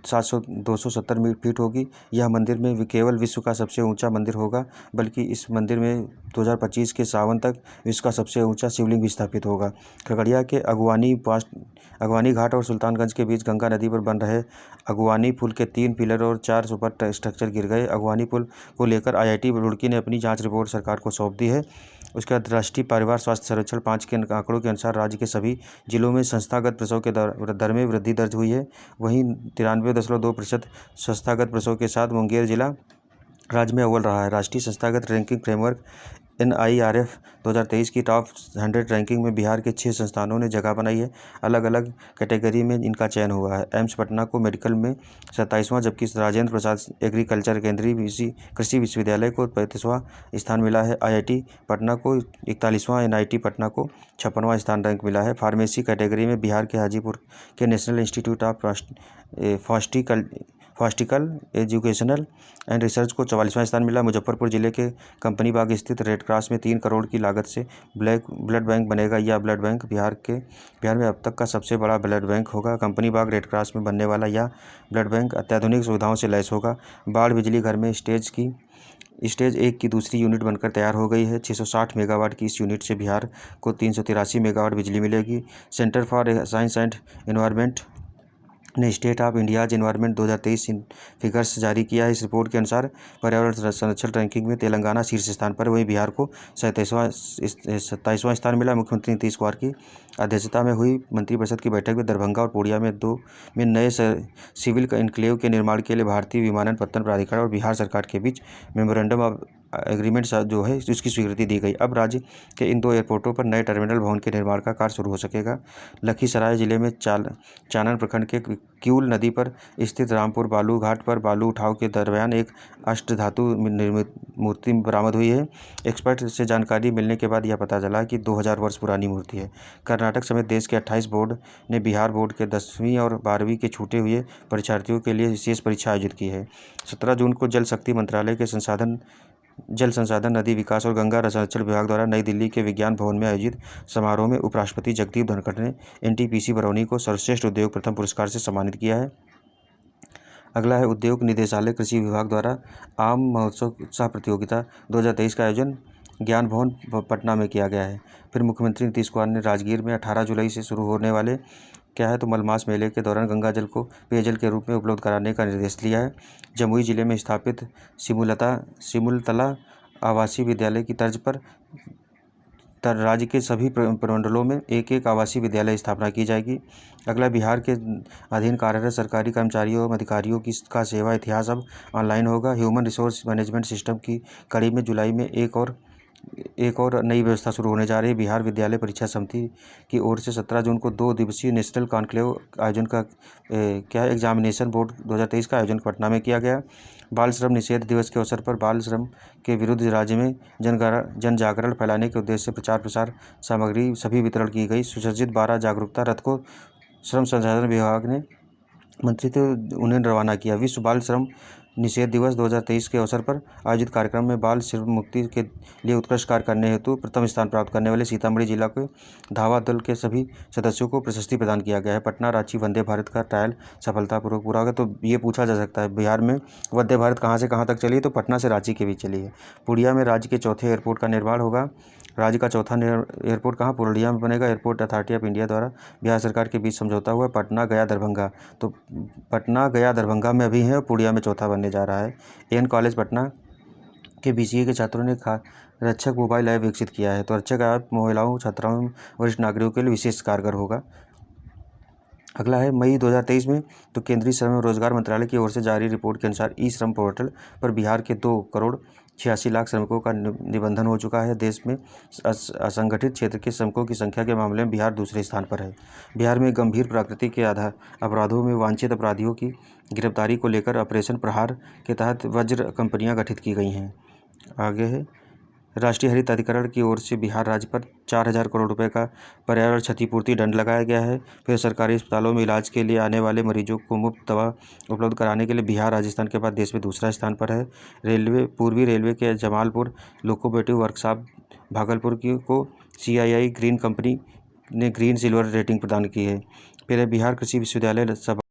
270 फीट होगी। यह मंदिर में केवल विश्व का सबसे ऊंचा मंदिर होगा, बल्कि इस मंदिर में 2025 के सावन तक विश्व का सबसे ऊंचा शिवलिंग भी स्थापित होगा। खगड़िया के अगवानी घाट और सुल्तानगंज के बीच गंगा नदी पर बन रहे अगवानी पुल के 3 पिलर और 4 सुपर स्ट्रक्चर गिर गए। अगवानी पुल को लेकर IIT रुड़की ने अपनी जाँच रिपोर्ट सरकार को सौंप दी है। उसके बाद राष्ट्रीय परिवार स्वास्थ्य सर्वेक्षण 5 के आंकड़ों के अनुसार राज्य के सभी जिलों में संस्थागत प्रसव के दर में वृद्धि दर्ज हुई है। वहीं 93.2% संस्थागत प्रसव के साथ मुंगेर जिला राज्य में अव्वल रहा है। राष्ट्रीय संस्थागत रैंकिंग फ्रेमवर्क NIRF 2023 की टॉप 100 रैंकिंग में बिहार के 6 संस्थानों ने जगह बनाई है। अलग अलग कैटेगरी में इनका चयन हुआ है। एम्स पटना को मेडिकल में 27वां, जबकि राजेंद्र प्रसाद एग्रीकल्चर केंद्रीय कृषि विश्वविद्यालय को 35वां स्थान मिला है। IIT पटना को 41वां, NIT पटना को 56वां स्थान रैंक मिला है। फार्मेसी कैटेगरी में बिहार के हाजीपुर के national institute of pharmaceutical educational and research को 44वां स्थान मिला। मुजफ्फरपुर जिले के कंपनी बाग स्थित रेड क्रॉस में 3 करोड़ की लागत से ब्लड बैंक बनेगा। यह ब्लड बैंक बिहार में अब तक का सबसे बड़ा ब्लड बैंक होगा। कंपनी बाग रेड क्रॉस में बनने वाला यह ब्लड बैंक अत्याधुनिक सुविधाओं से लैस होगा। बाढ़ बिजली घर में स्टेज 1 की दूसरी यूनिट बनकर तैयार हो गई है। 660 मेगावाट की इस यूनिट से बिहार को 383 मेगावाट बिजली मिलेगी। Centre for science and environment ने state of India's environment 2023 figures जारी किया है। इस रिपोर्ट के अनुसार पर्यावरण संरक्षण रैंकिंग में तेलंगाना शीर्ष स्थान पर, वहीं बिहार को 27वां स्थान मिला। मुख्यमंत्री नीतीश कुमार की अध्यक्षता में हुई मंत्रिपरिषद की बैठक में दरभंगा और पूर्णिया में नए सिविल इनक्लेव के निर्माण के लिए भारतीय विमानपत्तन प्राधिकरण और बिहार सरकार के बीच मेमोरेंडम ऑफ एग्रीमेंट जो है उसकी स्वीकृति दी गई। अब राज्य के इन 2 एयरपोर्टों पर नए टर्मिनल भवन के निर्माण का कार्य शुरू हो सकेगा। लखीसराय जिले में चानन प्रखंड के क्यूल नदी पर स्थित रामपुर बालू घाट पर बालू उठाव के दरमियान एक अष्टधातु निर्मित मूर्ति बरामद हुई है। एक्सपर्ट से जानकारी मिलने के बाद यह पता चला कि 2000 वर्ष पुरानी मूर्ति है। कर्नाटक समेत देश के 28 बोर्ड ने बिहार बोर्ड के 10वीं और 12वीं के छूटे हुए परीक्षार्थियों के लिए विशेष परीक्षा आयोजित की है। 17 जून को जल शक्ति मंत्रालय के जल संसाधन, नदी विकास और गंगा संरक्षण विभाग द्वारा नई दिल्ली के विज्ञान भवन में आयोजित समारोह में उपराष्ट्रपति जगदीप धनखड़ ने एनटीपीसी बरौनी को सर्वश्रेष्ठ उद्योग प्रथम पुरस्कार से सम्मानित किया है। अगला है उद्योग निदेशालय कृषि विभाग द्वारा आम महोत्सव सह प्रतियोगिता 2023 का आयोजन ज्ञान भवन पटना में किया गया है। फिर मुख्यमंत्री नीतीश कुमार ने राजगीर में 18 जुलाई से शुरू होने वाले मलमास मेले के दौरान गंगा जल को पेयजल के रूप में उपलब्ध कराने का निर्देश लिया है। जमुई जिले में स्थापित सिमुलतला आवासीय विद्यालय की तर्ज पर राज्य के सभी प्रमंडलों में एक आवासीय विद्यालय स्थापना की जाएगी। अगला, बिहार के अधीन कार्यरत सरकारी कर्मचारियों एवं अधिकारियों का सेवा इतिहास अब ऑनलाइन होगा। ह्यूमन रिसोर्स मैनेजमेंट सिस्टम की कड़ी में जुलाई में एक और नई व्यवस्था शुरू होने जा रही है। बिहार विद्यालय परीक्षा समिति की ओर से 17 जून को 2 दिवसीय नेशनल कॉन्क्लेव आयोजन का एग्जामिनेशन बोर्ड 2023 का आयोजन पटना में किया गया। बाल श्रम निषेध दिवस के अवसर पर बाल श्रम के विरुद्ध राज्य में जन जागरण फैलाने के उद्देश्य से प्रचार प्रसार सामग्री सभी वितरण की गई। सुसज्जित 12 जागरूकता रथ को श्रम संसाधन विभाग ने उन्हें रवाना किया। विश्व बाल श्रम निषेध दिवस 2023 के अवसर पर आयोजित कार्यक्रम में बाल श्रम मुक्ति के लिए उत्कृष्ट कार्य करने हेतु प्रथम स्थान प्राप्त करने वाले सीतामढ़ी जिला के धावा दल के सभी सदस्यों को प्रशस्ति प्रदान किया गया है। पटना रांची वंदे भारत का ट्रायल सफलतापूर्वक पूरा हो गया। तो ये पूछा जा सकता है, बिहार में वंदे भारत कहाँ से कहाँ तक चली है? तो पटना से रांची के बीच चली है। पूर्णिया में राज्य के चौथे एयरपोर्ट का निर्माण होगा। राज्य का चौथा एयरपोर्ट कहाँ? पूर्णिया में बनेगा। एयरपोर्ट अथॉरिटी ऑफ इंडिया द्वारा बिहार सरकार के बीच समझौता हुआ। पटना गया दरभंगा, तो पटना गया दरभंगा में अभी है और पूर्णिया में चौथा बनने जा रहा है। एन कॉलेज पटना के बीसीए के छात्रों ने रक्षक मोबाइल ऐप विकसित किया है। तो रक्षक ऐप महिलाओं, छात्राओं, वरिष्ठ नागरिकों के लिए विशेष कारगर होगा। अगला है मई 2023 में तो केंद्रीय श्रम एवं रोजगार मंत्रालय की ओर से जारी रिपोर्ट के अनुसार ई श्रम पोर्टल पर बिहार के 2,86,00,000 श्रमिकों का निबंधन हो चुका है। देश में असंगठित क्षेत्र के श्रमिकों की संख्या के मामले में बिहार दूसरे स्थान पर है। बिहार में गंभीर प्रकृति के अपराधों में वांछित अपराधियों की गिरफ्तारी को लेकर ऑपरेशन प्रहार के तहत वज्र कंपनियां गठित की गई हैं। आगे है, राष्ट्रीय हरित अधिकरण की ओर से बिहार राज्य पर 4,000 करोड़ रुपए का पर्यावरण क्षतिपूर्ति दंड लगाया गया है। फिर सरकारी अस्पतालों में इलाज के लिए आने वाले मरीजों को मुफ्त दवा उपलब्ध कराने के लिए बिहार राजस्थान के बाद देश में दूसरा स्थान पर है। पूर्वी रेलवे के जमालपुर लोकोमोटिव वर्कशॉप भागलपुर को CII ग्रीन कंपनी ने ग्रीन सिल्वर रेटिंग प्रदान की है। फिर बिहार कृषि विश्वविद्यालय